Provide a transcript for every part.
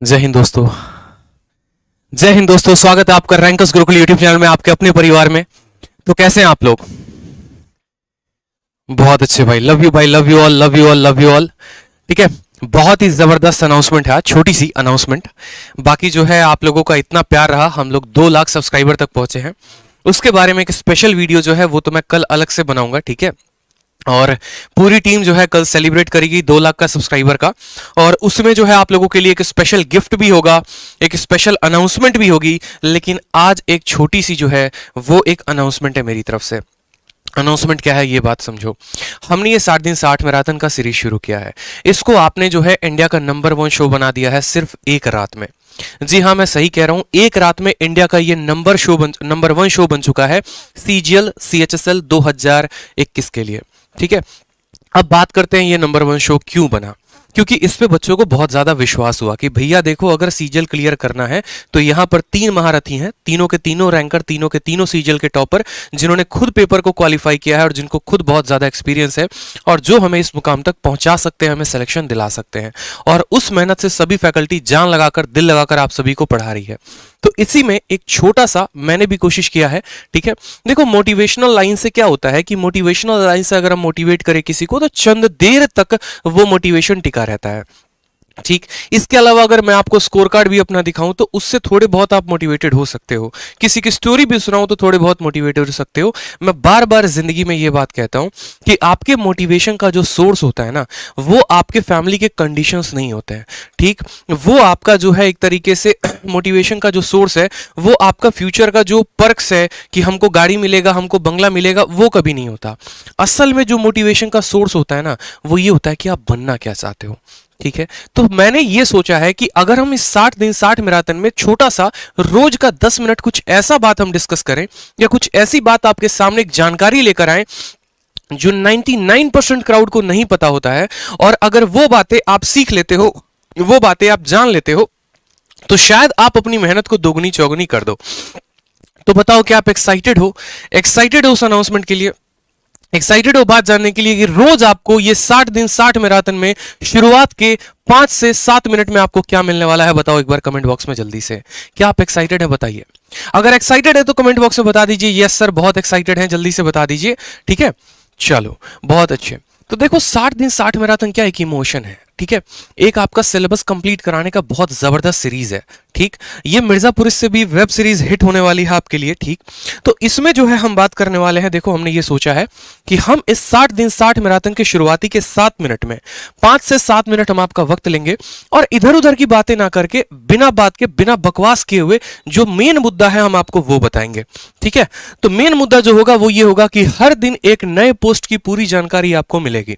जय हिंद दोस्तों। जय हिंद दोस्तों, स्वागत है आपका रैंकर्स गुरुकुल यूट्यूब चैनल में, आपके अपने परिवार में। तो कैसे हैं आप लोग? बहुत अच्छे भाई, लव यू भाई, love you all, love you all, love you all. ठीक है, बहुत ही जबरदस्त अनाउंसमेंट है, छोटी सी अनाउंसमेंट। बाकी जो है आप लोगों का इतना प्यार रहा, हम लोग 2 लाख सब्सक्राइबर तक पहुंचे हैं। उसके बारे में एक स्पेशल वीडियो जो है वो तो मैं कल अलग से बनाऊंगा, ठीक है। और पूरी टीम जो है कल सेलिब्रेट करेगी 2 लाख का सब्सक्राइबर का। और उसमें जो है आप लोगों के लिए एक स्पेशल गिफ्ट भी होगा, एक स्पेशल अनाउंसमेंट भी होगी। लेकिन आज एक छोटी सी जो है वो एक अनाउंसमेंट है मेरी तरफ से। अनाउंसमेंट क्या है ये बात समझो। हमने ये 60 दिन 60 मैराथन का सीरीज शुरू किया है। इसको आपने जो है इंडिया का नंबर 1 शो बना दिया है सिर्फ एक रात में। जी हाँ, मैं सही कह रहा हूं, एक रात में इंडिया का ये नंबर 1 शो बन चुका है सीजीएल CHSL 2021 के लिए। ठीक है, अब बात करते हैं ये नंबर 1 शो क्यों बना। क्योंकि इस पे बच्चों को बहुत ज्यादा विश्वास हुआ कि भैया देखो, अगर सीजीएल क्लियर करना है तो यहां पर 3 महारथी हैं, तीनों के तीनों रैंकर, तीनों के तीनों सीजीएल के टॉपर, जिन्होंने खुद पेपर को क्वालिफाई किया है और जिनको खुद बहुत ज्यादा एक्सपीरियंस है और जो हमें इस मुकाम तक पहुंचा सकते हैं, हमें सिलेक्शन दिला सकते हैं। और उस मेहनत से सभी फैकल्टी जान लगाकर, दिल लगाकर आप सभी को पढ़ा रही है। तो इसी में एक छोटा सा मैंने भी कोशिश किया है। ठीक है, देखो मोटिवेशनल लाइन से क्या होता है कि मोटिवेशनल लाइन से अगर हम मोटिवेट करें किसी को तो चंद देर तक वो मोटिवेशन टिका रहता है। ठीक, इसके अलावा अगर मैं आपको स्कोर कार्ड भी अपना दिखाऊं तो उससे थोड़े बहुत आप मोटिवेटेड हो सकते हो। किसी की स्टोरी भी सुनाऊं तो थोड़े बहुत मोटिवेटेड हो सकते हो। मैं बार बार जिंदगी में ये बात कहता हूं कि आपके मोटिवेशन का जो सोर्स होता है ना, वो आपके फैमिली के कंडीशंस नहीं होते हैं। ठीक, वो आपका जो है एक तरीके से मोटिवेशन का जो सोर्स है वो आपका फ्यूचर का जो पर्क्स है कि हमको गाड़ी मिलेगा, हमको बंगला मिलेगा, वो कभी नहीं होता। असल में जो मोटिवेशन का सोर्स होता है ना, वो ये होता है कि आप बनना क्या चाहते हो। ठीक है, तो मैंने ये सोचा है कि अगर हम इस 60 दिन 60 मैराथन में छोटा सा रोज का 10 मिनट कुछ ऐसा बात हम डिस्कस करें, या कुछ ऐसी बात आपके सामने एक जानकारी लेकर आए जो 99% क्राउड को नहीं पता होता है, और अगर वो बातें आप सीख लेते हो, वो बातें आप जान लेते हो, तो शायद आप अपनी मेहनत को दोगुनी चौगुनी कर दो। तो बताओ, क्या आप एक्साइटेड हो? एक्साइटेड हो उस अनाउंसमेंट के लिए? एक्साइटेड हो बात जानने के लिए कि रोज आपको ये 60 दिन 60 मैराथन में शुरुआत के 5 से 7 मिनट में आपको क्या मिलने वाला है? बताओ एक बार कमेंट बॉक्स में जल्दी से। क्या आप एक्साइटेड हैं? बताइए। अगर एक्साइटेड है तो कमेंट बॉक्स में बता दीजिए यस सर बहुत एक्साइटेड हैं, जल्दी से बता दीजिए। ठीक है, चलो बहुत अच्छे। तो देखो 60 दिन 60 मैराथन क्या एक इमोशन है। ठीक है, एक आपका सिलेबस कंप्लीट कराने का बहुत जबरदस्त सीरीज है। ठीक, ये मिर्जापुर से भी वेब सीरीज हिट होने वाली है आपके लिए। ठीक, तो इसमें जो है हम बात करने वाले हैं, देखो हमने ये सोचा है कि हम इस 60 दिन 60 मैराथन के शुरुआती के 7 मिनट में 5 से 7 मिनट हम आपका वक्त लेंगे और इधर उधर की बातें ना करके, बिना बात के, बिना बकवास किए हुए जो मेन मुद्दा है हम आपको वो बताएंगे। ठीक है, तो मेन मुद्दा जो होगा वो ये होगा कि हर दिन एक नए पोस्ट की पूरी जानकारी आपको मिलेगी।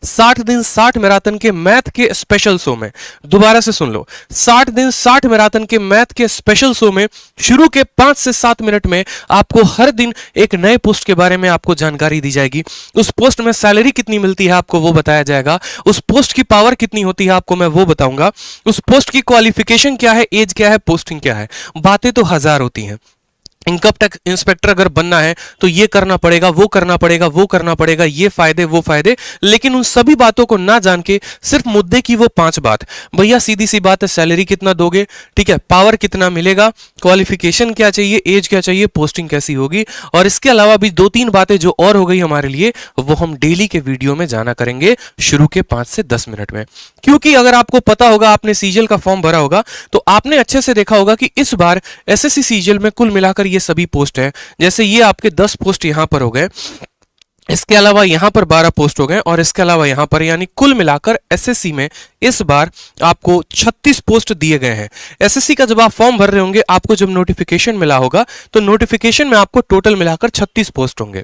60 दिन 60 मैराथन के मैथ के स्पेशल शो में, दोबारा से सुन लो, 60 दिन 60 मैराथन के मैथ के स्पेशल शो में शुरू के 5 से 7 मिनट में आपको हर दिन एक नए पोस्ट के बारे में आपको जानकारी दी जाएगी। उस पोस्ट में सैलरी कितनी मिलती है आपको वो बताया जाएगा। उस पोस्ट की पावर कितनी होती है आपको मैं वो बताऊंगा। उस पोस्ट की क्वालिफिकेशन क्या है, एज क्या है, पोस्टिंग क्या है। बातें तो हजार होती हैं। इनकम टैक्स इंस्पेक्टर अगर बनना है तो ये करना पड़ेगा, वो करना पड़ेगा, वो करना पड़ेगा, ये फायदे वो फायदे। लेकिन उन सभी बातों को ना जान के सिर्फ मुद्दे की वो 5 बात, भैया सीधी सी बात है, सैलरी कितना दोगे, ठीक है, पावर कितना मिलेगा, क्वालिफिकेशन क्या चाहिए, एज क्या चाहिए, पोस्टिंग कैसी होगी, और इसके अलावा भी 2-3 बातें जो और हो गई हमारे लिए, वो हम डेली के वीडियो में जाना करेंगे शुरू के 5 से 10 मिनट में। क्योंकि अगर आपको पता होगा, आपने सीजीएल का फॉर्म भरा होगा तो आपने अच्छे से देखा होगा कि इस बार एसएससी सीजीएल में कुल मिलाकर ये सभी पोस्ट है, जैसे ये आपके 10 पोस्ट यहां पर हो गए, इसके अलावा यहां पर 12 पोस्ट हो गए, और इसके अलावा यहां पर, यानी कुल मिलाकर एसएससी में इस बार आपको 36 पोस्ट दिए गए हैं। एसएससी का जब आप फॉर्म भर रहे होंगे, आपको जब नोटिफिकेशन मिला होगा तो नोटिफिकेशन में आपको टोटल मिलाकर 36 पोस्ट होंगे।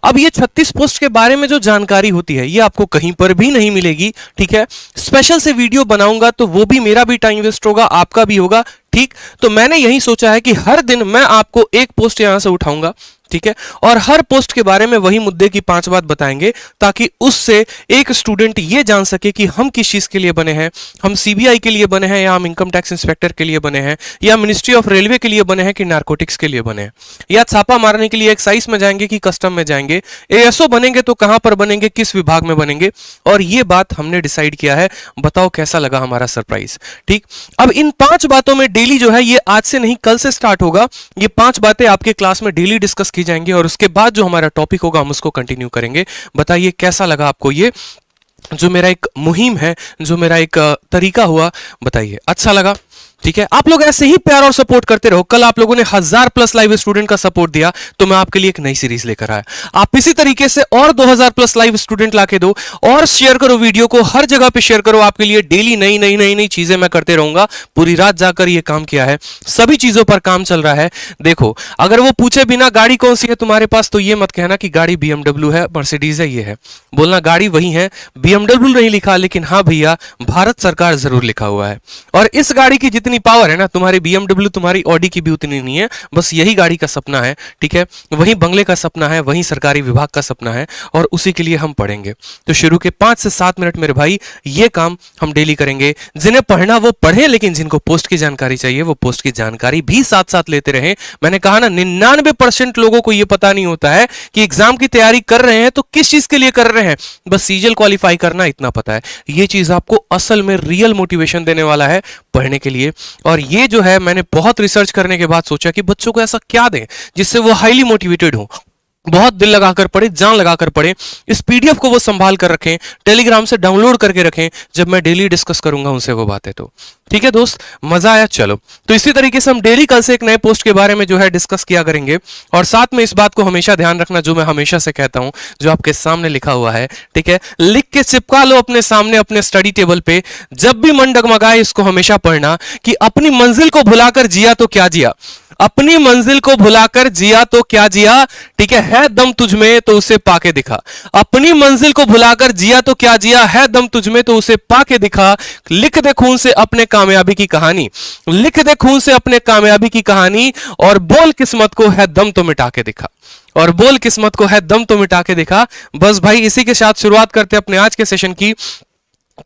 अब ये 36 पोस्ट के बारे में जो जानकारी होती है ये आपको कहीं पर भी नहीं मिलेगी। ठीक है, स्पेशल से वीडियो बनाऊंगा तो वो भी, मेरा भी टाइम वेस्ट होगा, आपका भी होगा। ठीक, तो मैंने यही सोचा है कि हर दिन मैं आपको एक पोस्ट यहां से उठाऊंगा, ठीक है, और हर पोस्ट के बारे में वही मुद्दे की 5 बात बताएंगे ताकि उससे एक स्टूडेंट ये जान सके कि हम किस चीज के लिए बने हैं, हम सीबीआई के लिए बने हैं या हम इनकम टैक्स इंस्पेक्टर के लिए बने हैं या मिनिस्ट्री ऑफ रेलवे के लिए बने हैं कि नारकोटिक्स के लिए बने हैं, या छापा मारने के लिए एक्साइज में जाएंगे कि कस्टम में जाएंगे, एएसओ बनेंगे तो कहां पर बनेंगे, किस विभाग में बनेंगे, और ये बात हमने डिसाइड किया है। बताओ कैसा लगा हमारा सरप्राइज। ठीक, अब इन 5 बातों में डेली जो है, ये आज से नहीं कल से स्टार्ट होगा, ये 5 बातें आपके क्लास में डेली डिस्कस की जाएंगी और उसके बाद जो हमारा टॉपिक होगा हम उसको कंटिन्यू करेंगे। बताइए कैसा लगा आपको ये जो मेरा एक मुहिम है, जो मेरा एक तरीका हुआ, बताइए अच्छा लगा। ठीक है, आप लोग ऐसे ही प्यार और सपोर्ट करते रहो। कल आप लोगों ने 1000+ लाइव स्टूडेंट का सपोर्ट दिया तो मैं आपके लिए एक नई सीरीज लेकर आया। आप इसी तरीके से और 2000+ लाइव स्टूडेंट लाके दो और शेयर करो वीडियो को, हर जगह पे शेयर करो। आपके लिए डेली नई नई नई नई चीजें मैं करते रहूंगा। पूरी रात जाकर ये काम किया है, सभी चीजों पर काम चल रहा है। देखो, अगर वो पूछे बिना गाड़ी कौन सी है तुम्हारे पास, तो ये मत कहना कि गाड़ी BMW है, मर्सिडीज है, ये है। बोलना गाड़ी वही है, BMW नहीं लिखा, लेकिन हाँ भैया भारत सरकार जरूर लिखा हुआ है। और इस गाड़ी की जितनी पावर है ना, तुम्हारी BMW तुम्हारी ऑडी की भी उतनी नहीं है। बस यही गाड़ी का सपना है, ठीक है, वही बंगले का सपना है, वही सरकारी विभाग का सपना है और उसी के लिए हम पढ़ेंगे। तो शुरू के 5 से 7 मिनट मेरे भाई ये काम हम डेली करेंगे। जिन्हें पढ़ना वो पढ़े, लेकिन जिनको पोस्ट की जानकारी चाहिए वो पोस्ट की जानकारी भी साथ साथ लेते रहे। मैंने कहा ना, 99% लोगों को यह पता नहीं होता है कि एग्जाम की तैयारी कर रहे हैं तो किस चीज के लिए कर रहे हैं, बस सीजीएल क्वालिफाई करना इतना पता है। ये चीज आपको असल में रियल मोटिवेशन देने वाला है पढ़ने के लिए। और ये जो है, मैंने बहुत रिसर्च करने के बाद सोचा कि बच्चों को ऐसा क्या दें जिससे वो हाईली मोटिवेटेड हो, बहुत दिल लगाकर पढ़े, जान लगाकर पढ़े। इस पीडीएफ को वो संभाल कर रखें, टेलीग्राम से डाउनलोड करके रखें, जब मैं डेली डिस्कस करूंगा उनसे वो बातें। तो ठीक है दोस्त, मजा आया? चलो, तो इसी तरीके से हम डेली कल से एक नए पोस्ट के बारे में जो है डिस्कस किया करेंगे। और साथ में इस बात को हमेशा ध्यान रखना, जो मैं हमेशा से कहता हूं, जो आपके सामने लिखा हुआ है, ठीक है, लिख के चिपका लो अपने सामने, अपने स्टडी टेबल पे। जब भी मन डगमगाए इसको हमेशा पढ़ना कि अपनी मंजिल को भुलाकर जिया तो क्या जिया, अपनी मंजिल को भुलाकर जिया तो क्या जिया, ठीक है दम तुझमें तो उसे पाके दिखा। अपनी मंजिल को भुलाकर जिया तो क्या जिया, है दम तुझमें तो उसे पाके दिखा। लिख दे खून से अपने कामयाबी की कहानी, लिख दे खून से अपने कामयाबी की कहानी, और बोल किस्मत को है दम तो मिटा के दिखा, और बोल किस्मत को है दम तो मिटा के दिखा। बस भाई, इसी के साथ शुरुआत करते हैं अपने आज के सेशन की।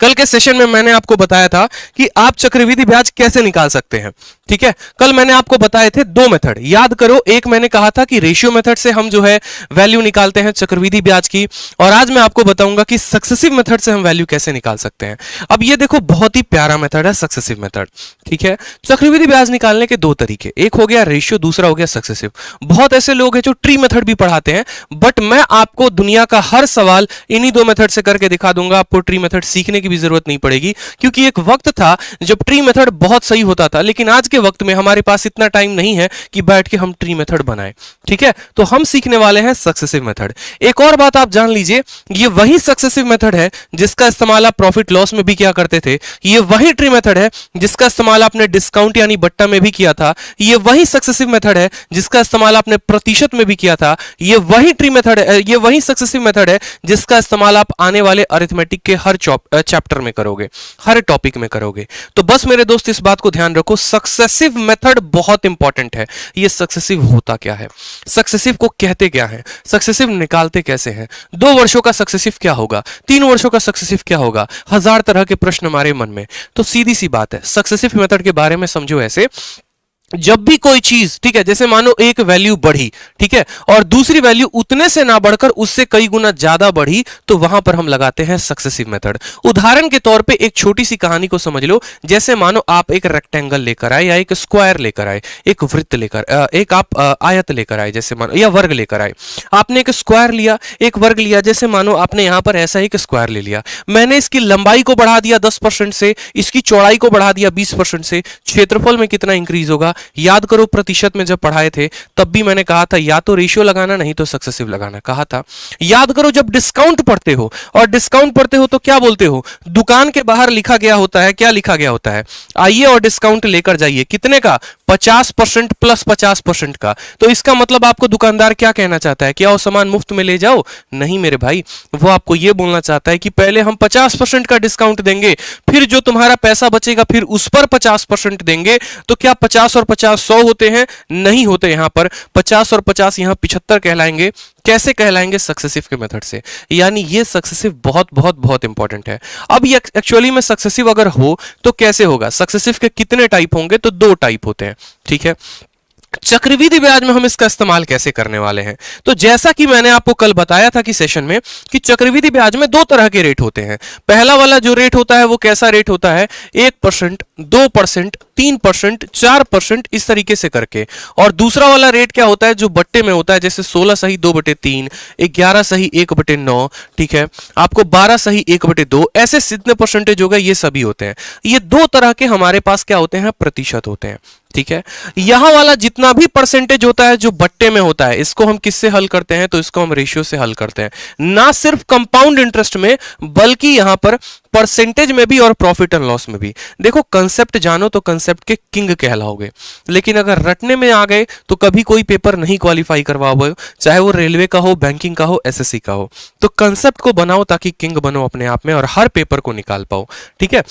कल के सेशन में मैंने आपको बताया था कि आप चक्रवृद्धि ब्याज कैसे निकाल सकते हैं। ठीक है, कल मैंने आपको बताए थे 2 मेथड, याद करो। एक मैंने कहा था कि रेशियो मेथड से हम जो है वैल्यू निकालते हैं चक्रवृद्धि ब्याज की, और आज मैं आपको बताऊंगा कि सक्सेसिव मेथड से हम वैल्यू कैसे निकाल सकते हैं। अब ये देखो, बहुत ही प्यारा मेथड है सक्सेसिव मेथड। ठीक है, चक्रवृद्धि ब्याज निकालने के 2 तरीके, एक हो गया रेशियो, दूसरा हो गया सक्सेसिव। बहुत ऐसे लोग हैं जो ट्री मेथड भी पढ़ाते हैं, बट मैं आपको दुनिया का हर सवाल इन्हीं 2 मेथड से करके दिखा दूंगा। आपको ट्री मेथड सीखने की भी जरूरत नहीं पड़ेगी, क्योंकि एक वक्त था जब ट्री मेथड बहुत सही होता था, लेकिन आज के वक्त में हमारे पास इतना टाइम नहीं है कि बैठ के हम ट्री मेथड बनाएं। ठीक है, तो हम सीखने वाले हैं सक्सेसिव मेथड। एक और बात आप जान लीजिए, ये वही सक्सेसिव मेथड है जिसका इस्तेमाल आप प्रॉफिट लॉस में भी किया करते थे। ये वही ट्री मेथड है जिसका इस्तेमाल आपने डिस्काउंट यानी बट्टा में भी किया था। ये वही सक्सेसिव मेथड है जिसका इस्तेमाल आपने प्रतिशत में भी किया था। ये वही ट्री मेथड है, ये वही सक्सेसिव मेथड है जिसका इस्तेमाल आप आने वाले अरिथमेटिक के हर चैप्टर में करोगे, हर टॉपिक में करोगे। तो बस मेरे दोस्त, इस बात को ध्यान रखो, सक्सेसिव मेथड बहुत इंपॉर्टेंट है। ये सक्सेसिव होता क्या है, सक्सेसिव को कहते क्या है, सक्सेसिव निकालते कैसे हैं, 2 वर्षों का सक्सेसिव क्या होगा, 3 वर्षों का सक्सेसिव क्या होगा, 1000 तरह के प्रश्न हमारे मन में। तो सीधी सी बात है, सक्सेसिव मेथड के बारे में समझो ऐसे, जब भी कोई चीज, ठीक है, जैसे मानो एक वैल्यू बढ़ी, ठीक है, और दूसरी वैल्यू उतने से ना बढ़कर उससे कई गुना ज्यादा बढ़ी, तो वहां पर हम लगाते हैं सक्सेसिव मेथड। उदाहरण के तौर पे एक छोटी सी कहानी को समझ लो। जैसे मानो आप एक रेक्टेंगल लेकर आए या एक स्क्वायर लेकर आए, एक वृत्त लेकर, एक आप आयत लेकर आए, जैसे मानो, या वर्ग लेकर आए। आपने एक स्क्वायर लिया, एक वर्ग लिया, जैसे मानो आपने यहां पर ऐसा एक स्क्वायर ले लिया। मैंने इसकी लंबाई को बढ़ा दिया 10% से, इसकी चौड़ाई को बढ़ा दिया 20% से। क्षेत्रफल में कितना इंक्रीज होगा? याद करो, प्रतिशत में जब पढ़ाए थे तब भी मैंने कहा था या तो रेशियो लगाना, नहीं तो सक्सेसिव लगाना, कहा था। याद करो, जब डिस्काउंट पढ़ते हो, और डिस्काउंट पढ़ते हो तो क्या बोलते हो? दुकान के बाहर लिखा गया होता है, क्या लिखा गया होता है? आइए और डिस्काउंट लेकर जाइए। कितने का? 50% प्लस 50% का। तो इसका मतलब आपको दुकानदार क्या कहना चाहता है? क्या वो सामान मुफ्त में ले जाओ? नहीं मेरे भाई, वो आपको ये बोलना चाहता है कि पहले हम 50% का डिस्काउंट देंगे, फिर जो तुम्हारा पैसा बचेगा फिर उस पर 50% देंगे। तो क्या 50 और और 50 100 होते हैं? नहीं होते। यहां पर 50 और 50 यहां 75 कहलाएंगे। कैसे कहलाएंगे? सक्सेसिव के मेथड से। यानी ये सक्सेसिव बहुत बहुत बहुत इंपॉर्टेंट है। अब ये एक्चुअली में सक्सेसिव अगर हो तो कैसे होगा? सक्सेसिव के कितने टाइप होंगे? तो 2 टाइप होते हैं, ठीक है। चक्रवृद्धि ब्याज में हम इसका इस्तेमाल कैसे करने वाले हैं? तो जैसा कि मैंने आपको कल बताया था कि सेशन में कि चक्रवृद्धि ब्याज में 2 तरह के रेट होते हैं। पहला वाला जो रेट होता है वो कैसा रेट होता है? 1%, 2%, 3%, 4% इस तरीके से करके। और दूसरा वाला रेट क्या होता है? जो बट्टे में होता है, जैसे 16 सही 2/3, 11 सही 1/9, ठीक है, आपको 12 सही 1/2, ऐसे जितने परसेंटेज हो गए ये सभी होते हैं। ये 2 तरह के हमारे पास क्या होते हैं? प्रतिशत होते हैं, ठीक है। यहां वाला जितना भी परसेंटेज होता है जो बट्टे में होता है, इसको हम किससे हल करते हैं? तो इसको हम रेशियो से हल करते हैं। ना सिर्फ कंपाउंड इंटरेस्ट में बल्कि यहां पर परसेंटेज में भी और प्रॉफिट एंड लॉस में भी। देखो, कंसेप्ट जानो तो कंसेप्ट के किंग कहलाओगे, लेकिन अगर रटने में आ गए तो कभी कोई पेपर नहीं क्वालिफाई करवाओगे, चाहे वो रेलवे का हो, बैंकिंग का हो, एसएससी का हो। तो कंसेप्ट को बनाओ ताकि किंग बनो अपने आप में और हर पेपर को निकाल पाओ, ठीक है।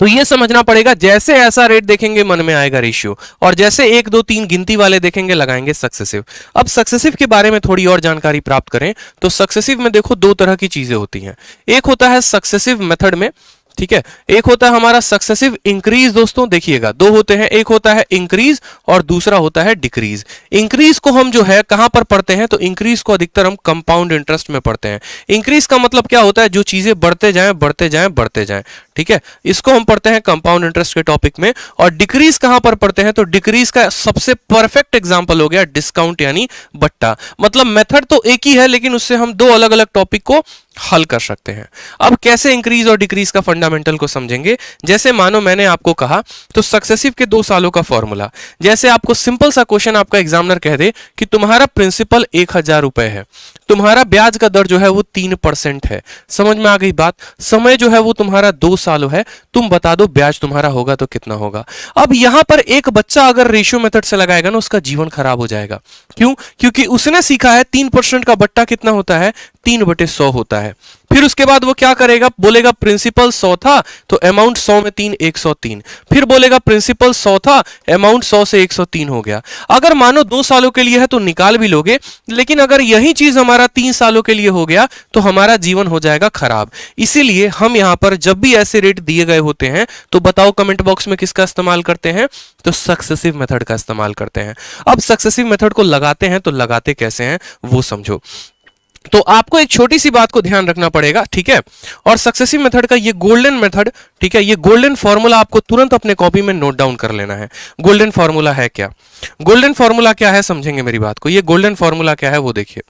तो ये समझना पड़ेगा, जैसे ऐसा रेट देखेंगे मन में आएगा रेशियो, और जैसे 1 2 3 गिनती वाले देखेंगे लगाएंगे सक्सेसिव। अब सक्सेसिव के बारे में थोड़ी और जानकारी प्राप्त करें तो सक्सेसिव में देखो 2 तरह की चीजें होती हैं। एक होता है सक्सेसिव मेथड में, ठीक है, एक होता है हमारा सक्सेसिव इंक्रीज। दोस्तों देखिएगा, 2 होते हैं, एक होता है इंक्रीज और दूसरा होता है डिक्रीज। इंक्रीज को हम जो है कहां पर पढ़ते हैं? तो इंक्रीज को अधिकतर हम कंपाउंड इंटरेस्ट में पढ़ते हैं। इंक्रीज का मतलब क्या होता है? जो चीजें बढ़ते जाएं बढ़ते जाएं बढ़ते जाएं, ठीक है, इसको हम पढ़ते हैं कंपाउंड इंटरेस्ट के टॉपिक में। और डिक्रीज कहां पर पढ़ते हैं? तो डिक्रीज का सबसे परफेक्ट एग्जांपल हो गया डिस्काउंट यानी बट्टा। मतलब मेथड तो एक ही है लेकिन उससे हम 2 अलग अलग टॉपिक को हल कर सकते हैं। अब कैसे इंक्रीज और डिक्रीज का फंडामेंटल को समझेंगे? जैसे मानो मैंने आपको कहा तो सक्सेसिव के 2 सालों का फॉर्मूला, जैसे आपको सिंपल सा क्वेश्चन आपका एग्जामिनर कह दे कि तुम्हारा प्रिंसिपल 1000 रुपए है, तुम्हारा ब्याज का दर जो है वो 3% है। समझ में आ गई बात? समय जो है वो तुम्हारा 2 साल है, तुम बता दो ब्याज तुम्हारा होगा तो कितना होगा। अब यहां पर एक बच्चा अगर रेशियो मेथड से लगाएगा ना, उसका जीवन खराब हो जाएगा। क्यों? क्योंकि उसने सीखा है 3% का बट्टा कितना होता है? 3/100 होता है। फिर उसके बाद वो क्या करेगा? बोलेगा प्रिंसिपल 100 था तो अमाउंट 100 में 3 103। फिर बोलेगा प्रिंसिपल 100 था, अमाउंट 100 से 103 हो गया। अगर मानो 2 सालों के लिए है तो निकाल भी लोगे, लेकिन अगर यही चीज हमारा 3 सालों के लिए हो गया तो हमारा जीवन हो जाएगा खराब। इसीलिए हम यहां पर जब भी ऐसे रेट दिए गए होते हैं तो बताओ कमेंट बॉक्स में किसका इस्तेमाल करते हैं? तो सक्सेसिव मेथड का इस्तेमाल करते हैं। अब सक्सेसिव मेथड को लगाते हैं तो लगाते कैसे हैं वो समझो। तो आपको एक छोटी सी बात को ध्यान रखना पड़ेगा, ठीक है। और सक्सेसिव मेथड का ये गोल्डन मेथड, ठीक है, ये गोल्डन फॉर्मूला आपको तुरंत अपने कॉपी में नोट डाउन कर लेना है। गोल्डन फॉर्मूला है क्या? गोल्डन फॉर्मूला क्या है समझेंगे मेरी बात को। ये गोल्डन फॉर्मूला क्या है वो देखिए।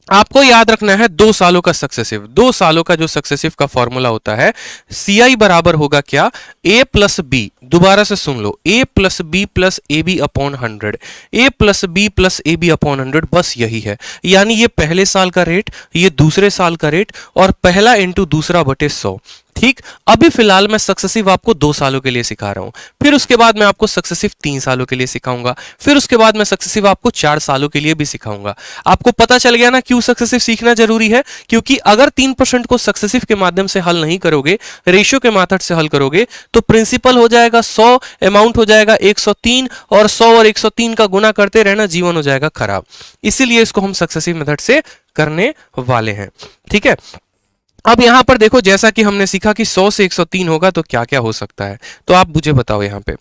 आपको याद रखना है 2 सालों का सक्सेसिव, 2 सालों का जो सक्सेसिव का फॉर्मूला होता है, CI बराबर होगा क्या? A plus B. दोबारा से सुन लो, A plus B plus AB upon 100, A plus B plus AB upon 100, बस यही है। यानी ये पहले साल का रेट, ये दूसरे साल का रेट, और पहला इंटू दूसरा बटे 100। ठीक, अभी फिलहाल मैं सक्सेसिव आपको 2 सालों के लिए सिखा रहा हूं, फिर उसके बाद मैं आपको सक्सेसिव 3 सालों के लिए सिखाऊंगा, फिर उसके बाद मैं सक्सेसिव आपको 4 सालों के लिए भी सिखाऊंगा। आपको पता चल गया ना क्यों सक्सेसिव सीखना जरूरी है? क्योंकि अगर 3% को सक्सेसिव के माध्यम से हल नहीं करोगे, रेशियो के मेथड से हल करोगे, तो प्रिंसिपल हो जाएगा 100, अमाउंट हो जाएगा 103, और 100 और 103 का गुना करते रहना, जीवन हो जाएगा खराब। इसीलिए इसको हम सक्सेसिव मेथड से करने वाले हैं। ठीक है, अब यहां पर देखो, जैसा कि हमने सीखा कि 100 से 103 होगा तो क्या क्या हो सकता है, तो आप मुझे बताओ। यहां पे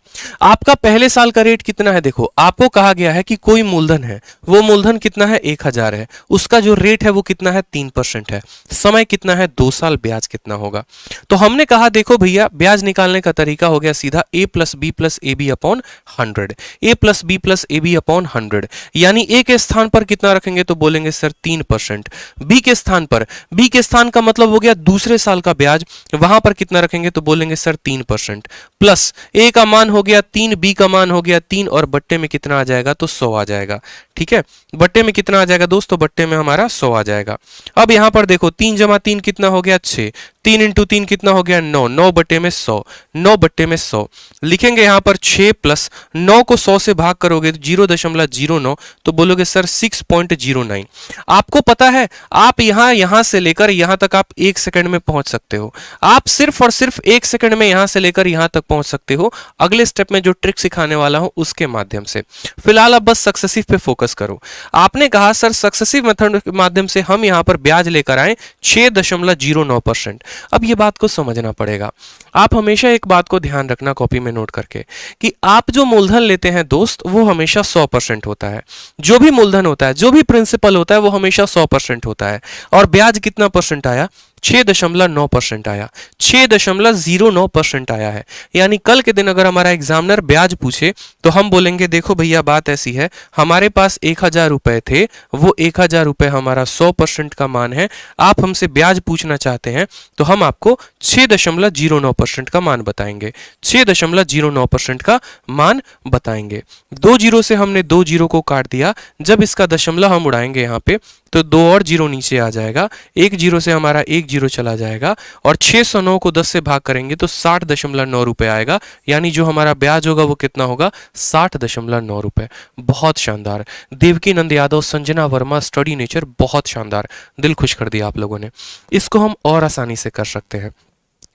आपका पहले साल का रेट कितना है? देखो, आपको कहा गया है कि कोई मूलधन है, वो मूलधन कितना है? 1000 है, उसका जो रेट है वो कितना है? 3% है, समय कितना है? 2 साल, ब्याज कितना होगा? तो हमने कहा देखो भैया, ब्याज निकालने का तरीका हो गया सीधा A plus B plus A B upon 100, A plus B plus A B upon 100। यानी A के स्थान पर कितना रखेंगे तो बोलेंगे सर 3%, B के स्थान पर, B के स्थान का मतलब हो गया दूसरे साल का ब्याज, वहां पर कितना रखेंगे तो बोलेंगे सर 3%, प्लस A का मान हो गया 3, B का मान हो गया 3, और बट्टे में कितना आ जाएगा तो 100 आ जाएगा। ठीक है, बट्टे में कितना आ जाएगा दोस्तों? बट्टे में हमारा 100 आ जाएगा। अब यहां पर देखो, 3 जमा 3 कितना हो गया? 6, 3 इंटू 3 कितना हो गया? 9, 9 बट्टे में 100, 9 बट्टे में 100 लिखेंगे। यहां पर 6 प्लस 9 को 100 से भाग करोगे तो 0.09, तो बोलोगे सर 6.09। आपको पता है, आप यहां से लेकर यहां तक आप 1 सेकंड में पहुंच सकते हो। आप सिर्फ और सिर्फ 1 सेकंड में यहां से लेकर यहां तक पहुंच सकते हो, अगले स्टेप में जो ट्रिक सिखाने वाला हूं उसके माध्यम से। फिलहाल आप बस सक्सेसिव पे फोकस करो। आपने कहा सर सक्सेसिव मेथड के माध्यम से हम यहां पर ब्याज लेकर आए 6.09%। अब ये बात को समझना पड़ेगा। आप हमेशा एक बात को ध्यान रखना कॉपी में नोट करके, कि आप जो मूलधन लेते हैं दोस्त वो हमेशा 100% होता है। जो भी मूलधन होता है, जो भी प्रिंसिपल होता है वो हमेशा 100% होता है। और ब्याज कितना परसेंट आया? 6.9% आया, 6.09% आया है। यानी कल के दिन अगर हमारा एग्जामिनर ब्याज पूछे तो हम बोलेंगे देखो भैया बात ऐसी है, हमारे पास 1000 रुपए थे, वो 1000 रुपए हमारा 100% का मान है, आप हमसे ब्याज पूछना चाहते हैं तो हम आपको 6.09% का मान बताएंगे, 6.09% का मान बताएंगे। 2 जीरो से हमने 2 जीरो को काट दिया, जब इसका दशमलव हम उड़ाएंगे यहाँ पे तो 2 और जीरो नीचे आ जाएगा, 1 जीरो से हमारा 1 जीरो चला जाएगा और 609 को 10 से भाग करेंगे तो 60.9 रुपए आएगा। यानी जो हमारा ब्याज होगा वो कितना होगा? 60.9 रुपए। बहुत शानदार। देवकी नंद यादव, संजना वर्मा, स्टडी नेचर, बहुत शानदार। दिल खुश कर दिया आप लोगों ने। इसको हम और आसानी से कर सकते हैं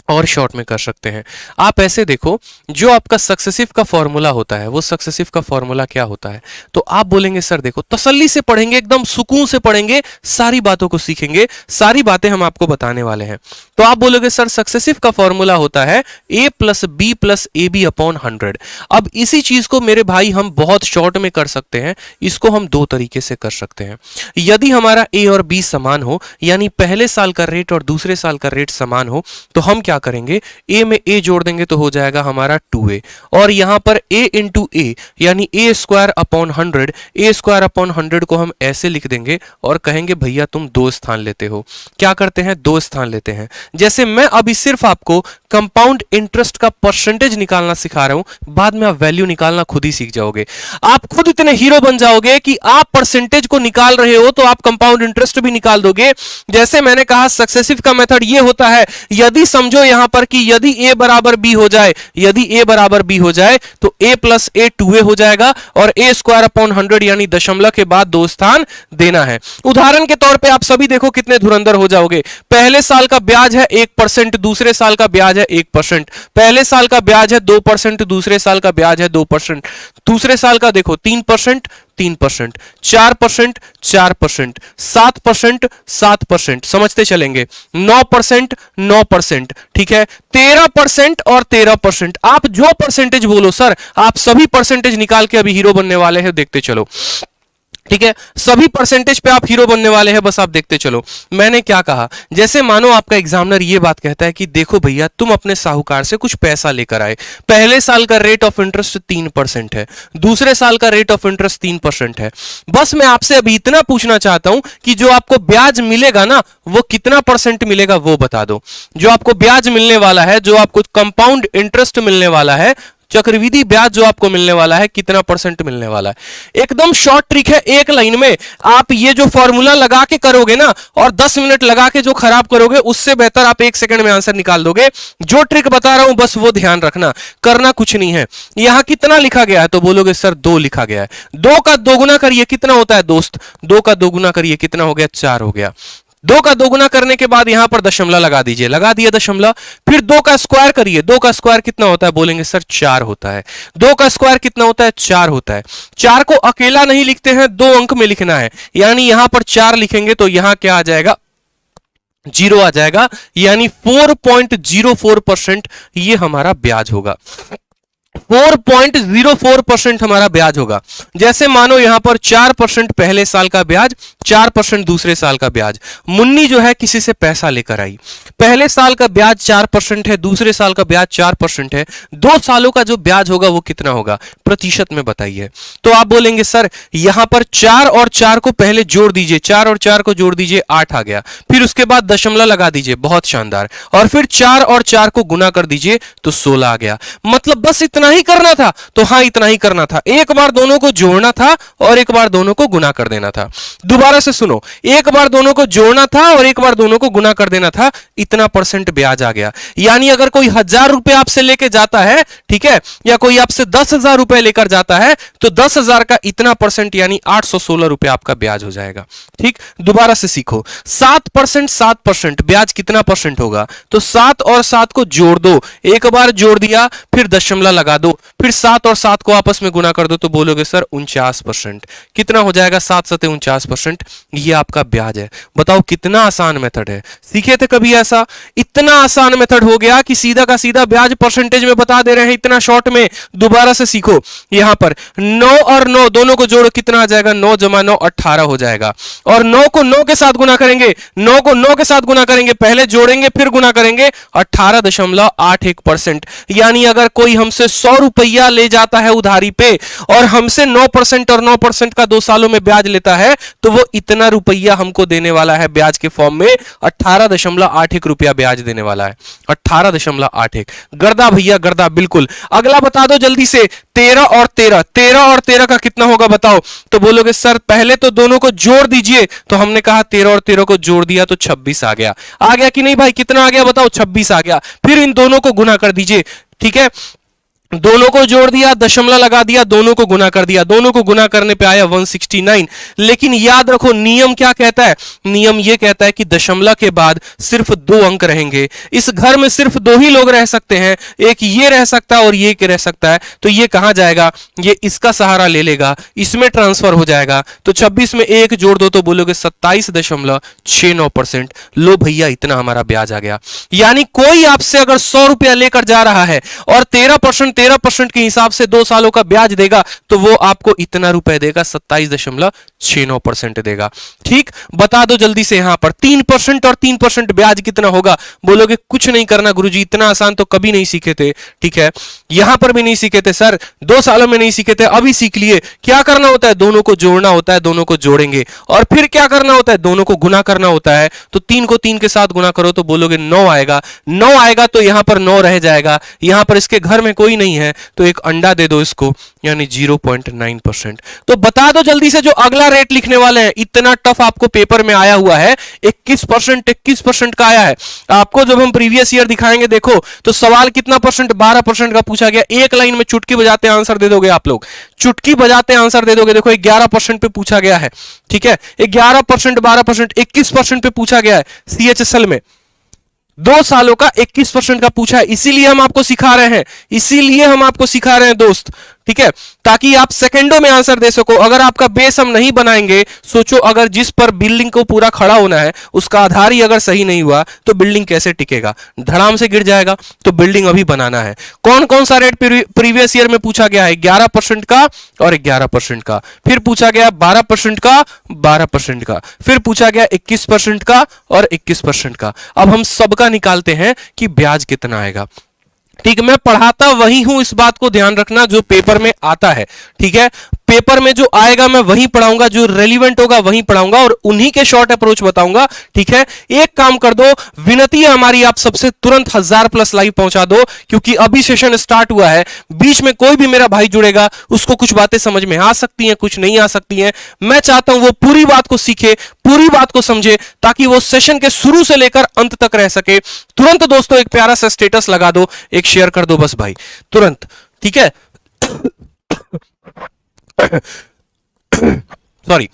और शॉर्ट में कर सकते हैं। आप ऐसे देखो, जो आपका सक्सेसिव का फॉर्मूला होता है वो सक्सेसिव का फॉर्मूला क्या होता है? तो आप बोलेंगे सर देखो तसल्ली से पढ़ेंगे, एकदम सुकून से पढ़ेंगे, सारी बातों को सीखेंगे, सारी बातें हम आपको बताने वाले हैं। तो आप बोलोगे सर सक्सेसिव का फॉर्मूला होता है a plus B plus A B upon 100। अब इसी चीज को मेरे भाई हम बहुत शॉर्ट में कर सकते हैं। इसको हम 2 तरीके से कर सकते हैं। यदि हमारा a और b समान हो, यानी पहले साल का रेट और दूसरे साल का रेट समान हो, तो हम क्या करेंगे? a में a जोड़ देंगे तो हो जाएगा हमारा 2a, और यहां पर a इंटू a यानी a square upon 100, a square upon 100 को हम ऐसे लिख देंगे और कहेंगे भैया तुम 2 स्थान लेते हो। क्या करते हैं? 2 स्थान लेते हैं। जैसे मैं अभी सिर्फ आपको कंपाउंड इंटरेस्ट का परसेंटेज निकालना सिखा रहा हूं, बाद में आप वैल्यू निकालना खुद ही सीख जाओगे। आप खुद इतने हीरो बन जाओगे कि आप परसेंटेज को निकाल रहे हो तो आप कंपाउंड इंटरेस्ट भी निकाल दोगे। जैसे मैंने कहा सक्सेसिव का मेथड ये होता है, यदि समझो यहां पर कि यदि a बराबर b हो जाए, यदि a बराबर b हो जाए तो a प्लस a 2a हो जाएगा और a स्क्वायर अपॉन 100 यानी दशमलव के बाद 2 स्थान देना है। उदाहरण के तौर पे आप सभी देखो कितने धुरंधर हो जाओगे। पहले साल का ब्याज है 1%, दूसरे साल का ब्याज है 1%, पहले साल का ब्याज है 2%, दूसरे साल का ब्याज है 2%, दूसरे साल का देखो 3%, 3%, 4%, 4%, 7%, 7%, समझते चलेंगे, 9%, 9%, ठीक है, 13% और 13%। आप जो परसेंटेज बोलो सर, आप सभी परसेंटेज निकाल के अभी हीरो बनने वाले हैं, देखते चलो। ठीक है, सभी परसेंटेज पे आप हीरो बनने वाले हैं, बस आप देखते चलो। मैंने क्या कहा? जैसे मानो आपका एग्जामिनर ये बात कहता है कि देखो भैया तुम अपने साहूकार से कुछ पैसा लेकर आए, पहले साल का रेट ऑफ इंटरेस्ट 3% है, दूसरे साल का रेट ऑफ इंटरेस्ट 3% है। बस मैं आपसे अभी इतना पूछना चाहता हूं कि जो आपको ब्याज मिलेगा ना वो कितना परसेंट मिलेगा वो बता दो। जो आपको ब्याज मिलने वाला है, जो आपको कंपाउंड इंटरेस्ट मिलने वाला है, चक्रवृद्धि ब्याज जो आपको मिलने वाला है, कितना परसेंट मिलने वाला है? एकदम शॉर्ट ट्रिक है, एक लाइन में आप ये जो फॉर्मूला लगा के करोगे ना और 10 मिनट लगा के जो खराब करोगे उससे बेहतर आप 1 सेकंड में आंसर निकाल दोगे। जो ट्रिक बता रहा हूं बस वो ध्यान रखना, करना कुछ नहीं है। यहां कितना लिखा गया है तो बोलोगे सर 2 लिखा गया है। 2 का दोगुना करिए कितना होता है दोस्त? 2 का दोगुना करिए कितना हो गया? 4 हो गया। 2 का दोगुना करने के बाद यहां पर दशमलव लगा दीजिए, लगा दिया दशमलव। फिर 2 का स्क्वायर करिए, 2 का स्क्वायर कितना होता है? बोलेंगे सर 4 होता है। 2 का स्क्वायर कितना होता है? 4 होता है। 4 को अकेला नहीं लिखते हैं, 2 अंक में लिखना है, यानी यहां पर 4 लिखेंगे तो यहां क्या आ जाएगा? 0 आ जाएगा, यानी 4.04% ये हमारा ब्याज होगा। 4.04% हमारा ब्याज होगा। जैसे मानो यहां पर 4% पहले साल का ब्याज, 4% दूसरे साल का ब्याज। मुन्नी जो है किसी से पैसा लेकर आई, पहले साल का ब्याज 4% है, दूसरे साल का ब्याज 4% है। 2 सालों का जो ब्याज होगा वो कितना होगा? प्रतिशत में बताइए। तो आप बोलेंगे सर यहां पर 4 और 4 को पहले जोड़ दीजिए, 4 और 4 को जोड़ दीजिए, 8 आ गया। फिर उसके बाद दशमलव लगा दीजिए, बहुत शानदार। और फिर 4 और 4 को गुना कर दीजिए तो 16 आ गया। मतलब बस इतना इतना ही करना था? तो हाँ, इतना ही करना था। एक बार दोनों को जोड़ना था और एक बार दोनों को गुना कर देना था। दोबारा से सुनो, एक बार दोनों को जोड़ना था और एक बार दोनों को गुना कर देना था, इतना परसेंट ब्याज आ गया। यानी अगर कोई 1000 रुपए आपसे लेके जाता है, ठीक है, या कोई आपसे 10,000 रुपए लेकर जाता है, तो 10,000 का इतना परसेंट यानी 816 रुपए आपका ब्याज हो जाएगा। ठीक, दोबारा से सीखो। 7%, 7% ब्याज कितना परसेंट होगा? तो 7 और 7 को जोड़ दो, एक बार जोड़ दिया, फिर दशमलव लगा दो, फिर 7 और 7 को आपस में गुना कर दो, तो बोलोगे सर 49%। कितना हो जाएगा? 7 सते 49%। ये आपका ब्याज है। बताओ कितना आसान मेथड है। सीखे थे कभी ऐसा? इतना आसान मेथड हो गया कि सीधा का सीधा ब्याज परसेंटेज में बता दे रहे हैं इतना शॉर्ट में। दोबारा से सीखो। यहां पर 9 और 9 दोनों को जोड़ो, कितना आ जाएगा? 9 जमा 9 18 हो जाएगा। और 9 को 9 के साथ गुना करेंगे, 9 को 9 के साथ गुना करेंगे, पहले जोड़ेंगे फिर गुना करेंगे, 18.81%। यानी अगर कोई हमसे 100 रुपया ले जाता है उधारी पे और हमसे 9% और 9% का 2 सालों में ब्याज लेता है, तो वो इतना रुपया हमको देने वाला है ब्याज के फॉर्म में, 18.81 रुपया ब्याज देने वाला है। 18.81। गर्दा भैया गर्दा, बिल्कुल। अगला बता दो जल्दी से। 13 और 13, 13 और 13 का कितना होगा बताओ? तो बोलोगे सर पहले तो दोनों को जोड़ दीजिए। तो हमने कहा 13 और 13 को जोड़ दिया तो 26 आ गया। आ गया कि नहीं भाई? कितना आ गया बताओ? 26 आ गया। फिर इन दोनों को गुना कर दीजिए। ठीक है, दोनों को जोड़ दिया, दशमलव लगा दिया, दोनों को गुना कर दिया, दोनों को गुना करने पे आया 169। लेकिन याद रखो नियम क्या कहता है? नियम ये कहता है कि दशमलव के बाद सिर्फ 2 अंक रहेंगे। इस घर में सिर्फ 2 ही लोग रह सकते हैं, एक ये रह सकता है और ये रह सकता है। तो ये कहां जाएगा? ये इसका सहारा ले लेगा, इसमें ट्रांसफर हो जाएगा। तो 26 में 1 जोड़ दो तो बोलोगे 27.69%। लो भैया इतना हमारा ब्याज आ गया। यानी कोई आपसे अगर 100 रुपया लेकर जा रहा है और 13% के हिसाब से 2 सालों का ब्याज देगा, तो वो आपको इतना रुपए देगा, 27.69% देगा। ठीक, बता दो जल्दी से। यहां पर 3% और 3% ब्याज कितना होगा? बोलोगे कुछ नहीं करना गुरुजी, इतना आसान तो कभी नहीं सीखे थे। ठीक है, यहां पर भी नहीं सीखे थे सर, 2 सालों में नहीं सीखे थे, अभी सीख लिए। क्या करना होता है? दोनों को जोड़ना होता है, दोनों को जोड़ेंगे और फिर क्या करना होता है? दोनों को गुना करना होता है। तो 3 को 3 के साथ गुना करो तो बोलोगे 9 आएगा। 9 आएगा तो यहां पर 9 रह जाएगा। यहां पर इसके घर में कोई नहीं है तो एक अंडा दे दो इसको, यानी 0.9%। तो बता दो जल्दी से जो अगला रेट लिखने वाले हैं। इतना टफ आपको पेपर में आया हुआ है, 21% का आया है आपको। जब हम प्रीवियस ईयर दिखाएंगे देखो तो सवाल कितना परसेंट? 12% का पूछा गया। एक लाइन में चुटकी बजाते आंसर दे दोगे आप लोग, चुटकी बजाते आंसर दे दोगे। देखो 11% पे पूछा गया है। ठीक है, 11%, 12%, 21% पे पूछा गया है CHSL में। 2 सालों का 21% का पूछा है। इसीलिए हम आपको सिखा रहे हैं, इसीलिए हम आपको सिखा रहे हैं दोस्त। ठीक है, ताकि आप सेकंडों में आंसर दे सको। अगर आपका बेस हम नहीं बनाएंगे, सोचो अगर जिस पर बिल्डिंग को पूरा खड़ा होना है उसका आधार ही अगर सही नहीं हुआ तो बिल्डिंग कैसे टिकेगा? धड़ाम से गिर जाएगा। तो बिल्डिंग अभी बनाना है। कौन कौन सा रेट प्रीवियस ईयर में पूछा गया है? 11% का और 11% का, फिर पूछा गया 12% का, 12% का, फिर पूछा गया 21% का और 21% का। अब हम सबका निकालते हैं कि ब्याज कितना आएगा। ठीक, मैं पढ़ाता वही हूं, इस बात को ध्यान रखना, जो पेपर में आता है। ठीक है, पेपर में जो आएगा मैं वही पढ़ाऊंगा, जो रेलिवेंट होगा वही पढ़ाऊंगा और उन्हीं के शॉर्ट अप्रोच बताऊंगा। ठीक है, एक काम कर दो, विनती है हमारी आप सबसे, तुरंत 1000+ लाइव पहुंचा दो, क्योंकि अभी सेशन स्टार्ट हुआ है। बीच में कोई भी मेरा भाई जुड़ेगा, उसको कुछ बातें समझ में आ सकती हैं, कुछ नहीं आ सकती हैं। मैं चाहता हूं वो पूरी बात को सीखे, पूरी बात को समझे, ताकि वो सेशन के शुरू से लेकर अंत तक रह सके। तुरंत दोस्तों एक प्यारा सा स्टेटस लगा दो, एक शेयर कर दो बस भाई, तुरंत। ठीक है, सॉरी।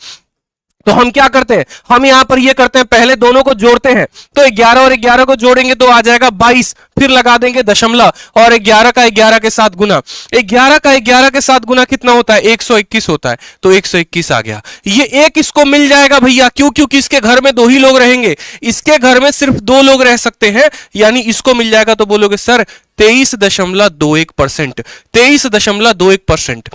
तो हम क्या करते हैं? हम यहां पर ये करते हैं, पहले दोनों को जोड़ते हैं। तो 11 और 11 को जोड़ेंगे तो आ जाएगा 22, फिर लगा देंगे दशमलव और 11 का 11 के साथ गुना। 11 का 11 के साथ गुना कितना होता है? 121 होता है। तो 121 आ गया। ये एक इसको मिल जाएगा भैया, क्यों? क्योंकि इसके घर में 2 ही लोग रहेंगे, इसके घर में सिर्फ 2 लोग रह सकते हैं, यानी इसको मिल जाएगा। तो बोलोगे सर 23.21%, 23.21%।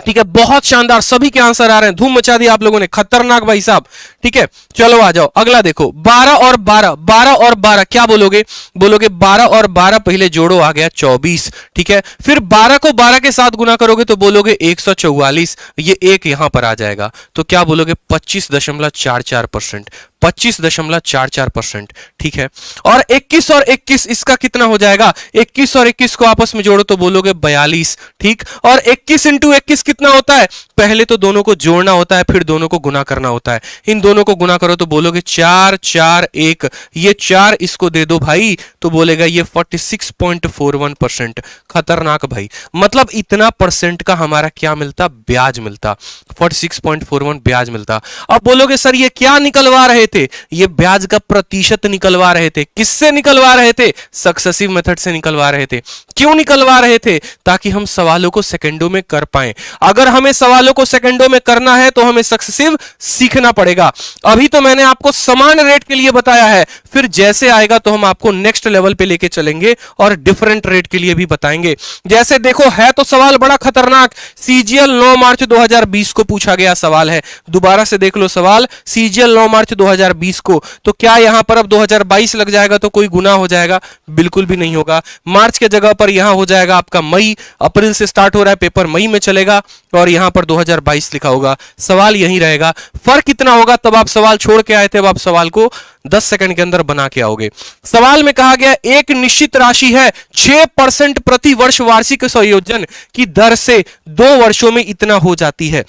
ठीक है, बहुत शानदार, सभी के आंसर आ रहे हैं, धूम मचा दी आप लोगों ने, खतरनाक भाई साहब। ठीक है, चलो आ जाओ अगला देखो। 12 और 12, 12 और 12 क्या बोलोगे? बोलोगे 12 और 12 पहले जोड़ो, आ गया 24। ठीक है, फिर 12 को 12 के साथ गुना करोगे तो बोलोगे 144, ये एक यहां पर आ जाएगा। तो क्या बोलोगे? 25.44%, 25.44%। ठीक है, और 21 और 21 इसका कितना हो जाएगा? 21 और 21 को आपस में जोड़ो तो बोलोगे 42। ठीक, और 21 इंटू 21 कितना होता है? पहले तो दोनों को जोड़ना होता है, फिर दोनों को गुना करना होता है। इन दोनों को गुना करो तो बोलोगे 4 4 1, ये 4 इसको दे दो भाई तो बोलेगा ये 46.41%। खतरनाक भाई, मतलब इतना परसेंट का हमारा क्या मिलता? ब्याज मिलता, 46.41 ब्याज मिलता। अब बोलोगे सर ये क्या निकलवा रहे थे? ये ब्याज का प्रतिशत निकलवा रहे थे। किससे निकलवा रहे थे? सक्सेसिव मेथड से निकलवा रहे थे। क्यों निकलवा रहे थे? ताकि हम सवालों को सेकंडों में कर पाए। अगर हमें सवालों को सेकंडों में करना है तो हमें सक्सेसिव सीखना पड़ेगा। अभी तो मैंने आपको समान रेट के लिए बताया है, फिर जैसे आएगा तो हम आपको नेक्स्ट लेवल पे लेके चलेंगे और डिफरेंट रेट के लिए भी बताएंगे। जैसे देखो, है तो सवाल बड़ा खतरनाक। सीजीएल 9 मार्च 2020 को पूछा गया सवाल है। दोबारा से देख लो सवाल, सीजीएल 9 मार्च 2020 को। तो क्या यहां पर अब 2022 लग जाएगा तो कोई गुना हो जाएगा? बिल्कुल भी नहीं होगा। मार्च के जगह पर यहां हो जाएगा आपका मई। अप्रैल से स्टार्ट हो रहा है पेपर, मई में चलेगा और यहां पर 2022 लिखा होगा। सवाल यही रहेगा। फर्क कितना होगा? तब आप सवाल छोड़ के आए थे, अब आप सवाल को 10 सेकंड के अंदर बना के आओगे। सवाल में कहा गया एक निश्चित राशि है 6% प्रति वर्ष वार्षिक संयोजन की दर से 2 वर्षों में इतना हो जाती है।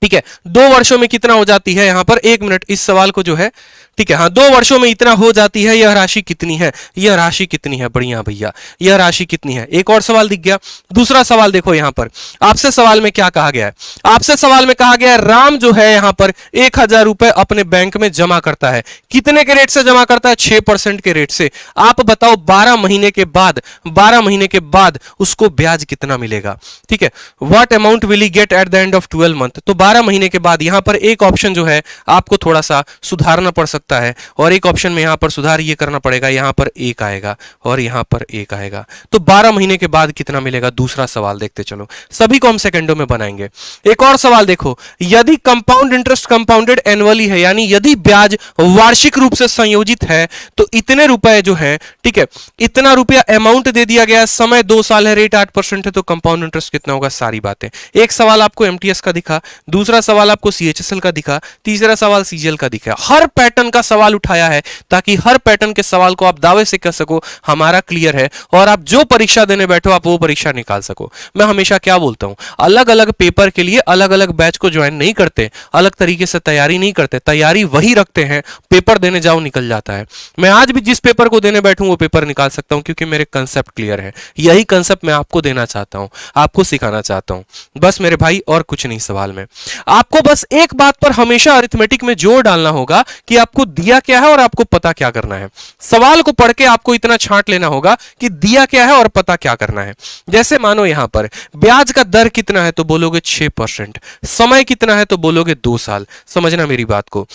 ठीक है, 2 वर्षों में कितना हो जाती है? यहां पर 1 मिनट, इस सवाल को जो है, ठीक है, हाँ, 2 वर्षों में इतना हो जाती है। यह राशि कितनी है? यह राशि कितनी है? बढ़िया भैया, यह राशि कितनी है? एक और सवाल दिख गया। दूसरा सवाल देखो, यहां पर आपसे सवाल में क्या कहा गया है? आपसे सवाल में कहा गया है राम जो है यहां पर 1000 रुपए अपने बैंक में जमा करता है। कितने के रेट से जमा करता है? 6% के रेट से। आप बताओ 12 महीने के बाद, 12 महीने के बाद उसको ब्याज कितना मिलेगा? ठीक है, what amount will he get at the end of 12 month. तो 12 महीने के बाद यहां पर एक ऑप्शन जो है आपको थोड़ा सा सुधारना पड़ सकता है, और एक ऑप्शन में यहां पर सुधार ये करना पड़ेगा, यहां पर 1 आएगा और यहां पर 1 आएगा। तो 12 महीने के बाद कितना मिलेगा? दूसरा सवाल देखते चलो, सभी को हम सेकंडों में बनाएंगे। एक और सवाल देखो, यदि कंपाउंड इंटरेस्ट कंपाउंडेड एनुअली है, यानी यदि ब्याज वार्षिक रूप से संयोजित है तो इतने रुपए जो है, ठीक है, इतना रुपया अमाउंट दे दिया गया है, समय 2 साल है, रेट 8% है, तो कंपाउंड इंटरेस्ट कितना होगा? सारी बातें। एक सवाल आपको एमटीएस का दिखा, दूसरा सवाल आपको सीएचएसएल का दिखा, तीसरा सवाल सीजीएल का दिखा। हर पैटर्न का सवाल उठाया है ताकि हर पैटर्न के सवाल को आप दावे से कर सको हमारा क्लियर है, और आप जो परीक्षा देने बैठो आप वो परीक्षा निकाल सको। मैं हमेशा क्या बोलता हूं, अलग अलग पेपर के लिए अलग अलग बैच को ज्वाइन नहीं करते, अलग तरीके से तैयारी नहीं करते, तैयारी वही रखते हैं, पेपर देने जाओ निकल जाता है। मैं आज भी जिस पेपर को देने बैठूं वो पेपर निकाल सकता हूं, क्योंकि मेरे कंसेप्ट क्लियर है। यही कंसेप्ट मैं आपको देना चाहता हूं, आपको सिखाना चाहता हूं, बस मेरे भाई, और कुछ नहीं। सवाल में आपको बस एक बात पर हमेशा अरिथमेटिक में जोर डालना होगा कि आपको दिया क्या है और आपको पता क्या करना है। सवाल को पढ़ के आपको इतना छांट लेना होगा कि दिया क्या है और पता क्या करना है। जैसे मानो यहां पर ब्याज का दर कितना है तो बोलोगे 6%, समय कितना है तो बोलोगे 2 साल। समझना मेरी बात को,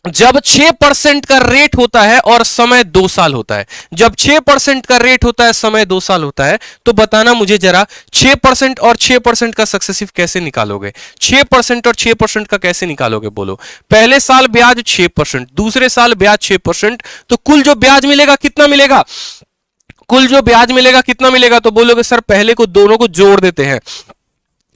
जब 6% का रेट होता है और समय 2 साल होता है, जब 6% का रेट होता है, समय 2 साल होता है, तो बताना मुझे जरा 6% और 6% का सक्सेसिव कैसे निकालोगे? 6% और 6% का कैसे निकालोगे? बोलो। पहले साल ब्याज 6%, दूसरे साल ब्याज 6%, तो कुल जो ब्याज मिलेगा कितना मिलेगा? कुल जो ब्याज मिलेगा कितना मिलेगा? तो बोलोगे सर पहले को दोनों को जोड़ देते हैं,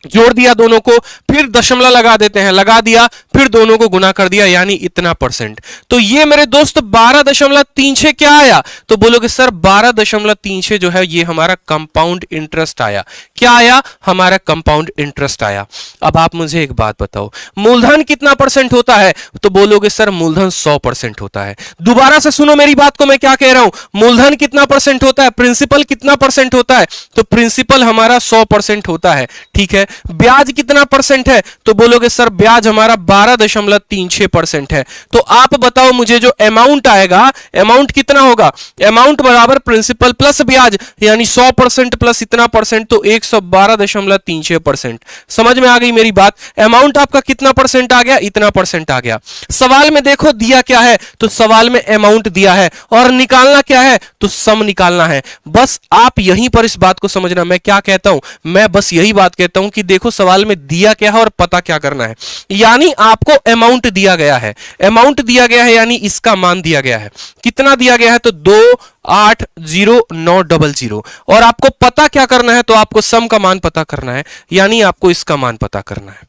जोड़ दिया दोनों को, फिर दशमलव लगा देते हैं, लगा दिया, फिर दोनों को गुना कर दिया, यानी इतना परसेंट। तो ये मेरे दोस्त 12.36 क्या आया? तो बोलोगे सर 12.36 जो है ये हमारा कंपाउंड इंटरेस्ट आया। क्या आया? हमारा कंपाउंड इंटरेस्ट आया। अब आप मुझे एक बात बताओ, मूलधन कितना परसेंट होता है? तो बोलोगे सर मूलधन 100% होता है। दोबारा से सुनो मेरी बात को, मैं क्या कह रहा हूं, मूलधन कितना परसेंट होता है? प्रिंसिपल कितना परसेंट होता है? तो प्रिंसिपल हमारा 100% होता है। ठीक है, ब्याज कितना परसेंट है? तो बोलोगे सर ब्याज हमारा 12.36% है। तो आप बताओ मुझे जो अमाउंट आएगा, अमाउंट कितना होगा? अमाउंट बराबर प्रिंसिपल प्लस ब्याज, यानी 100% प्लस इतना परसेंट, तो 112.36%। समझ में आ गई मेरी बात? अमाउंट आपका कितना परसेंट आ गया? इतना परसेंट आ गया। सवाल में देखो दिया क्या है, तो सवाल में अमाउंट दिया है, और निकालना क्या है? तो सम निकालना है। बस आप यहीं पर इस बात को समझना। मैं क्या कहता हूं, मैं बस यही बात कहता हूं कि देखो सवाल में दिया क्या है और पता क्या करना है। यानी आपको अमाउंट दिया गया है, अमाउंट दिया गया है, यानी इसका मान दिया गया है। कितना दिया गया है? तो 2,80900। और आपको पता क्या करना है? तो आपको सम का मान पता करना है, यानी आपको इसका मान पता करना है।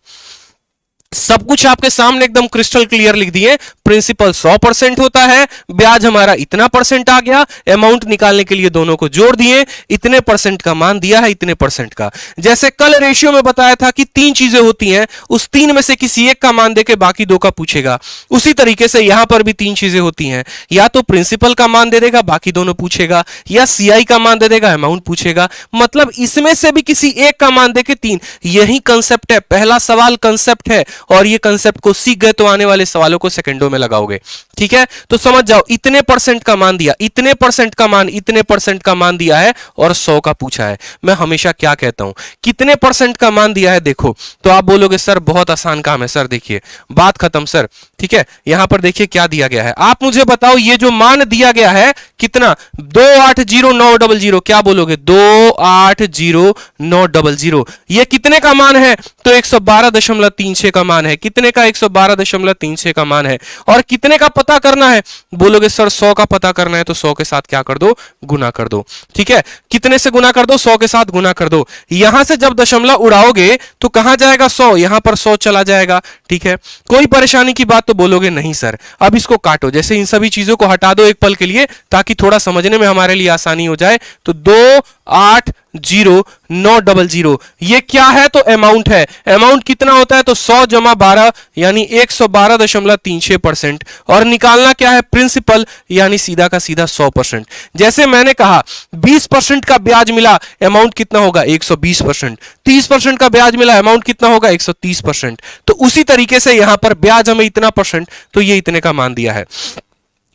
सब कुछ आपके सामने एकदम क्रिस्टल क्लियर लिख दिए। प्रिंसिपल 100% होता है, ब्याज हमारा इतना परसेंट आ गया, अमाउंट निकालने के लिए दोनों को जोड़ दिए, इतने परसेंट का मान दिया है, इतने परसेंट का। जैसे कल रेशियो में बताया था कि 3 चीजें होती हैं, उस 3 में से किसी एक का मान देके बाकी 2 का पूछेगा, उसी तरीके से यहां पर भी 3 चीजें होती हैं, या तो प्रिंसिपल का मान दे देगा, बाकी दोनों पूछेगा, या सीआई का मान दे देगा, अमाउंट पूछेगा। मतलब इसमें से भी किसी एक का मान देके 3, यही कंसेप्ट है। पहला सवाल कंसेप्ट है, और ये कंसेप्ट को सीख गए तो आने वाले सवालों को सेकंडों में लगाओगे। ठीक है, तो समझ जाओ, इतने परसेंट का मान दिया, इतने परसेंट का मान, इतने परसेंट का मान दिया है, और 100 का पूछा है। मैं हमेशा क्या कहता हूं, कितने परसेंट का मान दिया है देखो, तो आप बोलोगे सर बहुत आसान काम है। सर देखिए, बात खत्म सर। ठीक है, यहां पर देखिए क्या दिया गया है, आप मुझे बताओ ये जो मान दिया गया है कितना, 280900, क्या बोलोगे, 280900, ये कितने का मान है, तो 112.36 का मान है। कितने का, 112.36 का मान है। और कितने का पता करना है, बोलोगे सर 100 का पता करना है, तो 100 के साथ क्या कर दो, गुना कर दो। ठीक है, कितने से गुना कर दो, 100 के साथ गुना कर दो। यहां से जब दशमलव उड़ाओगे तो कहां जाएगा, 100, यहां पर 100 चला जाएगा। ठीक है, कोई परेशानी की बात तो बोलोगे नहीं सर। अब इसको काटो, जैसे इन सभी चीजों को हटा दो एक पल के लिए, ताकि थोड़ा समझने में हमारे लिए आसानी हो जाए। तो 280900, ये क्या है, तो अमाउंट है। अमाउंट कितना होता है, तो 100 जमा 12 यानी 112.36%। और निकालना क्या है, प्रिंसिपल, यानी सीधा का सीधा 100%। जैसे मैंने कहा 20% का ब्याज मिला, अमाउंट कितना होगा, 120%। 30% का ब्याज मिला, अमाउंट कितना होगा, 130%। तो उसी तरीके से यहां पर ब्याज हमें इतना परसेंट, तो ये इतने का मान दिया है।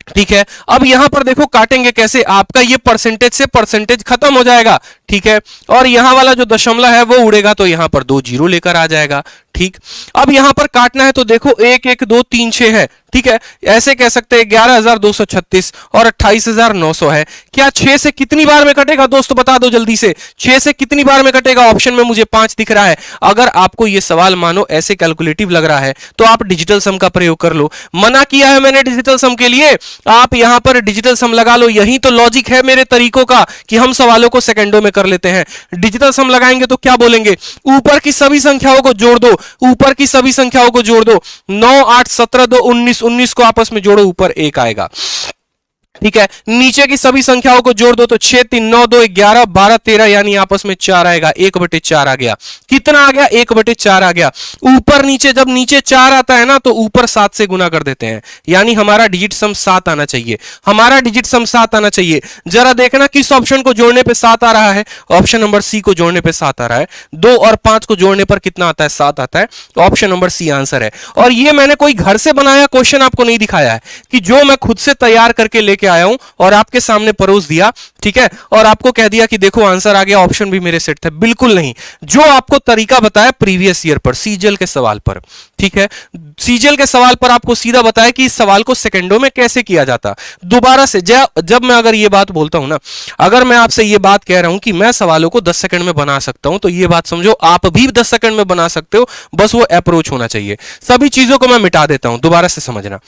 ठीक है, अब यहां पर देखो काटेंगे कैसे, आपका ये परसेंटेज से परसेंटेज खत्म हो जाएगा। ठीक है, और यहां वाला जो दशमलव है वो उड़ेगा, तो यहां पर 2 जीरो लेकर आ जाएगा। ठीक, अब यहां पर काटना है तो देखो 1 1 2 3 6 है। ठीक है, ऐसे कह सकते हैं 11,236 और 28,900 है। क्या 6 से कितनी बार में कटेगा, दोस्तों बता दो जल्दी से, 6 से कितनी बार में कटेगा, ऑप्शन में मुझे 5 दिख रहा है। अगर आपको यह सवाल मानो ऐसे कैलकुलेटिव लग रहा है तो आप डिजिटल सम का प्रयोग कर लो। मना किया है मैंने डिजिटल सम के लिए, आप यहां पर डिजिटल सम लगा लो। यही तो लॉजिक है मेरे तरीकों का कि हम सवालों को सेकंडों में कर लेते हैं। डिजिटल सम लगाएंगे तो क्या बोलेंगे, ऊपर की सभी संख्याओं को जोड़ दो, ऊपर की सभी संख्याओं को जोड़ दो, 9 8 17 2 19, 19 को आपस में जोड़ो, ऊपर 1 आएगा। ठीक है, नीचे की सभी संख्याओं को जोड़ दो तो 6 3 9 2 11 12 13 यानी आपस में 4 आएगा, 1/4 आ गया। कितना आ गया, 1/4 आ गया। ऊपर नीचे, जब नीचे 4 आता है ना तो ऊपर 7 से गुना कर देते हैं, यानी हमारा डिजिट सम 7 आना चाहिए। हमारा डिजिट सम 7 आना चाहिए। जरा देखना किस ऑप्शन को जोड़ने पे 7 आ रहा है, ऑप्शन नंबर सी को जोड़ने पे 7 आ रहा है। 2 और 5 को जोड़ने पर कितना आता है, 7 आता है। तो ऑप्शन नंबर सी आंसर है। और ये मैंने कोई घर से बनाया क्वेश्चन आपको नहीं दिखाया है, कि जो मैं खुद से तैयार करके लेके आया हूं और आपके सामने परोस दिया। ठीक है, और आपको कह दिया कि देखो आंसर आ गया, ऑप्शन भी मेरे सेट थे। बिल्कुल नहीं, जो आपको तरीका बताया प्रीवियस ईयर पर, सीजीएल के सवाल पर। ठीक है, सीजीएल के सवाल पर आपको सीधा बताया कि इस सवाल को सेकंडों में कैसे किया जाता। दोबारा से जब मैं अगर ये बात बोलता हूं ना, अगर मैं आपसे ये बात कह रहा हूं कि मैं सवालों को 10 सेकंड में बना सकता हूं, तो ये बात समझो आप भी 10 सेकंड में बना सकते हो, बस वो अप्रोच होना चाहिए। सभी चीजों को मैं मिटा देता हूं, दोबारा से समझना।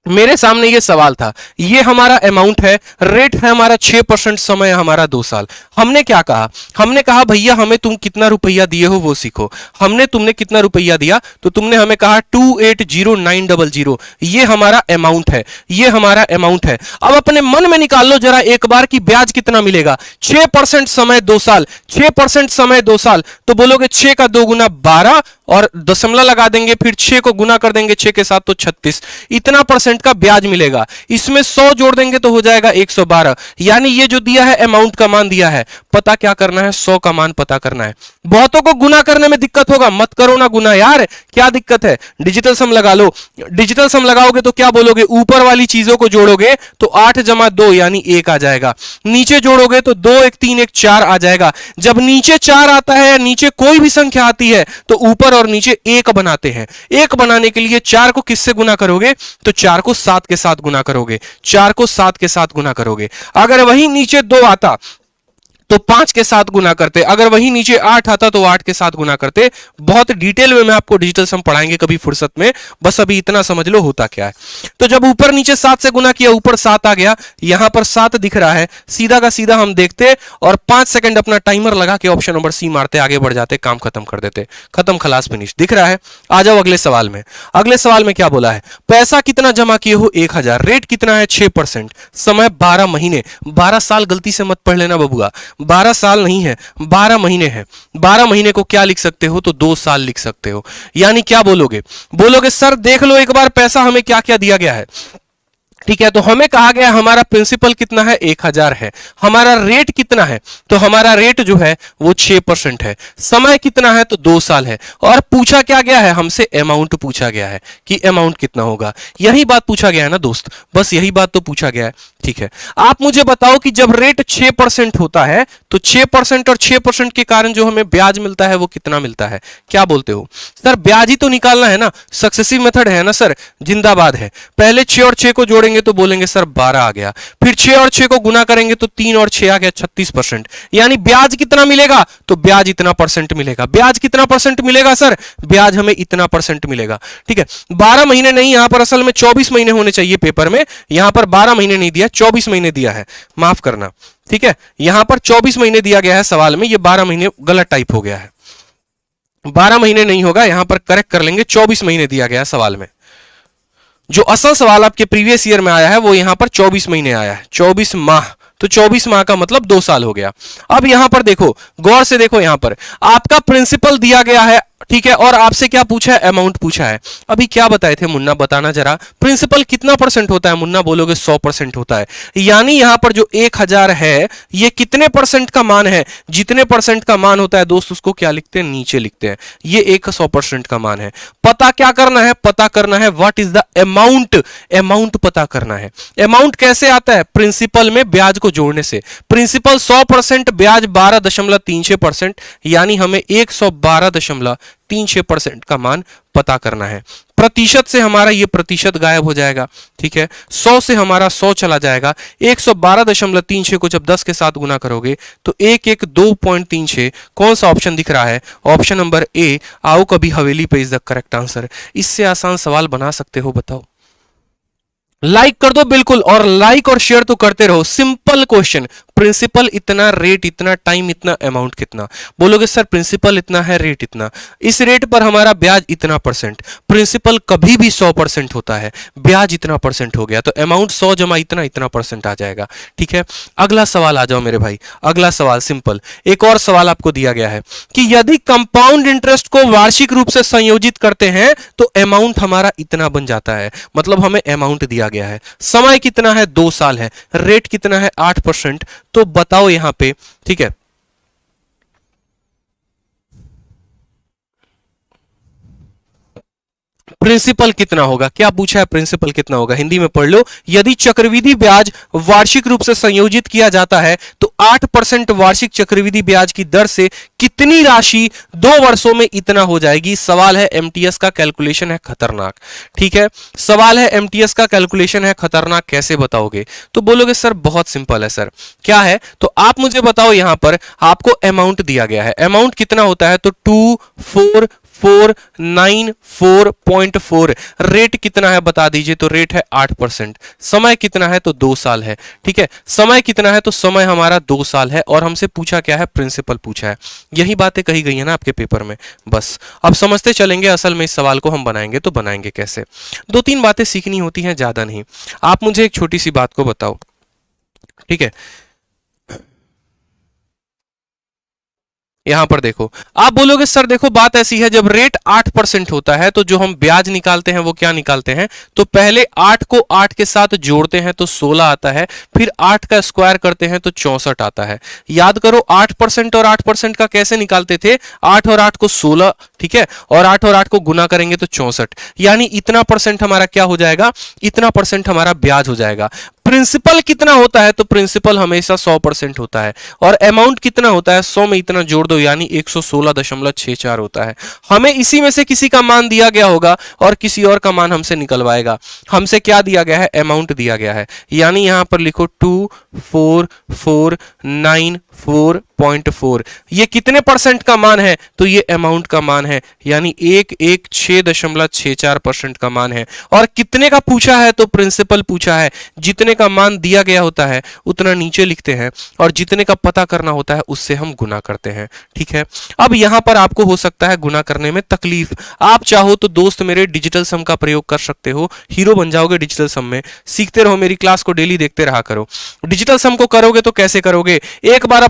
मेरे सामने ये सवाल था, ये हमारा अमाउंट है, रेट है हमारा 6%, समय हमारा 2 साल। हमने क्या कहा, हमने कहा भैया हमें तुम कितना रुपया दिए हो वो सीखो। तुमने कितना रुपया दिया, तो तुमने हमें कहा 280900, ये हमारा अमाउंट है, ये हमारा अमाउंट है। अब अपने मन में निकाल लो जरा एक बार कि ब्याज कितना मिलेगा। 6% समय 2 साल, 6% समय 2 साल, तो बोलोगे 6 का 2 गुना 12 और दशमलव लगा देंगे, फिर 6 को गुना कर देंगे 6 के साथ तो 36, इतना परसेंट का ब्याज मिलेगा। इसमें 100 जोड़ देंगे तो हो जाएगा 112, यानी ये जो दिया है अमाउंट का मान दिया है, पता क्या करना है, 100 का मान पता करना है। बहुतों को गुना करने में दिक्कत होगा, मत करो ना गुना यार, क्या दिक्कत है, डिजिटल सम लगा लो। डिजिटल सम लगाओगे तो क्या बोलोगे, ऊपर वाली चीजों को जोड़ोगे तो 8 जमा 2 यानी 1 आ जाएगा। नीचे जोड़ोगे तो 2 1 3 1 4 आ जाएगा। जब नीचे 4 आता है, नीचे कोई भी संख्या आती है तो ऊपर और नीचे 1 बनाते हैं। 1 बनाने के लिए 4 को किससे गुना करोगे, तो 4 को 7 के साथ गुना करोगे, 4 को 7 के साथ गुना करोगे। अगर वही नीचे 2 आता तो 5 के साथ गुना करते, अगर वही नीचे 8 आता तो 8 के साथ गुना करते। बहुत डिटेल में मैं आपको डिजिटल सम पढ़ाएंगे कभी फुर्सत में, बस अभी इतना समझ लो होता क्या है। तो जब ऊपर नीचे 7 से गुना किया, ऊपर 7 आ गया, यहां पर 7 दिख रहा है, सीधा का सीधा हम देखते और 5 सेकंड अपना टाइमर लगा के ऑप्शन नंबर सी मारते, आगे बढ़ जाते, काम खत्म कर देते, खत्म, खलास, फिनिश। दिख रहा है? आ जाओ अगले सवाल में। अगले सवाल में क्या बोला है? पैसा कितना जमा किए हो? 1000। रेट कितना है? 6%। समय 12 महीने। 12 साल गलती से मत पढ़ लेना बबुआ, 12 साल नहीं है, 12 महीने है। 12 महीने को क्या लिख सकते हो? तो 2 साल लिख सकते हो। यानी क्या बोलोगे? बोलोगे सर देख लो एक बार पैसा हमें क्या क्या दिया गया है। ठीक है, तो हमें कहा गया हमारा प्रिंसिपल कितना है? 1000 है। हमारा रेट कितना है? तो हमारा रेट जो है वो 6% है। समय कितना है? तो 2 साल है। और पूछा क्या गया है हमसे? अमाउंट पूछा गया है कि अमाउंट कितना होगा। यही बात पूछा गया है ना दोस्त, बस यही बात तो पूछा गया है। ठीक है, आप मुझे बताओ कि जब रेट 6% होता है तो 6% और 6% के कारण जो हमें ब्याज मिलता है वो कितना मिलता है? क्या बोलते हो सर? ब्याज ही तो निकालना है ना, सक्सेसिव मेथड है ना सर, जिंदाबाद है। पहले 6 और 6 को जोड़ेंगे तो बोलेंगे सर 12 आ गया, फिर 6 और 6 को गुना करेंगे तो 3 और 6 आ गया, 36%। यानी ब्याज कितना मिलेगा? तो ब्याज इतना परसेंट मिलेगा। ब्याज कितना परसेंट मिलेगा सर? ब्याज हमें इतना परसेंट मिलेगा। ठीक है, 12 महीने नहीं, यहां पर असल में 24 महीने होने चाहिए पेपर में, यहां पर 12 महीने नहीं दिया, 24 महीने दिया है, माफ करना। ठीक है, यहां पर 24 महीने दिया गया है सवाल में, ये 12 महीने गलत टाइप हो गया है, 12 महीने नहीं होगा, यहां पर करेक्ट कर लेंगे, 24 महीने दिया गया है सवाल में। जो असल सवाल आपके प्रीवियस ईयर में आया है वो यहां पर 24 महीने आया है, 24 माह, तो 24 माह का मतलब 2 साल हो गया। अब यहां पर देखो, गौर से देखो, यहां पर आपका प्रिंसिपल दिया गया है, ठीक है, और आपसे क्या पूछा है? अमाउंट पूछा है। अभी क्या बताए थे मुन्ना, बताना जरा, प्रिंसिपल कितना परसेंट होता है? मुन्ना बोलोगे 100% होता है। यानी यहां पर जो 1000 है ये कितने परसेंट का मान है? जितने परसेंट का मान होता है दोस्त उसको क्या लिखते हैं? नीचे लिखते हैं। ये 100% का मान है। पता क्या करना है? पता करना है what is the amount, amount पता करना है। अमाउंट कैसे आता है? प्रिंसिपल में ब्याज को जोड़ने से। प्रिंसिपल 100%, ब्याज 12.36%, यानी हमें 112.36% का मान पता करना है। प्रतिशत से हमारा ये प्रतिशत गायब हो जाएगा। ठीक है, 100 से हमारा 100 चला जाएगा। 112.36 को जब 10 के साथ गुना करोगे तो 112.36, कौन सा ऑप्शन दिख रहा है? Option number A. आओ कभी हवेली पे इज द करेक्ट आंसर। इससे आसान सवाल बना सकते हो? बताओ। लाइक कर दो बिल्कुल, और लाइक और शेयर तो करते रहो। सिंपल क्वेश्चन, प्रिंसिपल इतना, रेट इतना, टाइम इतना, अमाउंट कितना। बोलोगे सर प्रिंसिपल इतना है, रेट इतना, इस रेट पर हमारा ब्याज इतना परसेंट। प्रिंसिपल कभी भी 100% होता है, ब्याज इतना परसेंट हो गया तो अमाउंट 100 जमा इतना, इतना परसेंट आ जाएगा। ठीक है, अगला सवाल आ जाओ मेरे भाई, अगला सवाल सिंपल। एक और सवाल आपको दिया गया है कि यदि कंपाउंड इंटरेस्ट को वार्षिक रूप से संयोजित करते हैं तो अमाउंट हमारा इतना बन जाता है। मतलब हमें अमाउंट दिया गया है, समय कितना है? 2 साल है, रेट कितना है? 8%। तो बताओ यहां पे, ठीक है, प्रिंसिपल कितना होगा? क्या पूछा है? प्रिंसिपल कितना होगा? हिंदी में पढ़ लो। यदि चक्रवृद्धि ब्याज वार्षिक रूप से संयोजित किया जाता है तो 8% वार्षिक चक्रवृद्धि ब्याज की दर से कितनी राशि 2 वर्षों में इतना हो जाएगी? सवाल है, एमटीएस का कैलकुलेशन है खतरनाक। ठीक है, सवाल है, एमटीएस का कैलकुलेशन है खतरनाक, कैसे बताओगे? तो बोलोगे सर बहुत सिंपल है सर। क्या है? तो आप मुझे बताओ, यहां पर आपको अमाउंट दिया गया है, अमाउंट कितना होता है? तो 2494.4। रेट कितना है बता दीजिए? तो रेट है 8%। समय कितना है? तो 2 साल है। ठीक है, समय कितना है? तो समय हमारा 2 साल है। और हमसे पूछा क्या है? प्रिंसिपल पूछा है। यही बातें कही गई है ना आपके पेपर में। बस अब समझते चलेंगे असल में इस सवाल को हम बनाएंगे तो बनाएंगे कैसे। 2-3 बातें सीखनी होती हैं, ज्यादा नहीं। आप मुझे एक छोटी सी बात को बताओ, ठीक है, यहां पर देखो, आप बोलोगे सर देखो बात ऐसी है, जब रेट 8% होता है तो जो हम ब्याज निकालते हैं वो क्या निकालते हैं? तो पहले 8 को 8 के साथ जोड़ते हैं तो 16 आता है, फिर 8 का स्क्वायर करते हैं तो 64 आता है। याद करो 8% और 8% का कैसे निकालते थे? 8 और 8 को 16, ठीक है, और 8 और 8 को गुना करेंगे तो 64, यानी इतना परसेंट हमारा क्या हो जाएगा? इतना परसेंट हमारा ब्याज हो जाएगा। प्रिंसिपल कितना होता है? तो प्रिंसिपल हमेशा 100% होता है। और अमाउंट कितना होता है? 100 में इतना जोड़ दो यानी 116.64 होता है। हमें इसी में से किसी का मान दिया गया होगा और किसी और का मान हमसे निकलवाएगा। हमसे क्या दिया गया है? अमाउंट दिया गया है, यानी यहां पर लिखो 4.4। ये कितने परसेंट का मान है? तो ये अमाउंट का मान है, यानी 116.64% का मान है। और कितने का पूछा है? तो प्रिंसिपल पूछा है। जितने का मान दिया गया होता है उतना नीचे लिखते हैं और जितने का पता करना होता है उससे हम गुना करते हैं। ठीक है, अब यहां पर आपको हो सकता है गुना करने में तकलीफ। आप चाहो तो दोस्त मेरे डिजिटल सम का प्रयोग कर सकते हो, हीरो बन जाओगे डिजिटल सम में। सीखते रहो, मेरी क्लास को डेली देखते रहा करो। डिजिटल सम को करोगे तो कैसे करोगे? एक बार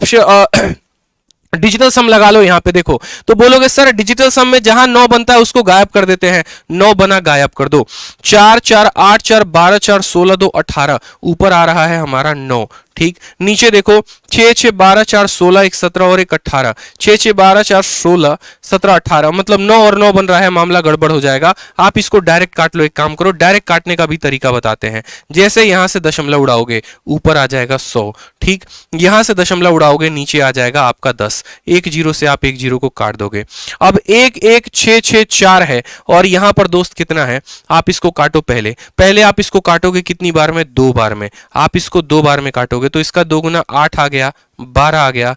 डिजिटल सम लगा लो यहां पे, देखो तो बोलोगे सर डिजिटल सम में जहां 9 बनता है उसको गायब कर देते हैं। 9 बना, गायब कर दो। 4 4 8 4 12 4 16 2 18, ऊपर आ रहा है हमारा 9। ठीक, नीचे देखो 6 6 12 4 16 1 17 और 1 18, 6 6 12 4 16 17 18, मतलब 9 और 9 बन रहा है, मामला गड़बड़ हो जाएगा। आप इसको डायरेक्ट काट लो। एक काम करो, डायरेक्ट काटने का भी तरीका बताते हैं। जैसे यहां से दशमलव उड़ाओगे ऊपर आ जाएगा 100। ठीक, यहां से दशमलव उड़ाओगे नीचे आ जाएगा आपका 10। एक जीरो से आप एक जीरो को काट दोगे। अब 1 1 6 6 4 है और यहां पर दोस्त कितना है? आप इसको काटो। पहले आप इसको काटोगे कितनी बार में? 2 बार में। आप इसको 2 बार में काटोगे तो इसका 2 गुना 8 आ गया, 12 आ गया,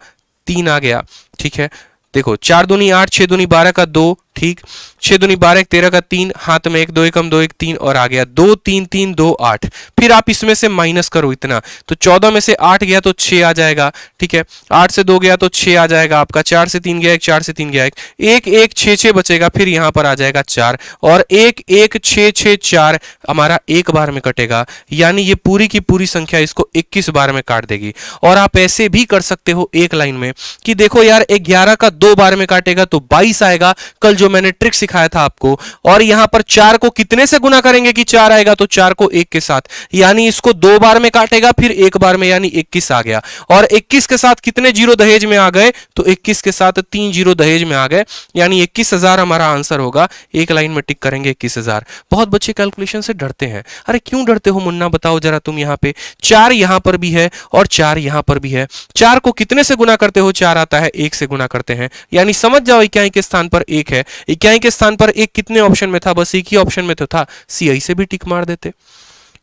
3 आ गया। ठीक है, देखो 4 दूनी 8, 6 दूनी 12 का 2। ठीक, 6 दूनी 12 1 13 का 3, हाथ में 1 2 1 2 1 3 और आ गया 2 3 3 2 8। फिर आप इसमें से माइनस करो इतना, तो 14 में से 8 गया तो 6 आ जाएगा। ठीक है, 8 से 2 गया तो 6 आ जाएगा आपका, 4 से 3 गया 1, 4 से 3 गया 1, 1 1 6 6 बचेगा। फिर यहां पर आ जाएगा 4 और 1 1 6 6 4 हमारा एक बार में कटेगा, यानी ये पूरी की पूरी संख्या इसको 21 बार में काट देगी। और आप ऐसे भी कर सकते हो एक लाइन में कि देखो यार 11 का 2 बार में काटेगा तो 22 आएगा, कल जो मैंने ट्रिक सिखाया था आपको। और यहां पर 4 को कितने से गुना करेंगे कि 4 आएगा? तो 4 को 1 के साथ, यानी इसको 2 बार में काटेगा फिर एक बार में, यानी 21 आ गया। और 21 के साथ कितने जीरो दहेज में आ गए? तो 21 के साथ 3 जीरो दहेज में आ गए, यानी 21,000 हमारा आंसर होगा। एक लाइन में टिक करेंगे 21,000। बहुत बच्चे कैलकुलेशन से डरते हैं। अरे क्यों डरते हो मुन्ना, बताओ जरा तुम। यहां पे 4 यहां पर भी है और 4 यहां पर भी है। 4 को कितने से गुना करते हो? 4 आता है, 1 से गुना करते हैं, यानी समझ जाओ इकाई के स्थान पर 1 है। इकाई के स्थान पर 1 कितने ऑप्शन में था? बस एक ही ऑप्शन में तो था, सी। ऐसे भी टिक मार देते।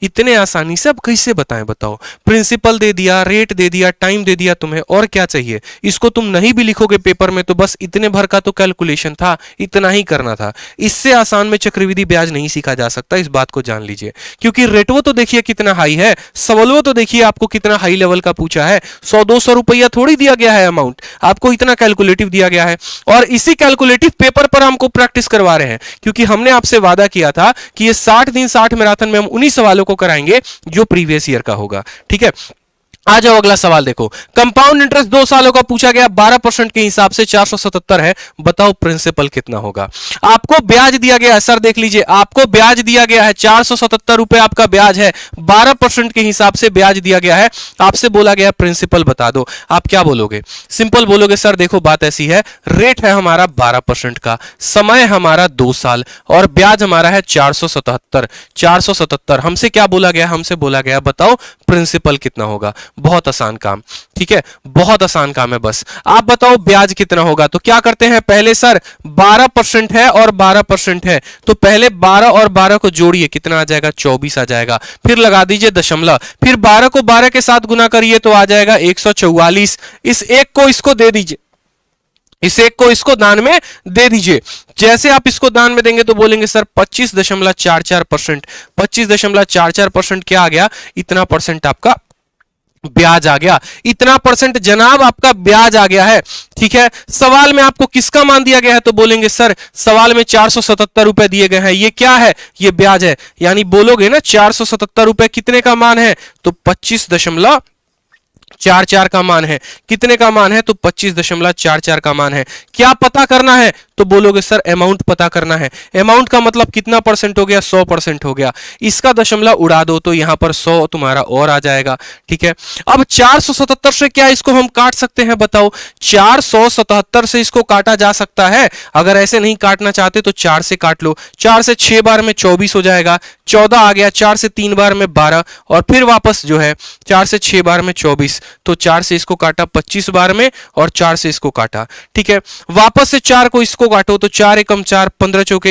इतने आसानी से अब कैसे बताएं? बताओ, प्रिंसिपल दे दिया, रेट दे दिया, टाइम दे दिया तुम्हें, और क्या चाहिए? इसको तुम नहीं भी लिखोगे पेपर में तो बस इतने भर का तो कैलकुलेशन था, इतना ही करना था। इससे आसान में चक्रवृद्धि ब्याज नहीं सीखा जा सकता, इस बात को जान लीजिए। क्योंकि रेटवो तो देखिए कितना हाई है, सवालों तो देखिए आपको कितना हाई लेवल का पूछा है। 100-200 रुपया थोड़ी दिया गया है अमाउंट, आपको इतना कैलकुलेटिव दिया गया है। और इसी कैलकुलेटिव पेपर पर हमको प्रैक्टिस करवा रहे हैं, क्योंकि हमने आपसे वादा किया था कि ये 60 दिन 60 मैराथन में हम उन्हीं सवालों को कराएंगे जो प्रीवियस ईयर का होगा। ठीक है, आ जाओ अगला सवाल देखो। कंपाउंड इंटरेस्ट 2 सालों का पूछा गया, 12% के हिसाब से 477 है। बताओ प्रिंसिपल कितना होगा? आपको ब्याज दिया गया है, सर देख लीजिए, आपको ब्याज दिया गया है 477 रुपए आपका ब्याज है, 12% के हिसाब से ब्याज दिया गया है। आपसे बोला गया प्रिंसिपल बता दो, आप क्या बोलोगे? सिंपल बोलोगे सर देखो बात ऐसी है, रेट है हमारा 12% का, समय हमारा 2 साल और ब्याज हमारा है 477। हमसे क्या बोला गया? हमसे बोला गया बताओ प्रिंसिपल कितना होगा। बहुत आसान काम, ठीक है, बहुत आसान काम है। बस आप बताओ ब्याज कितना होगा। तो क्या करते हैं, पहले सर 12% है और 12% है, तो पहले 12 और 12 को जोड़िए, कितना आ जाएगा? 24 आ जाएगा। फिर लगा दीजिए दशमलव, फिर 12 को 12 के साथ गुना करिए तो आ जाएगा 144। इस एक को इसको दे दीजिए, इस एक को इसको दान में दे दीजिए। जैसे आप इसको दान में देंगे तो बोलेंगे सर 25.44%। 25.44% क्या आ गया? इतना परसेंट आपका ब्याज आ गया, इतना परसेंट जनाब आपका ब्याज आ गया है। ठीक है, सवाल में आपको किसका मान दिया गया है? तो बोलेंगे सर सवाल में 477 रुपए दिए गए हैं, ये क्या है? ये ब्याज है। यानी बोलोगे ना 477 रुपए कितने का मान है? तो 25.44 का मान है। कितने का मान है? तो 25.44 का मान है। क्या पता करना है? तो बोलोगे सर अमाउंट पता करना है। अमाउंट का मतलब कितना परसेंट हो गया? 100% हो गया। इसका दशमलव उड़ा दो तो यहां पर 100 तुम्हारा और आ जाएगा। ठीक है, अब 477 से क्या इसको हम काट सकते हैं? बताओ, 477 से इसको काटा जा सकता है। अगर ऐसे नहीं काटना चाहते तो 4 से काट लो। 4 से 6 बार में 24 हो जाएगा, 14 आ गया। 4 से 3 बार में 12 और फिर वापस जो है 4 से 6 बार में 24, तो 4 से इसको काटा 25 बार में और 4 से इसको काटा। ठीक है, वापस से 4 को इसको काटो तो 4 एकम 4, 15 चौके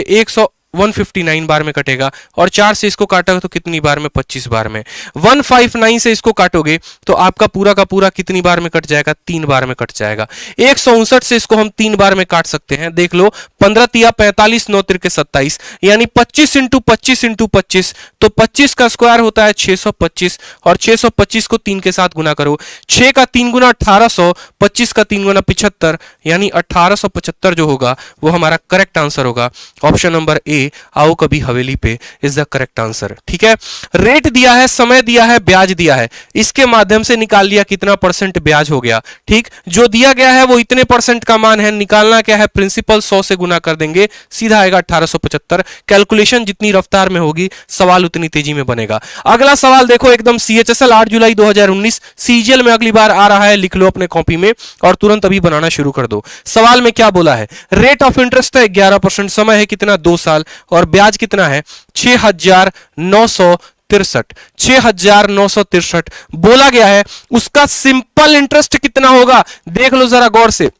159 बार में कटेगा, और 4 से इसको काटा तो कितनी बार में? 25 बार में। 159 से इसको काटोगे तो आपका पूरा का पूरा कितनी बार में कट जाएगा? 3 बार में कट जाएगा। 159 से इसको हम 3 बार में काट सकते हैं, देख लो, 15 तिया 45, 9 तिरके 27, यानी 25 इंटू 25 इंटू 25, तो 25 का स्क्वायर होता है 625, और 625 को 3 के साथ गुना करो, 6 का 3 गुना 1800, 25 का 3 गुना 75, यानी 1875 जो होगा वो हमारा करेक्ट आंसर होगा। ऑप्शन नंबर ए, आओ कभी हवेली पे, इज द करेक्ट आंसर। ठीक है, रेट दिया है, समय दिया है, ब्याज दिया है, इसके माध्यम से निकाल लिया कितना परसेंट ब्याज हो गया। ठीक, जो दिया गया है वो इतने परसेंट का मान है, निकालना क्या है? प्रिंसिपल 100 से गुना कर देंगे, सीधा आएगा 1875। कैलकुलेशन जितनी रफ्तार में होगी सवाल उतनी तेजी में बनेगा। अगला सवाल देखो, एकदम CHSL 8 जुलाई 2019 सीजीएल में अगली बार आ रहा है, लिख लो अपने कॉपी में और तुरंत अभी बनाना शुरू कर दो। सवाल में क्या बोला है? रेट ऑफ इंटरेस्ट है 11%, समय है कितना? 2 साल, और ब्याज कितना है? 6963। 6963 बोला गया है। उसका सिंपल इंटरेस्ट कितना होगा? देख लो जरा गौर से।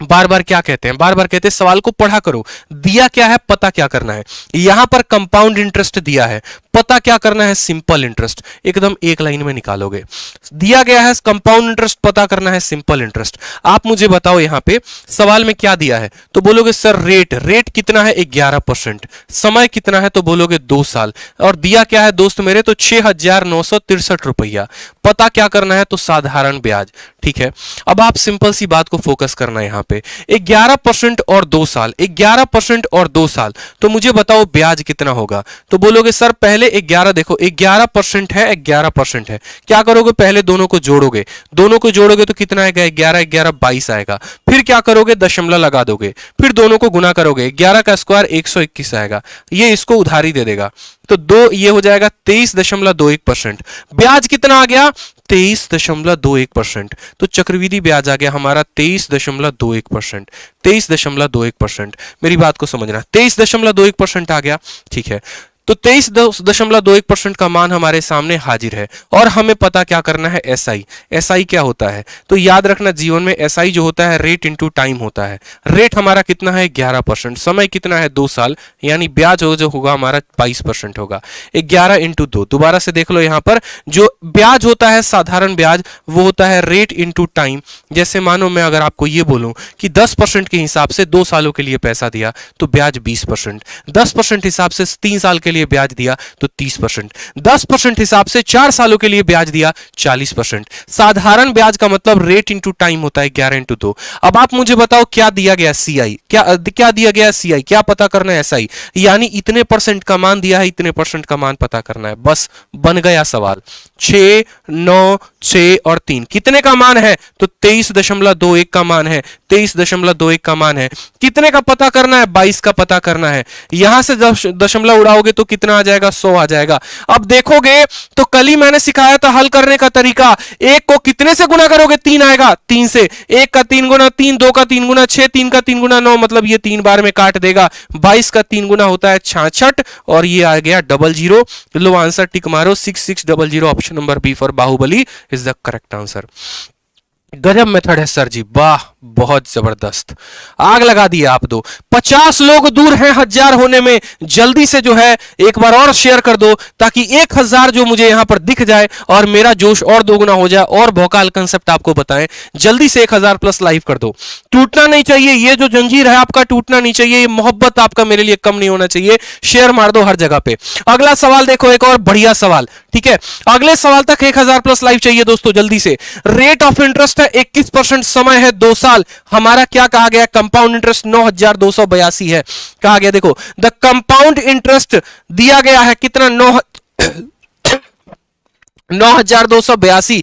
बार बार क्या कहते हैं? बार बार कहते हैं सवाल को पढ़ा करो। दिया क्या है, पता क्या करना है। यहां पर कंपाउंड इंटरेस्ट दिया है, पता क्या करना है? Simple interest. एकदम एक लाइन में निकालोगे। दिया गया है कंपाउंड इंटरेस्ट, पता करना है सिंपल इंटरेस्ट। आप मुझे बताओ यहां पे सवाल में क्या दिया है, तो बोलोगे सर रेट कितना है? 11%। समय कितना है? तो बोलोगे 2 साल। और दिया क्या है दोस्त मेरे? तो 6963 रुपया। पता क्या करना है? तो साधारण ब्याज। ठीक है, अब आप सिंपल सी बात को फोकस करना है यहां पे। 11% और 2 साल, 11% और 2 साल, तो मुझे बताओ ब्याज कितना होगा? तो बोलोगे सर पहले 11, देखो 11% है, 11% है, क्या करोगे? पहले दोनों को जोड़ोगे, दोनों को जोड़ोगे तो कितना आएगा? 11 11 22 आएगा। फिर क्या करोगे? दशमलव लगा दोगे, फिर दोनों को गुना करोगे, 11 का स्क्वायर 121 आएगा, ये इसको उधारी दे देगा, तो दो ये हो जाएगा 23.21%। ब्याज कितना आ गया? 23.21%। तो चक्रवृद्धि ब्याज आ गया हमारा 23.21%। 23.21%, मेरी बात को समझना, 23.21% आ गया। ठीक है, तो 23.21% का मान हमारे सामने हाजिर है, और हमें पता क्या करना है? SI। SI क्या होता है? तो याद रखना, जीवन में SI जो होता है रेट इंटू टाइम होता है। रेट हमारा कितना है? 11%। समय कितना है? 2 साल, यानी ब्याज जो होगा हमारा 22% होगा। 11 इंटू 2, दोबारा से देख लो, यहां पर जो ब्याज होता है साधारण ब्याज वो होता है रेट इंटू टाइम। जैसे मानो मैं अगर आपको ये बोलूं कि 10% के हिसाब से 2 सालों के लिए पैसा दिया तो ब्याज 20%, 10% हिसाब से 3 साल के लिए ब्याज दिया तो 30%, 10% हिसाब से 4 सालों के लिए ब्याज दिया 40%। साधारण ब्याज का मतलब रेट इंटू टाइम होता है 11 इंटू 2। अब आप मुझे बताओ क्या दिया गया? CI। क्या दिया गया? CI। क्या पता करना है? SI, यानी इतने परसेंट का मान दिया है, इतने परसेंट का मान पता करना है, बस बन गया सवाल। 6, 9, 6 और 3 कितने का मान है? तो 23.21 का मान है, 23.21 का मान है। कितने का पता करना है? 22 का पता करना है। यहां से दशमलव उड़ाओगे तो कितना आ जाएगा? 100 आ जाएगा। अब देखोगे तो कल ही मैंने सिखाया था हल करने का तरीका। एक को कितने से गुना करोगे? 3 आएगा, 3 से। 1 का 3 गुना 3, 2 का 3 गुना 6, 3 का 3 गुना 9, मतलब ये 3 बार में काट देगा। 22 का 3 गुना होता है 66, और ये आ गया 00। लो आंसर टिक मारो, 6600। Option number B for Baahubali is the correct answer. गजब मेथड है सर जी, वाह, बहुत जबरदस्त, आग लगा दिया आप दो। 50 लोग दूर हैं 1000 होने में, जल्दी से जो है एक बार और शेयर कर दो ताकि 1000 जो मुझे यहां पर दिख जाए और मेरा जोश और दोगुना हो जाए और भौकाल कंसेप्ट आपको बताएं। जल्दी से 1000 प्लस लाइव कर दो। टूटना नहीं चाहिए, ये जो जंजीर है आपका टूटना नहीं चाहिए, ये मोहब्बत आपका मेरे लिए कम नहीं होना चाहिए। शेयर मार दो हर जगह पे। अगला सवाल देखो, एक और बढ़िया सवाल। ठीक है, अगले सवाल तक 1000 प्लस लाइव चाहिए दोस्तों, जल्दी से। रेट ऑफ इंटरेस्ट है 21%, समय है 2 साल। हमारा क्या कहा गया? कंपाउंड इंटरेस्ट 9282 है कहा गया। देखो द कंपाउंड इंटरेस्ट दिया गया है कितना? 9282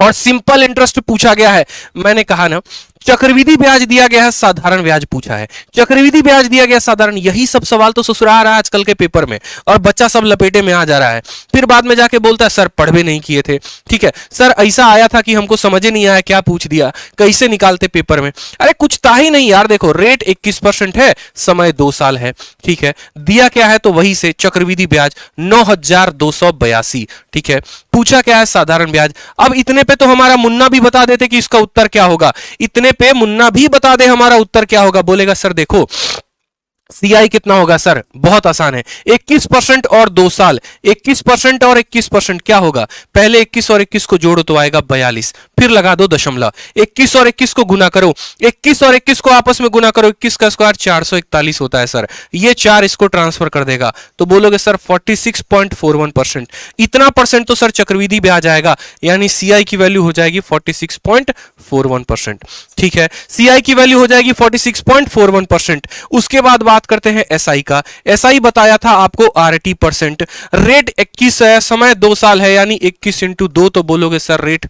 और सिंपल इंटरेस्ट पूछा गया है। मैंने कहा ना, चक्रवृद्धि ब्याज दिया गया है, साधारण ब्याज पूछा है। चक्रवृद्धि ब्याज दिया गया साधारण, यही सब सवाल तो ससुरा रहा है आजकल के पेपर में, और बच्चा सब लपेटे में आ जा रहा है। फिर बाद में जाके बोलता है सर पढ़ भी नहीं किए थे। ठीक है सर, ऐसा आया था कि हमको समझ ही नहीं आया, क्या पूछ दिया, कैसे निकालते पेपर में। अरे कुछ था ही नहीं यार। देखो रेट 21% है, समय 2 साल है। ठीक है, दिया क्या है? तो वही से चक्रवृद्धि ब्याज 9282। ठीक है, पूछा क्या है? साधारण ब्याज। अब इतने पे तो हमारा मुन्ना भी बता देते कि इसका उत्तर क्या होगा। इतने कहने पे मुन्ना भी बता दे हमारा उत्तर क्या होगा। बोलेगा सर देखो सीआई कितना होगा सर, बहुत आसान है, 21% और 2 साल, 21% और 21% क्या होगा, पहले 21 और 21 को जोड़ो तो आएगा 42, फिर लगा दो दशमलव, 21 और 21 को गुना करो, 21 और 21 को आपस में गुना करो, 21 का स्क्वायर 441 होता है सर, ये 4 इसको ट्रांसफर कर देगा, तो बोलोगे सर 46.41%। इतना परसेंट तो सर चक्रवृद्धि ब्याज आएगा, यानी सीआई की वैल्यू हो जाएगी 46.41%। ठीक है, सीआई की वैल्यू हो जाएगी 46.41%। उसके बाद बात करते हैं एसआई का। एसआई बताया था आपको आरटी परसेंट, रेट 21 है, समय 2 साल है, यानी 21 इंटू 2, तो बोलोगे सर रेट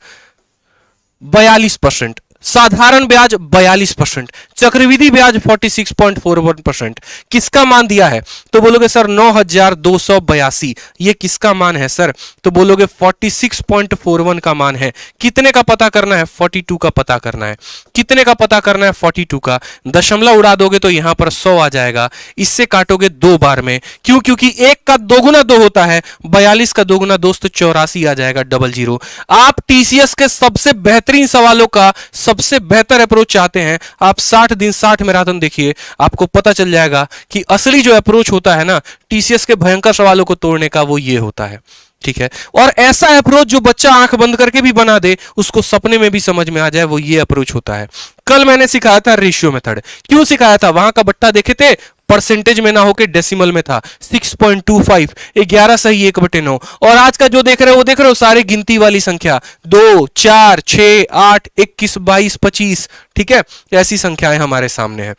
42%, साधारण ब्याज 42%, चक्रवृद्धि ब्याज 46.41%। किसका मान दिया है, तो बोलोगे सर 9282, ये किसका मान है सर, तो बोलोगे 46.41 का मान है। कितने का पता करना है, 42 का पता करना है। कितने का पता करना है, 42 का। दशमलव उड़ा दोगे तो यहां पर 100 आ जाएगा, इससे काटोगे 2 बार में, क्यों, क्योंकि 1 का 2 गुना 2 होता है, 42 का 2 गुना 2 तो 84 आ जाएगा, 00। आप टीसीएस के सबसे बेहतरीन सवालों का सबसे बेहतर अप्रोच चाहते हैं, आप 60 दिन 60 मैराथन देखिए, आपको पता चल जाएगा कि असली जो अप्रोच होता है ना टीसीएस के भयंकर सवालों को तोड़ने का, वो ये होता है। ठीक है, और ऐसा अप्रोच जो बच्चा आंख बंद करके भी बना दे, उसको सपने में भी समझ में आ जाए, वो ये अप्रोच होता है। कल मैंने सिखाया था रेशियो मेथड, क्यों सिखाया था, वहां का बट्टा देखे थे, परसेंटेज में ना होके डेसिमल में था, 6.25, 11 सही 1/9। और आज का जो देख रहे हो वो देख रहे हो सारे गिनती वाली संख्या, 2 4 6 8 21 22 25। ठीक है, ऐसी संख्याएं हमारे सामने है।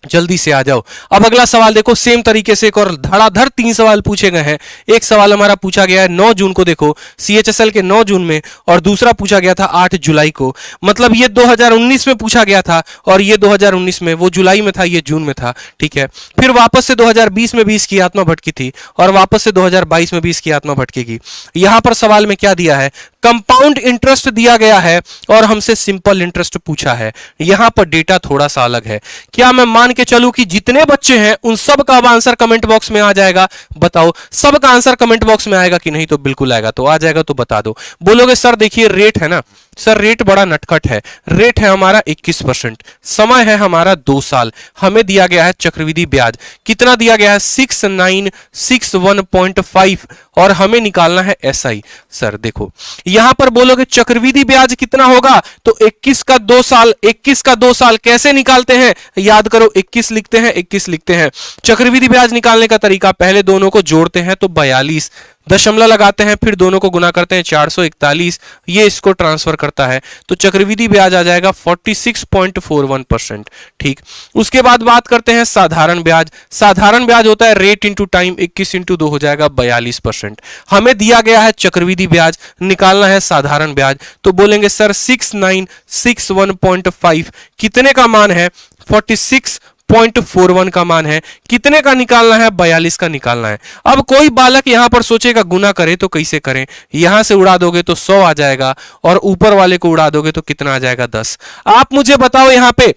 जल्दी से आ जाओ। अब अगला सवाल देखो, सेम तरीके से एक और धड़ाधड़ 3 सवाल पूछे गए हैं। एक सवाल हमारा पूछा गया है 9 जून को, देखो सीएचएसएल के 9 जून में, और दूसरा पूछा गया था 8 जुलाई को। मतलब ये 2019 में पूछा गया था, और ये 2019 में, वो जुलाई में था, ये जून में था। ठीक है, फिर वापस से 2020 में भी इसकी आत्मा भटकी थी, और वापस से 2022 में भी इसकी आत्मा भटकेगी। यहां पर सवाल में क्या दिया है, कंपाउंड इंटरेस्ट दिया गया है और हमसे सिंपल इंटरेस्ट पूछा है। यहां पर डेटा थोड़ा सा अलग है। क्या मैं मान के चलूं कि जितने बच्चे हैं उन सब का आंसर कमेंट बॉक्स में आ जाएगा, बताओ सब का आंसर कमेंट बॉक्स में आएगा कि नहीं, तो बिल्कुल आएगा, तो आ जाएगा तो बता दो। बोलोगे सर देखिए रेट है ना, सर रेट बड़ा नटखट है, रेट है हमारा 21%, समय है हमारा 2 साल, हमें दिया गया है चक्रवृद्धि ब्याज, कितना दिया गया है 6961.5, और हमें निकालना है एसआई। सर देखो यहां पर बोलोगे चक्रवृद्धि ब्याज कितना होगा, तो 21 का 2 साल, 21 का 2 साल कैसे निकालते हैं, याद करो 21 लिखते हैं, 21 लिखते हैं। चक्रवृद्धि ब्याज निकालने का तरीका, पहले दोनों को जोड़ते हैं तो 42, दशमलव लगाते हैं, फिर दोनों को गुना करते हैं 441, ये इसको ट्रांसफर करता है, तो चक्रवृद्धि ब्याज आ जाएगा 46.41%। ठीक, उसके बाद बात करते हैं साधारण ब्याज। साधारण ब्याज होता है रेट इंटू टाइम, 21 इंटू 2 हो जाएगा 42%। हमें दिया गया है चक्रवृद्धि ब्याज, निकालना है साधारण ब्याज, तो बोलेंगे सर 6961.5 कितने का मान है, 46.41 का मान है, कितने का निकालना है, 42 का निकालना है। अब कोई बालक यहां पर सोचेगा गुना करे तो कैसे करें, यहां से उड़ा दोगे तो 100 आ जाएगा, और ऊपर वाले को उड़ा दोगे तो कितना आ जाएगा, 10। आप मुझे बताओ यहां पे,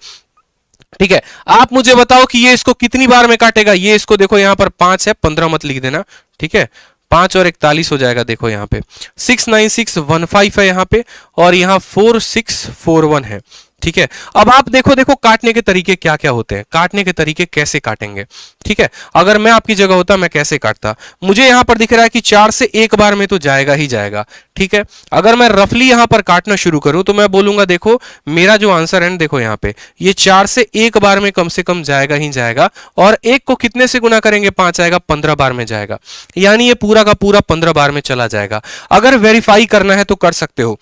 ठीक है, आप मुझे बताओ कि ये इसको कितनी बार में काटेगा। ये इसको देखो यहां पर 5 है, 15 मत लिख देना, ठीक है, 5 और 41 हो जाएगा। देखो यहाँ पे 69615 है यहाँ पे, और यहाँ 4641 है। ठीक है, अब आप देखो काटने के तरीके क्या क्या होते हैं, काटने के तरीके कैसे काटेंगे। ठीक है, अगर मैं आपकी जगह होता मैं कैसे काटता, मुझे यहां पर दिख रहा है कि 4 से 1 बार में तो जाएगा ही जाएगा। ठीक है, अगर मैं रफली यहां पर काटना शुरू करूं तो मैं बोलूंगा देखो मेरा जो आंसर है, देखो यहां पे ये 4 से 1 बार में कम से कम जाएगा ही जाएगा, और 1 को कितने से गुना करेंगे, 5 आएगा, 15 बार में जाएगा, यानी ये पूरा का पूरा 15 बार में चला जाएगा। अगर वेरीफाई करना है तो कर सकते हो,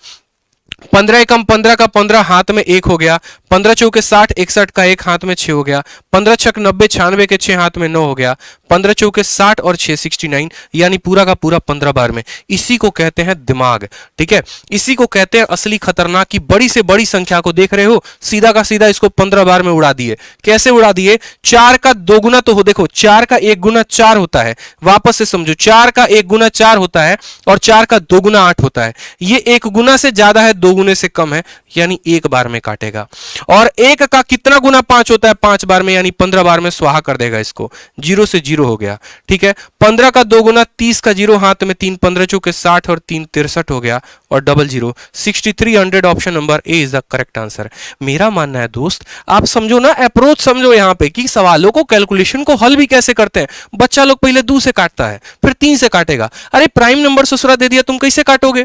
15 एकम 15 का 15 हाथ में 1 हो गया, 15 चौके 60, 61 का 1 हाथ में 6 हो गया, 15 छक 90, 96 के 6 हाथ में 9 हो गया, 15 चौके 60 और 6 69, यानी पूरा का पूरा 15 बार में। इसी को कहते हैं दिमाग। ठीक है, इसी को कहते हैं असली खतरनाक, की बड़ी से बड़ी संख्या को देख रहे हो, सीधा का सीधा इसको 15 बार में उड़ा दिए। कैसे उड़ा दिए, 4 का 2 गुना तो हो, देखो 4 का 1 गुना 4 होता है, वापस से समझो 4 का 1 गुना 4 होता है, और 4 का 2 गुना 8 होता है। ये 1 गुना से ज्यादा है 2 2 गुने से कम है यानी 1 बार में काटेगा। और 1 का कितना गुना 5 होता है? 5 बार में, यानी 15 बार में स्वाहा कर देगा इसको। 0 से 0 हो गया, ठीक है। 15 का 2 गुना 30 का 0 हाथ में, 3 15 चौके 60 और 3 63 हो गया और double 0 6300। Option number A is the correct answer. मेरा मानना है दोस्त, आप समझो ना, अप्रोच समझो यहाँ पे कि सवालों को, कैलकुलेशन को हल भी कैसे करते हैं। बच्चा लोग पहले 2 से काटता है, फिर 3 से काटेगा। अरे प्राइम नंबर ससुरा दे दिया, तुम कैसे काटोगे?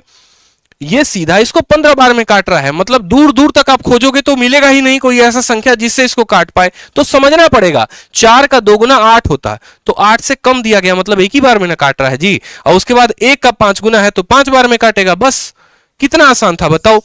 ये सीधा इसको 15 बार में काट रहा है, मतलब दूर दूर तक आप खोजोगे तो मिलेगा ही नहीं कोई ऐसा संख्या जिससे इसको काट पाए। तो समझना पड़ेगा, 4 का 2 गुना 8 होता है, तो 8 से कम दिया गया, मतलब एक ही बार में ना काट रहा है जी। और उसके बाद 1 का 5 गुना है तो 5 बार में काटेगा। बस कितना आसान था बताओ।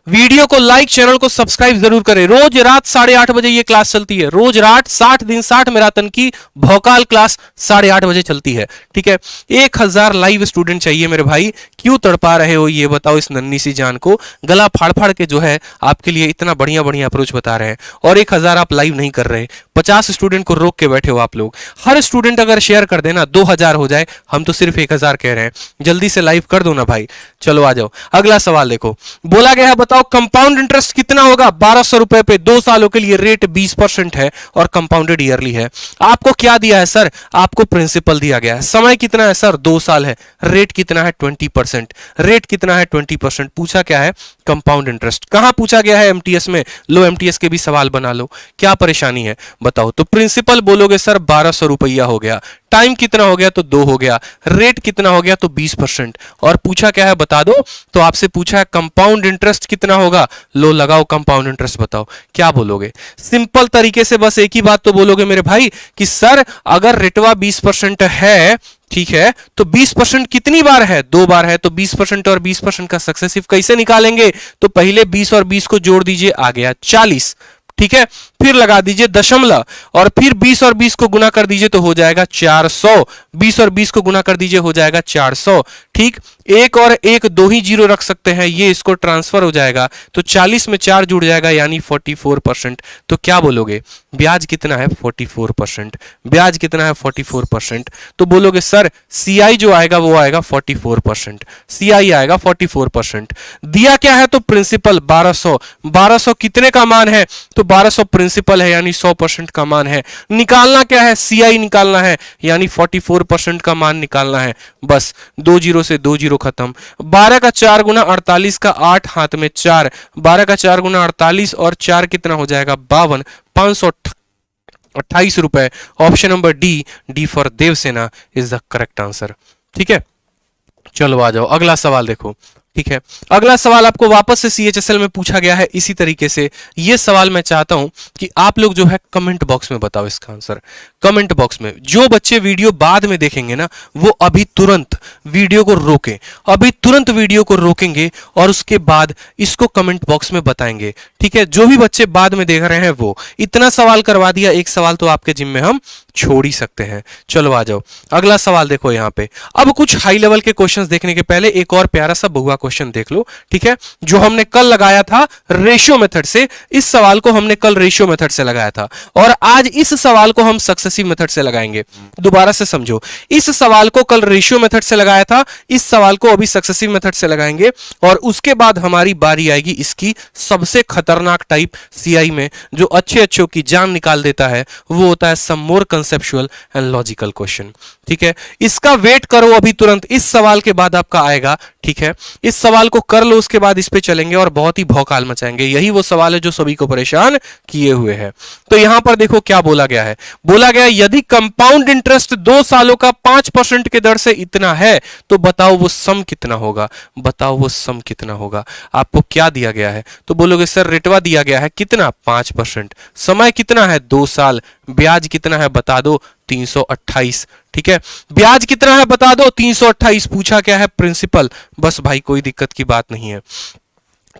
वीडियो को लाइक, चैनल को सब्सक्राइब जरूर करें। रोज रात 8:30 बजे ये क्लास चलती है। रोज रात 60 दिन 60 मैराथन की भौकाल क्लास 8:30 बजे चलती है, ठीक है। 1000 लाइव स्टूडेंट चाहिए मेरे भाई। क्यों तड़पा रहे हो ये बताओ इस नन्ही सी जान को। गला फाड़ फाड़ के जो है आपके लिए इतना बढ़िया बढ़िया अप्रोच बता रहे हैं और 1000 आप लाइव नहीं कर रहे। 50 स्टूडेंट को रोक के बैठे हो आप लोग। हर स्टूडेंट अगर शेयर कर देना 2000 हो जाए, हम तो सिर्फ 1000 कह रहे हैं। जल्दी से लाइव कर दो ना भाई। चलो आ जाओ, अगला सवाल देखो। बोला गया है बताओ कंपाउंड इंटरेस्ट कितना होगा 1200 रुपए पे 2 सालों के लिए। रेट 20% है और कंपाउंडेड ईयरली है। आपको क्या दिया है सर? आपको प्रिंसिपल दिया गया है। समय कितना है सर? 2 साल है। रेट कितना है? 20%। रेट कितना है? 20%। पूछा क्या है? Compound interest. कहां पूछा गया है? एमटीएस में। लो एमटीएस के भी सवाल बना लो, क्या परेशानी है बताओ। तो प्रिंसिपल बोलोगे सर 1200 रुपया हो गया। टाइम कितना हो गया? तो 2 हो गया। रेट कितना हो गया? तो 20%। और पूछा क्या है बता दो। तो आपसे पूछा है कंपाउंड इंटरेस्ट कितना होगा। लो लगाओ कंपाउंड इंटरेस्ट, बताओ क्या बोलोगे। सिंपल तरीके से बस एक ही बात तो बोलोगे मेरे भाई कि सर अगर रेटवा 20% है, ठीक है, तो 20% कितनी बार है? 2 बार है। तो 20% और 20% का सक्सेसिव कैसे निकालेंगे? तो पहले 20 और 20 को जोड़ दीजिए, आ गया 40, ठीक है। फिर लगा दीजिए दशमलव और फिर 20 और 20 को गुना कर दीजिए तो हो जाएगा 400। 20 और 20 को गुना कर दीजिए हो जाएगा 400, ठीक। 1 और 1 2 ही जीरो रख सकते हैं, ये इसको ट्रांसफर हो जाएगा तो 40 में 4 जुड़ जाएगा यानी 44%। तो क्या बोलोगे? ब्याज कितना है? 44%। ब्याज कितना है? 44%। तो बोलोगे सर सीआई जो आएगा वो आएगा 44%। सीआई आएगा 44%। दिया क्या है? तो प्रिंसिपल 1200। 1200 कितने का मान है? तो 1200 प्रिंसिपल है यानी 100% का मान है। निकालना क्या है? सीआई निकालना है यानी 44% का मान निकालना है। बस 2 जीरो से 2 जीरो खत्म। 12 का 4 गुना 48 का 8 हाथ में 4। 12 का 4 गुना 48 और 4 कितना हो जाएगा? 52। 528 रुपए। Option number D for Devasena is the correct answer, ठीक है। चलो आ जाओ, अगला सवाल देखो, ठीक है। अगला सवाल आपको वापस से सीएचएसएल में पूछा गया है इसी तरीके से। ये सवाल मैं चाहता हूं कि आप लोग जो है कमेंट बॉक्स में बताओ इसका आंसर। कमेंट बॉक्स में जो बच्चे वीडियो बाद में देखेंगे ना, वो अभी तुरंत वीडियो को रोकें। अभी तुरंत वीडियो को रोकेंगे और उसके बाद इसको कमेंट बॉक्स में बताएंगे, ठीक है। जो भी बच्चे बाद में देख रहे हैं वो। इतना सवाल करवा दिया, एक सवाल तो आपके जिम्मे हम छोड़ ही सकते हैं। चलो आ जाओ, अगला सवाल देखो यहाँ पे। अब कुछ हाई लेवल के क्वेश्चंस देखने के पहले एक और प्यारा सा बहुआ क्वेश्चन देख लो, ठीक है, जो हमने कल लगाया था रेशियो मेथड से। इस सवाल को हमने कल रेशियो मेथड से लगाया था और आज इस सवाल को हम सक्सेसिव मेथड से लगाएंगे। दोबारा से समझो, इस सवाल को कल रेशियो मेथड से लगाया था, इस सवाल को अभी सक्सेसिव मेथड से लगाएंगे और उसके बाद हमारी बारी आएगी इसकी सबसे खतरनाक टाइप सीआई में, जो अच्छे अच्छों की जान निकाल देता है। वो होता है सम मोर कंसेप्चुअल एंड लॉजिकल क्वेश्चन, ठीक है। इसका वेट करो अभी तुरंत, इस सवाल के बाद आपका आएगा, ठीक है। इस सवाल को कर लो, उसके बाद इस पे चलेंगे और बहुत ही भौकाल मचाएंगे। यही वो सवाल है जो सभी को परेशान किए हुए है। तो यहां पर देखो क्या बोला गया है। बोला गया यदि कंपाउंड इंटरेस्ट 2 सालों का 5% के दर से इतना है तो बताओ वो सम कितना होगा। बताओ वो सम कितना होगा। आपको क्या दिया गया है? तो बोलोगे सर रेटवा दिया गया है कितना? 5%। समय कितना है? 2 साल। ब्याज कितना है बता दो? 328, ठीक है। ब्याज कितना है बता दो? 328। पूछा क्या है? प्रिंसिपल। बस भाई कोई दिक्कत की बात नहीं है,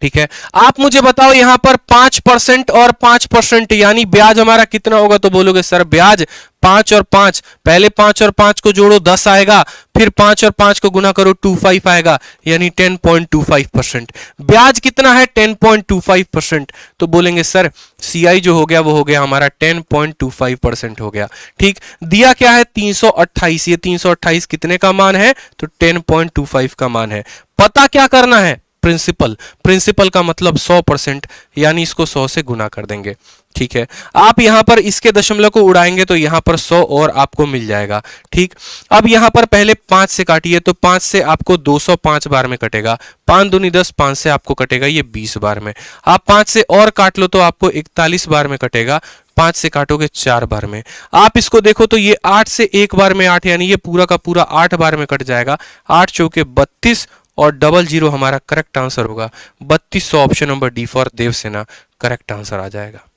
ठीक है। आप मुझे बताओ यहां पर 5% और 5% यानी ब्याज हमारा कितना होगा। तो बोलोगे सर ब्याज 5 और 5, पहले 5 और 5 को जोड़ो 10 आएगा, फिर 5 और 5 को गुना करो 25 आएगा यानी 10.25%। ब्याज कितना है? 10.25%। तो बोलेंगे सर सीआई जो हो गया वो हो गया हमारा 10.25% हो गया, ठीक। दिया क्या है? 328। ये 328 कितने का मान है? तो 10.25 का मान है। पता क्या करना है? प्रिंसिपल, प्रिंसिपल का मतलब 100%, यानी इसको 100 से गुना कर देंगे। ठीक है, आप यहां पर इसके दशमलव को उड़ाएंगे तो यहां पर 100 और आपको मिल जाएगा। ठीक, अब यहां पर पहले 5 से काटिए तो 5 से आपको 205 बार में कटेगा, 5 दूनी 10, 5 से आपको कटेगा ये 20 बार में। आप 5 से और काट लो तो आपको 41 बार में कटेगा, 5 से काटोगे 4 बार में। आप इसको देखो तो ये 8 से एक बार में 8, यानी ये पूरा का पूरा 8 बार में कट जाएगा। 8 चौके 32 और 00 हमारा करेक्ट आंसर होगा। 3200 option number D for Devasena correct answer आ जाएगा।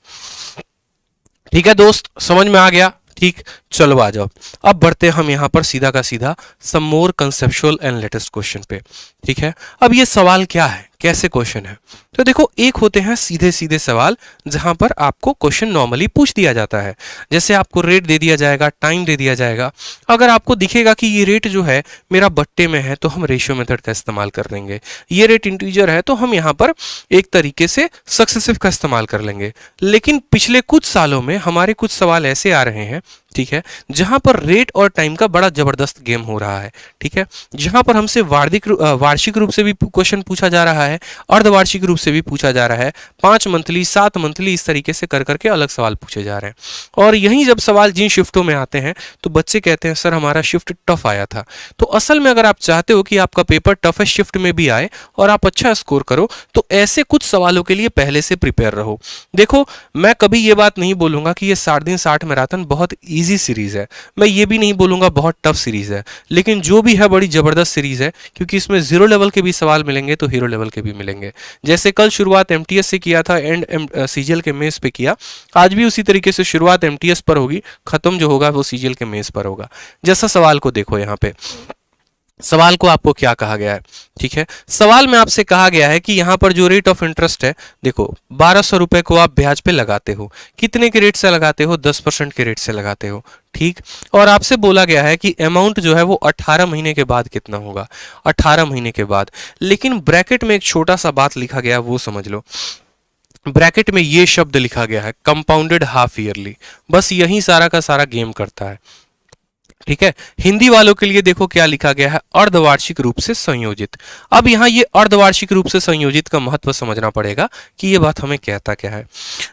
ठीक है दोस्त, समझ में आ गया? ठीक, चलो आ जाओ, अब बढ़ते हैं हम यहां पर सीधा का सीधा सम मोर कंसेप्चुअल एंड लेटेस्ट क्वेश्चन पे। ठीक है, अब ये सवाल क्या है, कैसे क्वेश्चन है? तो देखो, एक होते हैं सीधे सीधे सवाल जहां पर आपको क्वेश्चन नॉर्मली पूछ दिया जाता है, जैसे आपको रेट दे दिया जाएगा, टाइम दे दिया जाएगा। अगर आपको दिखेगा कि ये रेट जो है मेरा बट्टे में है तो हम रेशियो मेथड का इस्तेमाल कर लेंगे, ये रेट इंटीजर है तो हम यहाँ पर एक तरीके से सक्सेसिव का इस्तेमाल कर लेंगे। लेकिन पिछले कुछ सालों में हमारे कुछ सवाल ऐसे आ रहे हैं, ठीक है, जहां पर रेट और टाइम का बड़ा जबरदस्त गेम हो रहा है। ठीक है, जहां पर हमसे वार्षिक रूप से भी क्वेश्चन पूछा जा रहा है, अर्धवार्षिक रूप से भी पूछा जा रहा है, 5 मंथली, 7 मंथली, इस तरीके से कर करके अलग सवाल पूछे जा रहे हैं। और यही जब सवाल जिन शिफ्टों में आते हैं तो बच्चे कहते हैं सर हमारा शिफ्ट टफ आया था। तो असल में अगर आप चाहते हो कि आपका पेपर टफेस्ट शिफ्ट में भी आए और आप अच्छा स्कोर करो तो ऐसे कुछ सवालों के लिए पहले से प्रिपेयर रहो। देखो, मैं कभी ये बात नहीं बोलूंगा कि ये 60 दिन 60 मैराथन बहुत ईजी सीरीज है, मैं ये भी नहीं बोलूंगा बहुत टफ सीरीज है, लेकिन जो भी है बड़ी जबरदस्त सीरीज है, क्योंकि इसमें 0 लेवल के भी सवाल मिलेंगे तो हीरो लेवल के भी मिलेंगे। जैसे कल शुरुआत एमटीएस से किया था एंड सीजीएल के मेंस पे किया, आज भी उसी तरीके से शुरुआत एमटीएस पर होगी, खत्म जो होगा वो सीजीएल के मेंस पर होगा। जैसा सवाल को देखो, यहाँ पे सवाल को आपको क्या कहा गया है? ठीक है, सवाल में आपसे कहा गया है कि यहां पर जो रेट ऑफ इंटरेस्ट है, देखो 1200 रुपए को आप ब्याज पे लगाते हो, कितने के रेट से लगाते हो? 10% के रेट से लगाते हो। ठीक, और आपसे बोला गया है कि अमाउंट जो है वो 18 महीने के बाद कितना होगा, 18 महीने के बाद। लेकिन ब्रैकेट में एक छोटा सा बात लिखा गया, वो समझ लो। ब्रैकेट में ये शब्द लिखा गया है कंपाउंडेड हाफ ईयरली, बस यही सारा का सारा गेम करता है। ठीक है, हिंदी वालों के लिए देखो क्या लिखा गया है, अर्धवार्षिक रूप से संयोजित। अब यहाँ ये अर्धवार्षिक रूप से संयोजित का महत्व समझना पड़ेगा कि ये बात हमें कहता क्या है।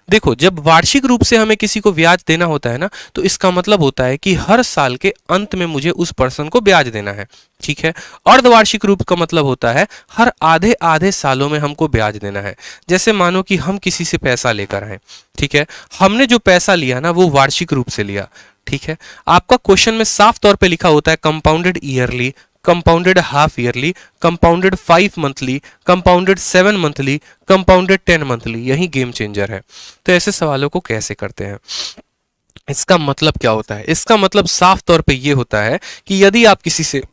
देखो, जब वार्षिक रूप से हमें किसी को ब्याज देना होता है ना, तो इसका मतलब होता है कि हर साल के अंत में मुझे उस पर्सन को ब्याज देना है। ठीक है, अर्धवार्षिक रूप का मतलब होता है हर आधे आधे सालों में हमको ब्याज देना है। जैसे मानो कि हम किसी से पैसा लेकर आए, ठीक है, हमने जो पैसा लिया ना वो वार्षिक रूप से लिया। ठीक है, आपका क्वेश्चन में साफ तौर पे लिखा होता है compounded yearly, compounded half yearly, compounded 5 monthly, compounded 7 monthly, compounded 10 monthly, यही गेम चेंजर है। तो ऐसे सवालों को कैसे करते हैं, इसका मतलब क्या होता है? इसका मतलब साफ तौर पे ये होता है कि यदि आप किसी से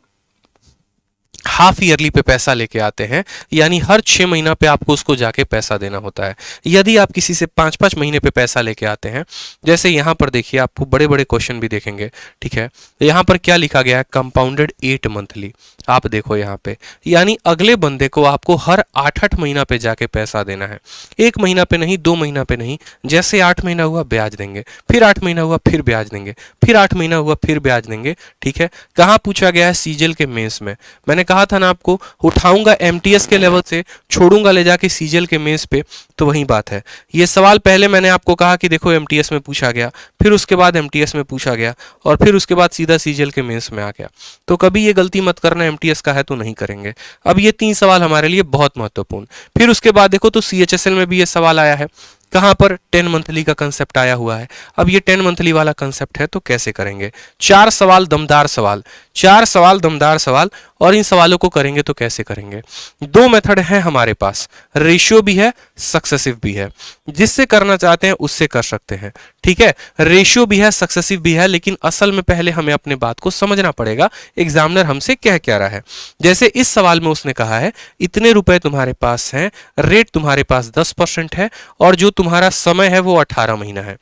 हाफ ईयरली पे पैसा लेके आते हैं, यानी हर 6 महीना पे आपको उसको जाके पैसा देना होता है। यदि आप किसी से 5-5 महीने पे पैसा लेके आते हैं, जैसे यहाँ पर देखिए, आपको बड़े बड़े क्वेश्चन भी देखेंगे। ठीक है, यहाँ पर क्या लिखा गया है, कंपाउंडेड 8 मंथली। आप देखो यहाँ पे, यानी अगले बंदे को आपको हर 8-8 महीना पे जाके पैसा देना है, 1 महीना पे नहीं, 2 महीना पे नहीं। जैसे 8 महीना हुआ ब्याज देंगे, फिर 8 महीना हुआ फिर ब्याज देंगे, फिर 8 महीना हुआ फिर ब्याज देंगे। ठीक है, कहाँ पूछा गया है? सीजीएल के मेंस में। मैंने कहा था ना आपको, उठाऊंगा एमटीएस के लेवल से, छोड़ूंगा ले जाके सीजीएल के मेंस पे, तो वही बात है। ये सवाल पहले मैंने आपको कहा कि देखो एमटीएस में पूछा गया, फिर उसके बाद एमटीएस में पूछा गया, और फिर उसके बाद सीधा सीजीएल के मेंस में आ गया। तो कभी ये गलती मत करना, एमटीएस का है तो नहीं करेंगे। अब ये 3 सवाल हमारे लिए बहुत महत्वपूर्ण। फिर उसके बाद देखो तो सीएचएसएल में भी ये सवाल आया है, कहां पर? 10 मंथली का कंसेप्ट आया हुआ है। अब ये 10 मंथली वाला कंसेप्ट है तो कैसे करेंगे? 4 सवाल दमदार सवाल, 4 सवाल दमदार सवाल, और इन सवालों को करेंगे तो कैसे करेंगे? 2 मेथड है हमारे पास, रेशियो भी है, सक्सेसिव भी है। जिससे करना चाहते हैं उससे कर सकते हैं। ठीक है, रेशियो भी है, सक्सेसिव भी है, लेकिन असल में पहले हमें अपने बात को समझना पड़ेगा एग्जामिनर हमसे कह क्या रहा है। जैसे इस सवाल में उसने कहा है इतने रुपए तुम्हारे पास हैं, रेट तुम्हारे पास 10% है, और जो तुम्हारा समय है वो 18 महीना है।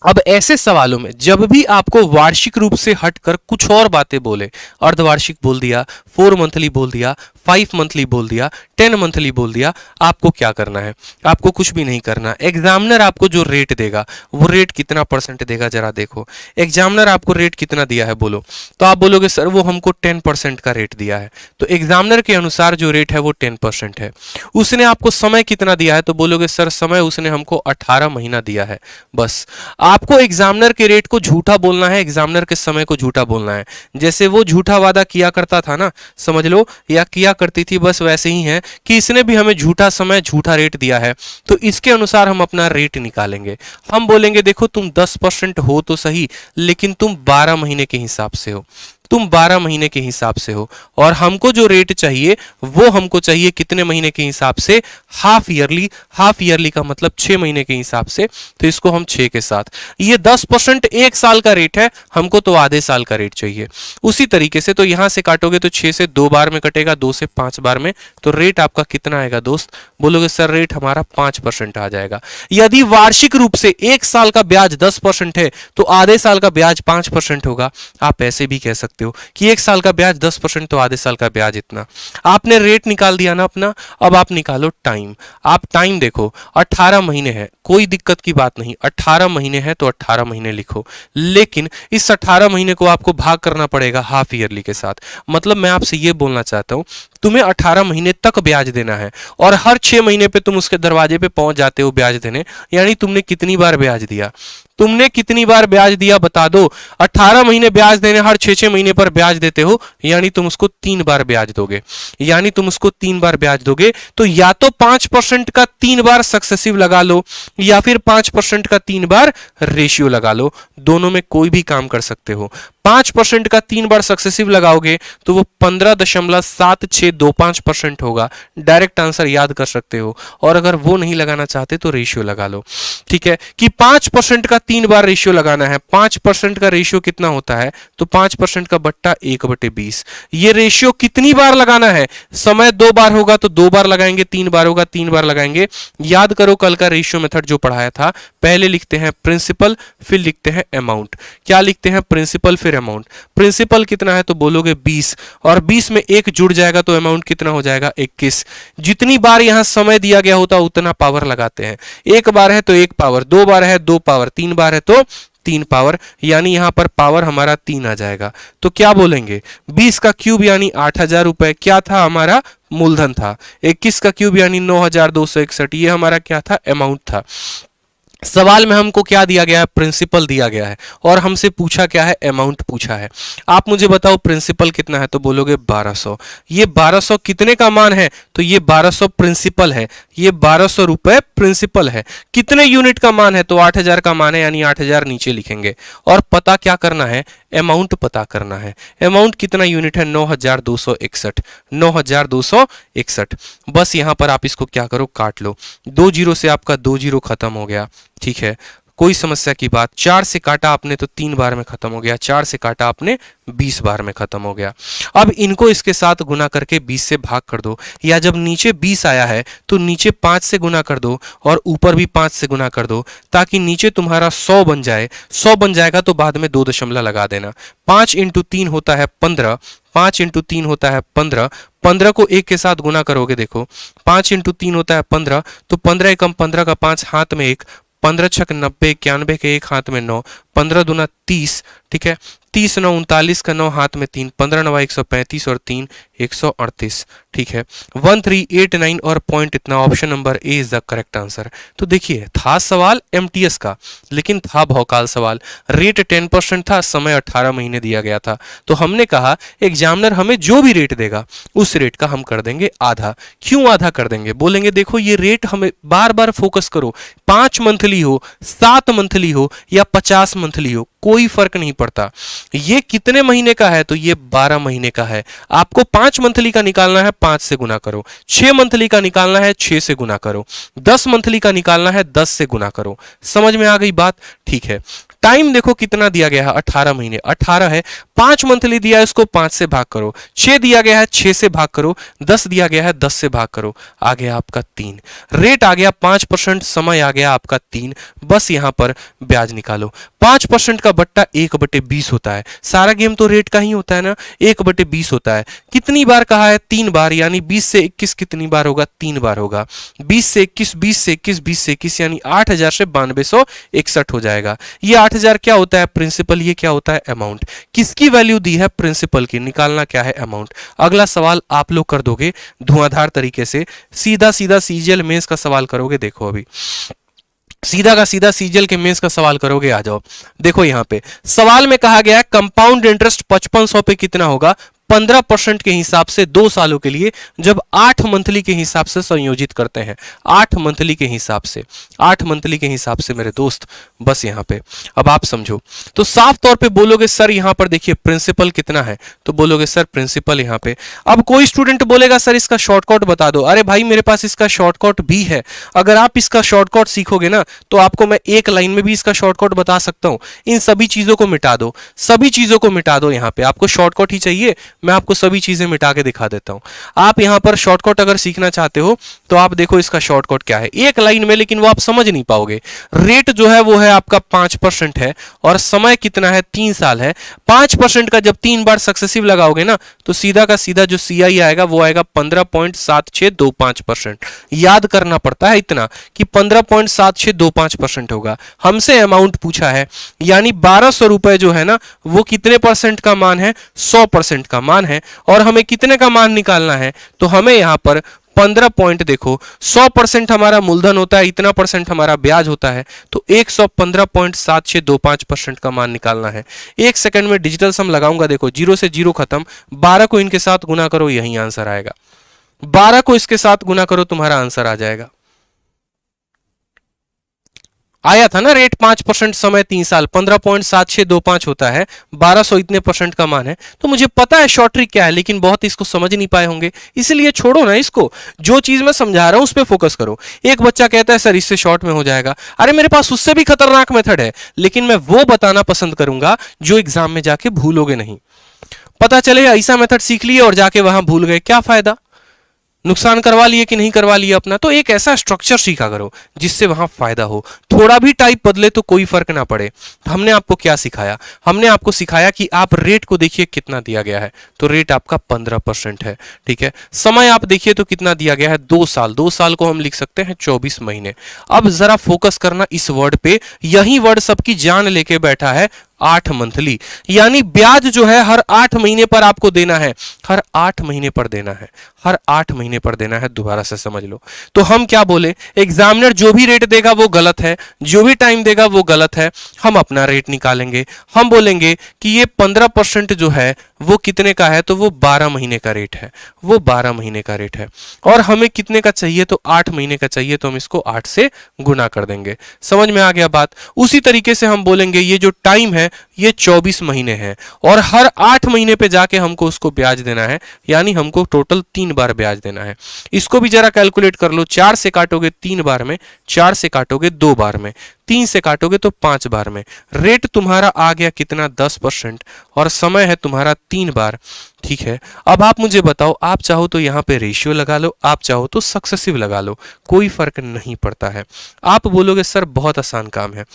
अब ऐसे सवालों में जब भी आपको वार्षिक रूप से हटकर कुछ और बातें बोले, अर्धवार्षिक बोल दिया, 4 मंथली बोल दिया, 5 मंथली बोल दिया, 10 मंथली बोल दिया, आपको क्या करना है? आपको कुछ भी नहीं करना। एग्जामिनर आपको जो रेट देगा वो रेट कितना परसेंट देगा जरा देखो। एग्जामिनर आपको रेट कितना दिया है बोलो, तो आप बोलोगे सर वो हमको 10% का रेट दिया है। तो एग्जामिनर के अनुसार जो रेट है वो 10% है। उसने आपको समय कितना दिया है, तो बोलोगे सर समय उसने हमको 18 महीना दिया है। बस आपको एग्जामिनर के रेट को झूठा बोलना है, एग्जामिनर के समय को झूठा बोलना है। जैसे वो झूठा वादा किया करता था ना, समझ लो, या किया करती थी, बस वैसे ही है कि इसने भी हमें झूठा समय झूठा रेट दिया है, तो इसके अनुसार हम अपना रेट निकालेंगे। हम बोलेंगे देखो तुम 10% हो तो सही, लेकिन तुम 12 महीने के हिसाब से हो, तुम 12 महीने के हिसाब से हो, और हमको जो रेट चाहिए वो हमको चाहिए कितने महीने के हिसाब से? Half yearly. हाफ ईयरली का मतलब 6 महीने के हिसाब से, तो इसको हम 6 के साथ। ये 10% एक साल का रेट है, हमको तो आधे साल का रेट चाहिए। उसी तरीके से तो यहां से काटोगे तो 6 से 2 बार में कटेगा, 2 से 5 बार में, तो रेट आपका कितना आएगा दोस्त? बोलोगे सर रेट हमारा 5% आ जाएगा। यदि वार्षिक रूप से एक साल का ब्याज 10% है तो आधे साल का ब्याज 5% होगा। आप ऐसे भी कह सकते हो कि एक साल का ब्याज 10% तो आधे साल का ब्याज इतना। आपने रेट निकाल दिया ना अपना, अब आप निकालो टाइम। आप टाइम देखो, 18 महीने है, कोई दिक्कत की बात नहीं, 18 महीने है तो 18 महीने लिखो, लेकिन इस 18 महीने को आपको भाग करना पड़ेगा हाफ ईयरली के साथ। मतलब मैं आपसे ये बोलना चाहता हूं, तुम्हें 18 महीने तक ब्याज देना है, और हर 6 महीने पे तुम उसके दरवाजे पे पहुंच जाते हो ब्याज देने। यानी तुमने कितनी बार ब्याज दिया? तुमने कितनी बार ब्याज दिया बता दो। 18 महीने ब्याज देने, हर 6-6 महीने पर ब्याज देते हो, यानी तुम उसको 3 बार ब्याज दोगे। यानी तुम उसको 3 बार ब्याज दोगे, तो या तो 5% का 3 बार सक्सेसिव लगा लो, या फिर 5% का 3 बार रेशियो लगा लो। दोनों में कोई भी काम कर सकते हो। 5% का 3 बार सक्सेसिव लगाओगे तो वो 15.7625% होगा। डायरेक्ट आंसर याद कर सकते हो। और अगर वो नहीं लगाना चाहते तो रेशियो लगा लो। ठीक है कि 5% का 3 बार रेशियो लगाना है। 5% का रेशियो कितना होता है? तो 5% का बट्टा 1/20। ये रेशियो कितनी बार लगाना है? समय 2 बार होगा तो 2 बार लगाएंगे, 3 बार होगा 3 बार लगाएंगे। याद करो कल का रेशियो मेथड जो पढ़ाया था, पहले लिखते हैं प्रिंसिपल, फिर लिखते हैं अमाउंट। क्या लिखते हैं? प्रिंसिपल फिर अमाउंट। प्रिंसिपल कितना है तो बोलोगे 20, और 20 में 1 जुड़ जाएगा तो अमाउंट कितना हो जाएगा? 21। जितनी बार यहां समय दिया गया होता उतना पावर लगाते हैं। 1 बार है तो 1 पावर, 2 बार है 2 पावर, 3 बार है तो 3 पावर, यानी यहां पर पावर हमारा 3 आ जाएगा। तो क्या बोलेंगे? 20 का क्यूब यानी 8000 रुपए क्या था? हमारा मूलधन था। 21 का क्यूब यानी 9261, ये हमारा क्या था? अमाउंट था। सवाल में हमको क्या दिया गया है? प्रिंसिपल दिया गया है, और हमसे पूछा क्या है? अमाउंट पूछा है। आप मुझे बताओ प्रिंसिपल कितना है, तो बोलोगे 1200। ये 1200 कितने का मान है? तो ये 1200 प्रिंसिपल है, ये 1200 रुपए प्रिंसिपल है। कितने यूनिट का मान है? तो 8000 का मान है, यानी 8000 नीचे लिखेंगे। और पता क्या करना है? अमाउंट पता करना है। अमाउंट कितना यूनिट है? 9261। 9261। बस यहां पर आप इसको क्या करो? काट लो। 2 जीरो से आपका 2 जीरो खत्म हो गया। ठीक है, कोई समस्या की बात। 4 से काटा आपने तो 3 बार में खत्म हो गया, 4 से काटा आपने 20 बार में खत्म हो गया। अब इनको इसके साथ गुना करके 20 से भाग कर दो, या जब नीचे 20 आया है तो नीचे 5 से गुना कर दो और ऊपर भी 5 से गुना कर दो, ताकि नीचे तुम्हारा 100 बन जाए। 100 बन जाएगा तो बाद में 2 दशमलव लगा देना। 5 × 3 होता है 15, 5 × 3 होता है 15। 15 को 1 के साथ गुना करोगे, देखो 5 × 3 होता है 15, तो 15 एकम 15 का 5 हाथ में 1, 15 छक 90, 91 के 1 हाथ में 9, 15 दूना 30। ठीक है, 30 9 39 का 9 हाथ में 3, 15 9 135 और 3 138। ठीक है, 1389 और पॉइंट इतना। Option number A is the correct answer. तो देखिए था सवाल एमटीएस का, लेकिन था भौकाल सवाल। रेट 10% था, समय 18 महीने दिया गया था। तो हमने कहा एग्जामिनर हमें जो भी रेट देगा उस रेट का हम कर देंगे आधा। क्यों आधा कर देंगे? बोलेंगे देखो ये रेट हमें बार बार फोकस करो, 5 मंथली हो, 7 मंथली हो या 50 मंथली हो, कोई फर्क नहीं पड़ता। ये कितने महीने का है? तो ये 12 महीने का है। आपको 5 मंथली का निकालना है, 5 से गुना करो। 6 मंथली का निकालना है, 6 से गुना करो। 10 मंथली का निकालना है, 10 से गुना करो। समझ में आ गई बात? ठीक है, टाइम देखो कितना दिया गया है? 18 महीने। 18 है, 5 मंथली दिया है उसको 5 से भाग करो, 6 दिया गया है 6 से भाग करो, 10 दिया गया है 10 से भाग करो, आ गया आपका 3। रेट आ गया 5%, समय आ गया आपका 3। बस यहां पर ब्याज निकालो। 5% का बट्टा 1/20 होता है। सारा गेम तो रेट का ही होता है ना, 1/20 होता है। कितनी बार कहा है? 3 बार, यानी 20 से 21 कितनी बार होगा? 3 बार होगा। 20 से 21, 20 से 21, 20 से 21 यानी 8000 से 9261 हो जाएगा। ये 8000 क्या होता है? प्रिंसिपल। ये क्या होता है? अमाउंट। किसकी वैल्यू दी है? प्रिंसिपल की। निकालना क्या है? अमाउंट। अगला सवाल आप लोग कर दोगे धुआंधार तरीके से, सीधा सीधा सीजीएल मेंस का सवाल करोगे। देखो अभी सीधा का सीधा सीजीएल के मेंस का सवाल करोगे। आ जाओ, देखो यहां पे सवाल में कहा गया है कंपाउंड इंटरेस्ट 5500 पे कितना होगा? 15% के हिसाब से 2 सालों के लिए, जब 8 मंथली के हिसाब से संयोजित करते हैं। 8 मंथली के हिसाब से, 8 मंथली के हिसाब से मेरे दोस्त। बस यहां पे अब आप समझो तो साफ तौर पे बोलोगे सर यहां पर देखिए प्रिंसिपल कितना है, तो बोलोगे सर प्रिंसिपल यहां पे। अब कोई स्टूडेंट बोलेगा सर इसका शॉर्टकट बता दो। अरे भाई मेरे पास इसका शॉर्टकट भी है। अगर आप इसका शॉर्टकट सीखोगे ना तो आपको मैं एक लाइन में भी इसका शॉर्टकट बता सकता हूं। इन सभी चीजों को मिटा दो, सभी चीजों को मिटा दो। यहां पे आपको शॉर्टकट ही चाहिए, मैं आपको सभी चीजें मिटा के दिखा देता हूं। आप यहां पर शॉर्टकट अगर सीखना चाहते हो तो आप देखो इसका शॉर्टकट क्या है एक लाइन में, लेकिन वो आप समझ नहीं पाओगे। रेट जो है वो है आपका 5% है और समय कितना है? 3 साल है। 5% का जब 3 बार सक्सेसिव लगाओगे ना तो सीधा का सीधा जो सीआई आएगा वो आएगा 15.7625%। याद करना पड़ता है इतना कि 15.7625% होगा। हमसे अमाउंट पूछा है, यानी 1200 रुपए जो है ना वो कितने परसेंट का मान है? 100% का मान है। और हमें कितने का मान निकालना है? तो हमें यहां पर 15 पॉइंट, देखो 100% हमारा मूलधन होता है, इतना परसेंट हमारा ब्याज होता है, तो 115.7625% का मान निकालना है। 1 सेकंड में डिजिटल सम लगाऊंगा। देखो 0 से 0 खत्म, 12 को इनके साथ गुना करो, यही आंसर आएगा। 12 को इसके साथ गुना करो, तुम्हारा आंसर आ जाएगा। आया था ना रेट 5%, समय 3 साल, 15.7625 होता है, 1200 इतने परसेंट का मान है। तो मुझे पता है शॉर्ट ट्रिक क्या है, लेकिन बहुत इसको समझ नहीं पाए होंगे, इसलिए छोड़ो ना इसको। जो चीज मैं समझा रहा हूं उस पर फोकस करो। एक बच्चा कहता है सर इससे शॉर्ट में हो जाएगा। अरे मेरे पास उससे भी खतरनाक मेथड है, लेकिन मैं वो बताना पसंद करूंगा जो एग्जाम में जाके भूलोगे नहीं। पता चले ऐसा मेथड सीख लिए और जाके वहां भूल गए, क्या फायदा? नुकसान करवा लिए कि नहीं करवा लिए अपना। तो एक ऐसा स्ट्रक्चर सीखा करो जिससे वहां फायदा हो। थोड़ा भी टाइप बदले तो कोई फर्क ना पड़े। हमने आपको क्या सिखाया? हमने आपको सिखाया कि आप रेट को देखिए कितना दिया गया है, तो रेट आपका 15% है। ठीक है, समय आप देखिए तो कितना दिया गया है? 2 साल। 2 साल को हम लिख सकते हैं 24 महीने। अब जरा फोकस करना इस वर्ड पे, यही वर्ड सबकी जान लेके बैठा है, 8 मंथली। यानी ब्याज जो है हर 8 महीने पर आपको देना है, हर 8 महीने पर देना है, हर 8 महीने पर देना है। दोबारा से समझ लो। तो हम क्या बोले? एग्जामिनर जो भी रेट देगा वो गलत है, जो भी टाइम देगा वो गलत है। हम अपना रेट निकालेंगे। हम बोलेंगे कि ये 15% जो है वो कितने का है? तो वो 12 महीने का रेट है, वो 12 महीने का रेट है। और हमें कितने का चाहिए? तो 8 महीने का चाहिए, तो हम इसको 8 से गुना कर देंगे। समझ में आ गया बात? उसी तरीके से हम बोलेंगे ये जो टाइम है ये 24 महीने है और हर 8 महीने पे जाके हमको उसको ब्याज देना है, यानी हमको टोटल 3 बार ब्याज देना है। इसको भी जरा कैलकुलेट कर लो। 4 से काटोगे 3 बार में, 4 से काटोगे 2 बार में, 3 से काटोगे तो 5 बार में। रेट तुम्हारा आ गया कितना? 10% और समय है तुम्हारा 3 बार। ठीक है, अब आप मुझे बताओ, आप चाहो तो यहाँ पे रेशियो लगा लो, आप चाहो तो सक्सेसिव लगा लो, कोई फर्क नहीं पड़ता है। आप बोलोगे सर बहुत आसान काम है।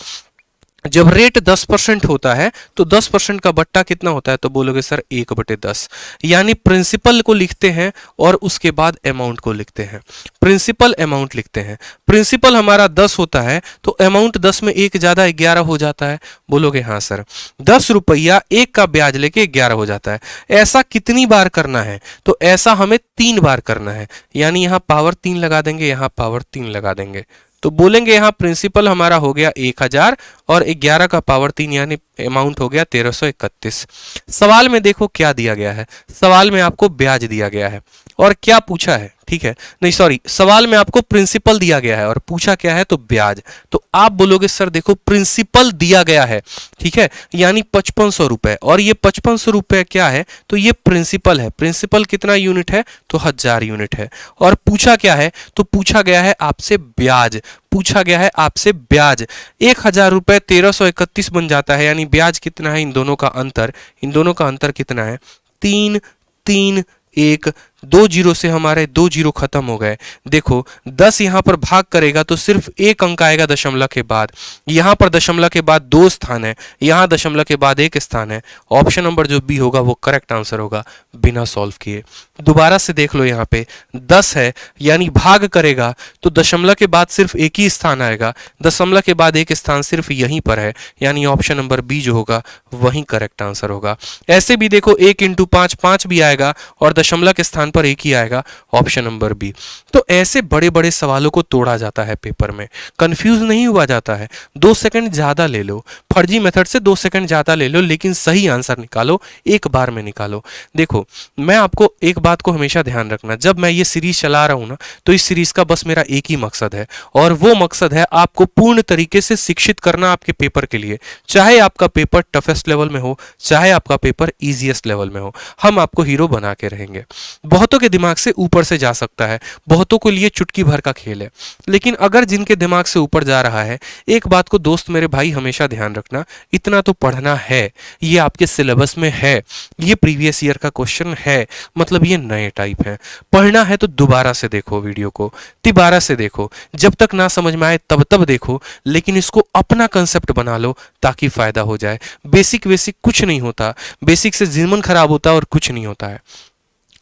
जब रेट 10% होता है तो 10% का बट्टा कितना होता है? तो बोलोगे सर 1/10, यानी प्रिंसिपल को लिखते हैं और उसके बाद अमाउंट को लिखते हैं। प्रिंसिपल अमाउंट लिखते हैं। प्रिंसिपल हमारा 10 होता है तो अमाउंट 10 में 1 ज्यादा 11 हो जाता है। बोलोगे हाँ सर, 10 रुपया 1 का ब्याज लेके 11 हो जाता है। ऐसा कितनी बार करना है? तो ऐसा हमें 3 बार करना है, यानी यहां पावर 3 लगा देंगे, यहां पावर 3 लगा देंगे। तो बोलेंगे यहां प्रिंसिपल हमारा हो गया 1000 और 11 का पावर 3 यानी अमाउंट हो गया 1331। सवाल में देखो क्या दिया गया है। सवाल में आपको ब्याज दिया गया है और क्या पूछा है? ठीक है, नहीं सॉरी, सवाल में आपको प्रिंसिपल दिया गया है और पूछा क्या है? तो ब्याज। तो आप बोलोगे सर देखो प्रिंसिपल दिया गया है, ठीक है, यानी 5500 रुपए, और ये 5500 रुपए क्या है? तो ये प्रिंसिपल है। प्रिंसिपल कितना यूनिट है? तो 1000 यूनिट है। और पूछा क्या है? तो पूछा गया है आपसे ब्याज। पूछा गया है आपसे ब्याज। 1000 रुपए 1331 बन जाता है, यानी ब्याज कितना है इन दोनों का अंतर, इन दोनों का अंतर कितना है 3 3 1, 2 जीरो से हमारे 2 जीरो खत्म हो गए। देखो 10 यहां पर भाग करेगा तो सिर्फ एक अंक आएगा दशमलव के बाद, यहां पर दशमलव के बाद 2 स्थान है, यहां दशमलव के बाद 1 स्थान है। ऑप्शन नंबर जो बी होगा वो करेक्ट आंसर होगा बिना सॉल्व किए। दोबारा से देख लो, यहाँ पे 10 है यानी भाग करेगा तो दशमलव के बाद सिर्फ एक ही स्थान आएगा, दशमलव के बाद एक स्थान सिर्फ यहीं पर है, यानी ऑप्शन नंबर बी जो होगा वही करेक्ट आंसर होगा। ऐसे भी देखो 1 इंटू 5 5 भी आएगा और दशमलव के स्थान पर एक ही आएगा, ऑप्शन नंबर बी। तो ऐसे बड़े बड़े सवालों को तोड़ा जाता है पेपर में, कंफ्यूज नहीं हुआ जाता है। 2 सेकंड ज्यादा ले लो, फर्जी मेथड से 2 सेकंड ज्यादा ले लो, लेकिन सही आंसर निकालो, एक बार में निकालो। देखो मैं आपको एक बात को हमेशा ध्यान रखना, जब मैं ये सीरीज चला रहा हूं ना, तो इस सीरीज का बस मेरा एक ही मकसद है, और वो मकसद है आपको पूर्ण तरीके से शिक्षित करना आपके पेपर के लिए। चाहे आपका पेपर टफेस्ट लेवल में हो, चाहे आपका पेपर इजीएस्ट लेवल में हो, हम आपको हीरो बना के रहेंगे। बहुतों के दिमाग से ऊपर से जा सकता है, बहुतों के लिए चुटकी भर का खेल है, लेकिन अगर जिनके दिमाग से ऊपर जा रहा है, एक बात को दोस्त मेरे भाई हमेशा ध्यान रखना, इतना तो पढ़ना है, ये आपके सिलेबस में है, ये प्रीवियस ईयर का क्वेश्चन है, मतलब ये नए टाइप है। पढ़ना है तो दोबारा से देखो वीडियो को, तिबारा से देखो, जब तक ना समझ में आए तब तब देखो, लेकिन इसको अपना कंसेप्ट बना लो ताकि फायदा हो जाए। बेसिक वेसिक कुछ नहीं होता, बेसिक से जीवन खराब होता है और कुछ नहीं होता है।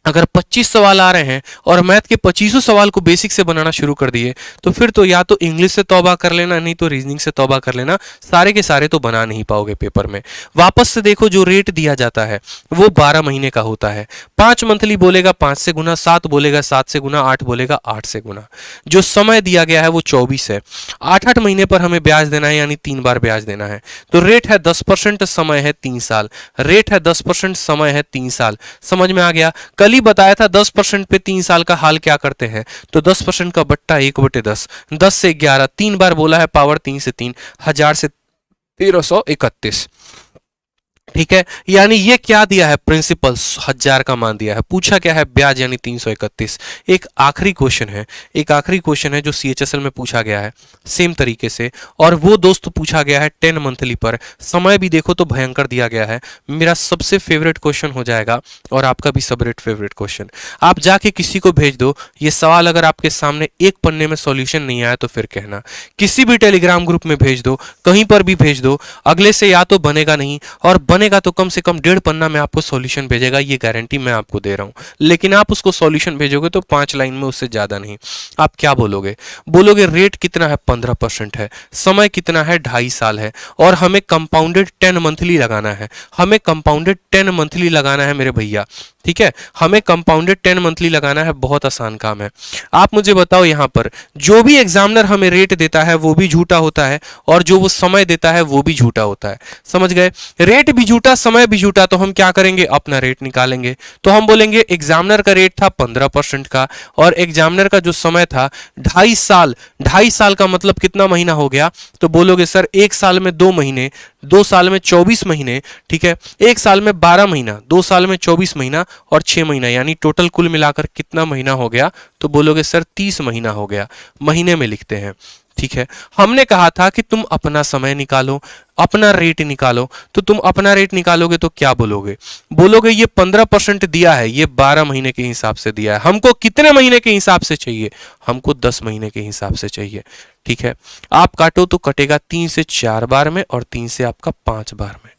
अगर 25 सवाल आ रहे हैं और मैथ के 25 सवाल को बेसिक से बनाना शुरू कर दिए, तो फिर तो या तो इंग्लिश से तौबा कर लेना, नहीं तो रीजनिंग से तौबा कर लेना, सारे के सारे तो बना नहीं पाओगे पेपर में। वापस से देखो, जो रेट दिया जाता है वो 12 महीने का होता है। 5 मंथली बोलेगा 5 से गुना, 7 बोलेगा 7 से गुना, 8 बोलेगा 8 से गुना। जो समय दिया गया है वो 24 है। 8-8 महीने पर हमें ब्याज देना है, यानी 3 बार ब्याज देना है। तो रेट है 10%, समय है 3 साल। रेट है 10%, समय है 3 साल। समझ में आ गया? कल ही बताया था 10% पे 3 साल का हाल क्या करते हैं, तो 10% का बट्टा 1/10, 10 से 11, 3 बार बोला है, पावर 3 से 3, 1000 से 1331। ठीक है, यानी ये क्या दिया है, प्रिंसिपल 1000 का मान दिया है। पूछा क्या है, ब्याज यानी 331। एक आखिरी क्वेश्चन है, एक आखिरी क्वेश्चन है जो CHSL में पूछा गया है सेम तरीके से, और वो दोस्त पूछा गया है 10 मंथली पर। समय भी देखो तो भयंकर दिया गया है। मेरा सबसे फेवरेट क्वेश्चन हो जाएगा और आपका भी सबरेट फेवरेट क्वेश्चन। आप जाके किसी को भेज दो ये सवाल, अगर आपके सामने एक पन्ने में सॉल्यूशन नहीं आया तो फिर कहना। किसी भी टेलीग्राम ग्रुप में भेज दो, कहीं पर भी भेज दो, अगले से या तो बनेगा नहीं, और बनेगा तो कम से कम 1.5 पन्ना में आपको सॉल्यूशन भेजेगा, ये गारंटी मैं आपको दे रहा हूं। लेकिन आप उसको सॉल्यूशन भेजोगे तो 5 लाइन में, उससे ज्यादा नहीं। आप क्या बोलोगे? बोलोगे रेट कितना है, 15% है, समय कितना है, 2.5 साल है, और हमें कंपाउंडेड 10 मंथली लगाना है। हमें कंपाउंडेड 10 मंथली लगाना है मेरे भैया, ठीक है, हमें कंपाउंडेड 10 मंथली लगाना है। बहुत आसान काम है। आप मुझे बताओ, यहां पर जो भी एग्जामिनर हमें रेट देता है वो भी झूठा होता है, और जो वो समय देता है वो भी झूठा होता है। समझ गए? रेट भी झूठा, समय भी झूठा, तो हम क्या करेंगे, अपना रेट निकालेंगे। तो हम बोलेंगे एग्जामिनर का रेट था 15% का, और एग्जामिनर का जो समय था 2.5 साल। 2.5 साल का मतलब कितना महीना हो गया? तो बोलोगे सर 1 साल में 2 महीने, 2 साल में 24 महीने, ठीक है, 1 साल में 12 महीना, 2 साल में 24 महीना और 6 महीना, यानी टोटल कुल मिलाकर कितना महीना हो गया? तो बोलोगे सर 30 महीना हो गया। महीने में लिखते हैं, ठीक है। हमने कहा था कि तुम अपना समय निकालो, अपना रेट निकालो, तो तुम अपना रेट निकालोगे तो क्या बोलोगे? बोलोगे ये 15% दिया है, ये 12 महीने के हिसाब से दिया है, हमको कितने महीने के हिसाब से चाहिए? हमको 10 महीने के हिसाब से चाहिए, ठीक है। आप काटो तो कटेगा 3 से 4 बार में, और 3 से आपका 5 बार में।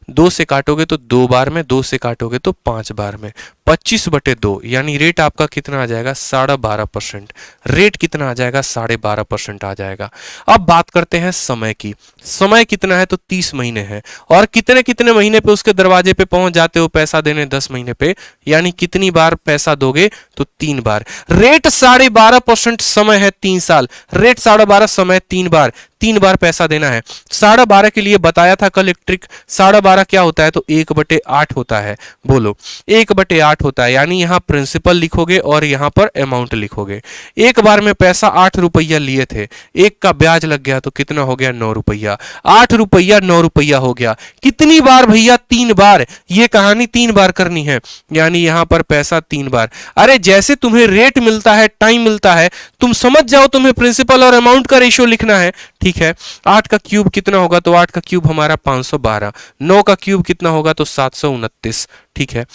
2 से काटोगे तो 2 बार में, 2 से काटोगे तो 5 बार में। 25/2, यानी रेट आपका कितना आ जाएगा, 12.5%। रेट कितना आ जाएगा, 12.5% आ जाएगा। अब बात करते हैं समय की। समय कितना है, तो 30 महीने है, और कितने कितने महीने पे उसके दरवाजे पे पहुंच जाते हो पैसा देने? 10 महीने पे, यानी कितनी बार पैसा दोगे? तो 3 बार। रेट 12.5%, समय है 3 साल। रेट 12.5, समय 3 बार, 3 बार पैसा देना है। 12.5 के लिए बताया था कल एक ट्रिक। 12.5 क्या होता है, तो 1/8 होता है। बोलो 1/8 होता है, यानी यहाँ प्रिंसिपल लिखोगे और यहाँ पर अमाउंट लिखोगे। एक बार में पैसा 8 रुपया लिए थे, एक का ब्याज लग गया तो कितना हो गया, 9 रुपया। 8 रुपया 9 रुपया हो गया। कितनी बार भैया, 3 बार। ये कहानी 3 बार करनी है, यानी यहां पर पैसा 3 बार। अरे जैसे तुम्हें रेट मिलता है, टाइम मिलता है, तुम समझ जाओ तुम्हें प्रिंसिपल और अमाउंट का रेशियो लिखना है। ठीक है, 8 का क्यूब कितना होगा, तो 8 का क्यूब हमारा 512। 9 का क्यूब कितना होगा, तो 729। ठीक है,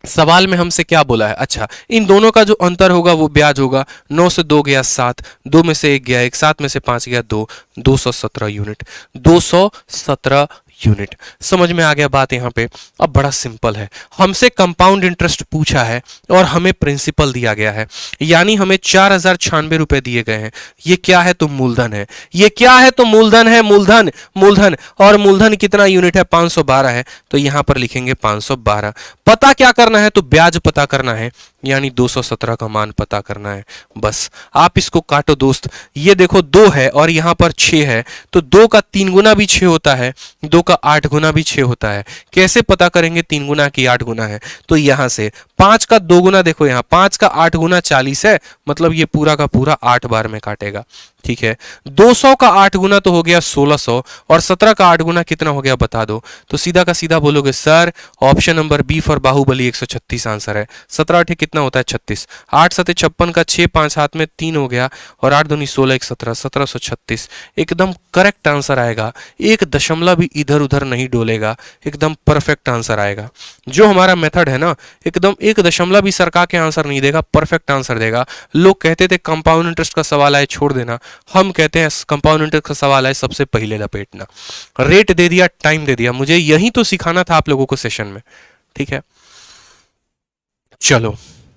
सवाल में हमसे क्या बोला है, अच्छा इन दोनों का जो अंतर होगा वो ब्याज होगा। 9 से 2 गया 7, 2 में से 1 गया 1, 7 में से 5 गया 2, 217 यूनिट। 217 यूनिट। समझ में आ गया बात यहाँ पे। अब बड़ा सिंपल है, हमसे कंपाउंड इंटरेस्ट पूछा है और हमें प्रिंसिपल दिया गया है, यानी हमें 4096 रुपए दिए गए हैं। ये क्या है, तो मूलधन है। ये क्या है, तो मूलधन है। मूलधन, मूलधन, और मूलधन कितना यूनिट है, 512 है, तो यहां पर लिखेंगे 512। पता क्या करना है, तो ब्याज पता करना है, यानी 217 का मान पता करना है। बस आप इसको काटो दोस्त। ये देखो 2 है और यहां पर 6 है, तो 2 का 3 गुना भी 6 होता है, 2 का 8 गुना भी 6 होता है। कैसे पता करेंगे 3 गुना की 8 गुना है, तो यहां से 5 का 2 गुना, देखो यहां 5 का 8 गुना 40 है, मतलब ये पूरा का पूरा 8 बार में काटेगा। ठीक है, 200 का 8 गुना तो हो गया 1600, और 17 का 8 गुना कितना हो गया बता दो। तो सीधा का सीधा बोलोगे sir option number B for Baahubali 136 answer है। 17 8 कितना होता है 36, 8 7 56 का 6 5 हाथ में 3 हो गया, और 8 दूनी 16 1 17, 1736 एकदम करेक्ट आंसर आएगा। एक दशमलव भी इधर उधर नहीं डोलेगा, एकदम परफेक्ट आंसर आएगा। जो हमारा मेथड है ना, एकदम एक दशमलव भी सरका के आंसर नहीं देगा, परफेक्ट आंसर देगा। लोग कहते थे कंपाउंड इंटरेस्ट का सवाल आए छोड़ देना, हम कहते हैं कंपाउंड इंटरेस्ट का सवाल आए सबसे पहले लपेटना। रेट दे दिया, टाइम दे दिया, मुझे यही तो सिखाना था आप लोगों को सेशन में। ठीक है, चलो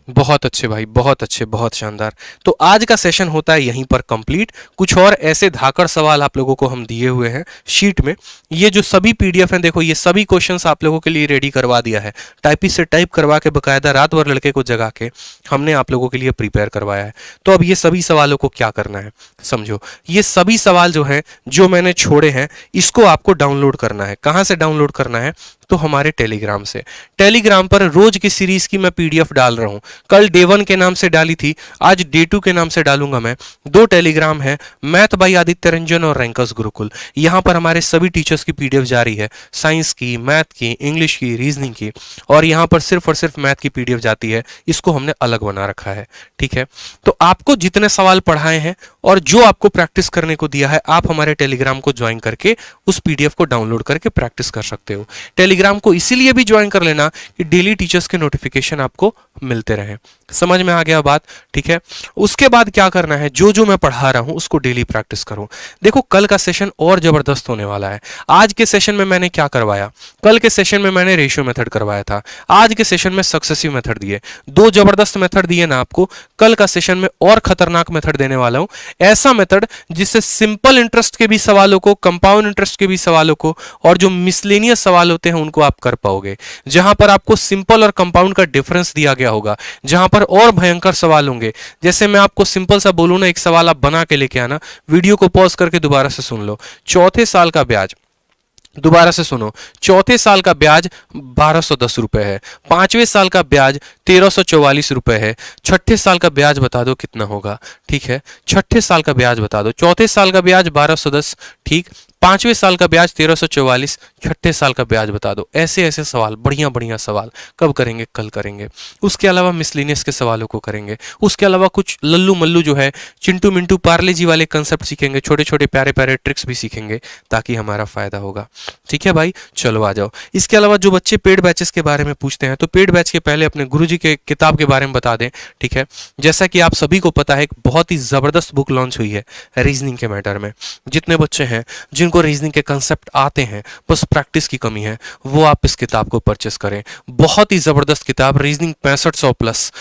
बहुत अच्छे भाई, बहुत अच्छे, बहुत शानदार। तो आज का सेशन होता है यहीं पर कंप्लीट। कुछ और ऐसे धाकड़ सवाल आप लोगों को हम दिए हुए हैं शीट में। ये जो सभी पीडीएफ हैं, देखो ये सभी क्वेश्चंस आप लोगों के लिए रेडी करवा दिया है, टाइपिस्ट से टाइप करवा के बकायदा रात भर लड़के को जगा के हमने आप लोगों के लिए प्रिपेयर करवाया है। तो अब ये सभी सवालों को क्या करना है समझो। ये सभी सवाल जो है, जो मैंने छोड़े हैं, इसको आपको डाउनलोड करना है। कहाँ से डाउनलोड करना है, तो हमारे टेलीग्राम से। टेलीग्राम पर रोज की सीरीज की मैं पीडीएफ डाल रहा हूं। कल डे 1 के नाम से डाली थी, आज डे 2 के नाम से डालूंगा मैं। 2 टेलीग्राम है, मैथ बाई आदित्य रंजन और रैंकर्स गुरुकुल। यहां पर हमारे सभी टीचर्स की पीडीएफ जारी है, साइंस की, मैथ की, इंग्लिश की, रीजनिंग की, और यहां पर सिर्फ और सिर्फ मैथ की पीडीएफ जाती है। इसको हमने अलग बना रखा है। ठीक है, तो आपको जितने सवाल पढ़ाए हैं और जो आपको प्रैक्टिस करने को दिया है, आप हमारे टेलीग्राम को ज्वाइन करके उस पीडीएफ को डाउनलोड करके प्रैक्टिस कर सकते हो। टेलीग्राम को इसीलिए भी ज्वाइन कर लेना कि डेली टीचर्स के नोटिफिकेशन आपको मिलते रहे। समझ में आ गया बात। ठीक है, उसके बाद क्या करना है, जो जो मैं पढ़ा रहा हूं उसको डेली प्रैक्टिस करो। देखो कल का सेशन और जबरदस्त होने वाला है। आज के सेशन में मैंने क्या करवाया, कल के सेशन में मैंने रेशियो मेथड करवाया था, आज के सेशन में सक्सेसिव मेथड दिए। 2 जबरदस्त मेथड दिए ना आपको। कल का सेशन में और खतरनाक मेथड देने वाला हूं, ऐसा मेथड जिससे सिंपल इंटरेस्ट के भी सवालों को, कंपाउंड इंटरेस्ट के भी सवालों को, और जो मिसलेनियस सवाल होते हैं उनको आप कर पाओगे। जहां पर आपको सिंपल और कंपाउंड का डिफरेंस दिया गया होगा, जहां पर और भयंकर सवाल होंगे। जैसे मैं आपको सिंपल सा बोलूं ना, एक सवाल आप बना के लेके आना, वीडियो को पॉज करके दोबारा से सुन लो। चौथे साल का ब्याज, दोबारा से सुनो, चौथे साल का ब्याज 1210 रुपए है, 5वें साल का ब्याज 1344 रुपए है, छठे साल का ब्याज बता दो कितना होगा। ठीक है, छठे साल का ब्याज बता दो। चौथे साल का ब्याज 1210, ठीक, 5वें साल का ब्याज 1344, छठे साल का ब्याज बता दो। ऐसे ऐसे सवाल, बढ़िया बढ़िया सवाल कब करेंगे, कल करेंगे। उसके अलावा मिसलिनियस के सवालों को करेंगे। उसके अलावा कुछ लल्लू मल्लू जो है, चिंटू मिंटू पार्ले जी वाले कंसेप्ट सीखेंगे, छोटे छोटे प्यारे प्यारे ट्रिक्स भी सीखेंगे, ताकि हमारा फायदा होगा। ठीक है भाई, चलो आ जाओ। इसके अलावा जो बच्चे पेड बैचेस के बारे में पूछते हैं, तो पेड बैच के पहले अपने गुरुजी के किताब के बारे में बता दें। ठीक है, जैसा कि आप सभी को पता है, एक बहुत ही जबरदस्त बुक लॉन्च हुई है रीजनिंग के मैटर में। जितने बच्चे हैं जिन जिनको रीजनिंग के कंसेप्ट आते हैं, बस प्रैक्टिस की कमी है, वो आप इस किताब को परचेस करें। बहुत ही जबरदस्त किताब, रीजनिंग 6500 प्लस।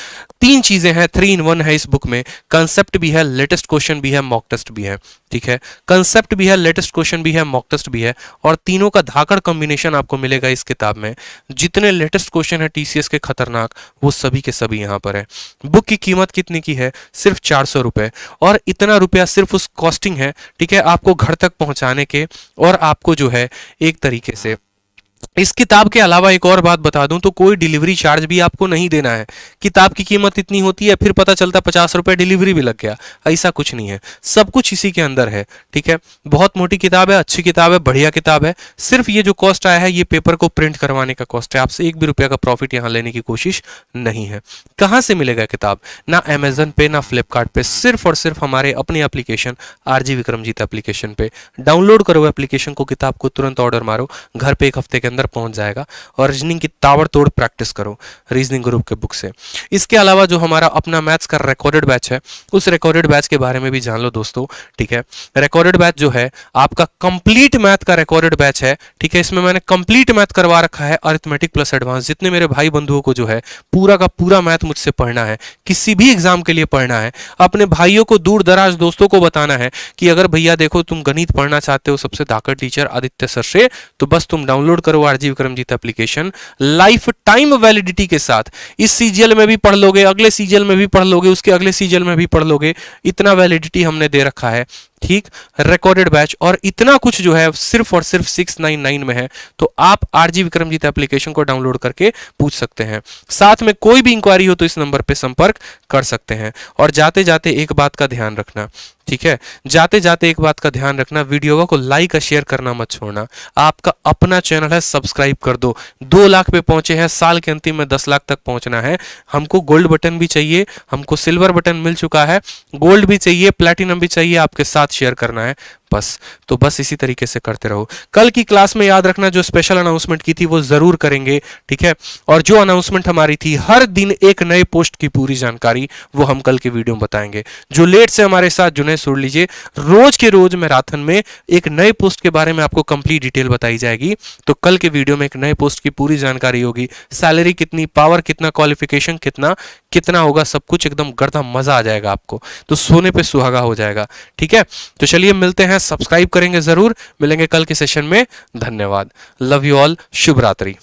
3 चीजें हैं, 3 in 1 है इस बुक में। कंसेप्ट भी है, लेटेस्ट क्वेश्चन भी है, मॉक टेस्ट भी है। ठीक है, कंसेप्ट भी है, लेटेस्ट क्वेश्चन भी है, मॉक टेस्ट भी है, और तीनों का धाकड़ कॉम्बिनेशन आपको मिलेगा इस किताब में। जितने लेटेस्ट क्वेश्चन है टीसीएस के खतरनाक, वो सभी के सभी यहाँ पर है। बुक की कीमत कितनी की है? सिर्फ 400 रुपए, और इतना रुपया सिर्फ उस कॉस्टिंग है, ठीक है, आपको घर तक पहुंचाने के, और आपको जो है एक तरीके से इस किताब के अलावा एक और बात बता दूं तो कोई डिलीवरी चार्ज भी आपको नहीं देना है। किताब की कीमत इतनी होती है, फिर पता चलता 50 रुपए डिलीवरी भी लग गया, ऐसा कुछ नहीं है, सब कुछ इसी के अंदर है। ठीक है, बहुत मोटी किताब है, अच्छी किताब है, बढ़िया किताब है। सिर्फ ये जो कॉस्ट आया है, ये पेपर को प्रिंट करवाने का कॉस्ट है, आपसे 1 भी रुपया का प्रॉफिट यहाँ लेने की कोशिश नहीं है। कहाँ से मिलेगा किताब? ना अमेजन पे, ना फ्लिपकार्ट पे, सिर्फ और सिर्फ हमारे अपने एप्लीकेशन आरजी विक्रमजीत एप्लीकेशन पे। डाउनलोड करो एप्लीकेशन को, किताब को तुरंत ऑर्डर मारो, घर पे 1 हफ्ते के अंदर पहुंच जाएगा, और रीजनिंग की ताबड़तोड़ प्रैक्टिस करो रीजनिंग ग्रुप के बुक से। इसके अलावा जो हमारा अपना मैथ्स का रिकॉर्डेड बैच है, उस रिकॉर्डेड बैच के बारे में भी जान लो दोस्तों। ठीक है, रिकॉर्डेड बैच जो है आपका कंप्लीट मैथ का रिकॉर्डेड बैच है। ठीक है, इसमें मैंने कंप्लीट मैथ करवा रखा है, अरिथमेटिक प्लस एडवांस। जितने मेरे भाई बंधुओं को जो है पूरा का पूरा मैथ मुझसे पढ़ना है, किसी भी एग्जाम के लिए पढ़ना है, अपने भाइयों को, दूर दराज दोस्तों को बताना है कि अगर भैया देखो तुम गणित पढ़ना चाहते हो सबसे धाकड़ टीचर आदित्य सर से, तो बस तुम डाउनलोड करो RG Vikramjeet application, lifetime validity के साथ। इस सीजीएल में भी पढ़ लोगे, अगले सीजीएल में भी पढ़ लोगे, उसके अगले सीजीएल में भी पढ़ लोगे, इतना वैलिडिटी हमने दे रखा है। ठीक, रिकॉर्डेड बैच, और इतना कुछ जो है सिर्फ और सिर्फ 699 में है। तो आप आरजी विक्रमजीत एप्लीकेशन को डाउनलोड करके पूछ सकते हैं। साथ में कोई भी इंक्वायरी हो तो इस नंबर पे संपर्क कर सकते हैं। और जाते जाते एक बात का ध्यान रखना, ठीक है, जाते जाते एक बात का ध्यान रखना, वीडियो को लाइक और शेयर करना मत छोड़ना। आपका अपना चैनल है, सब्सक्राइब कर दो। 2 लाख पे पहुंचे हैं, साल के अंतिम में 10 लाख तक पहुंचना है। हमको गोल्ड बटन भी चाहिए, हमको सिल्वर बटन मिल चुका है, गोल्ड भी चाहिए, प्लैटिनम भी चाहिए, आपके साथ शेयर करना है बस। तो बस इसी तरीके से करते रहो। कल की क्लास में याद रखना, जो स्पेशल अनाउंसमेंट की थी वो जरूर करेंगे। ठीक है, और जो अनाउंसमेंट हमारी थी, हर दिन एक नए पोस्ट की पूरी जानकारी, वो हम कल के वीडियो में बताएंगे। जो लेट से हमारे साथ जुड़े सुन लीजिए, रोज के रोज मैराथन में एक नए पोस्ट के बारे में आपको कंप्लीट डिटेल बताई जाएगी। तो कल के वीडियो में एक नए पोस्ट की पूरी जानकारी होगी, सैलरी कितनी, पावर कितना, क्वालिफिकेशन कितना कितना होगा, सब कुछ एकदम गर्दा मजा आ जाएगा आपको, तो सोने पे सुहागा हो जाएगा। ठीक है, तो चलिए मिलते हैं, सब्सक्राइब करेंगे जरूर, मिलेंगे कल के सेशन में। धन्यवाद, लव यू ऑल, शुभ रात्रि।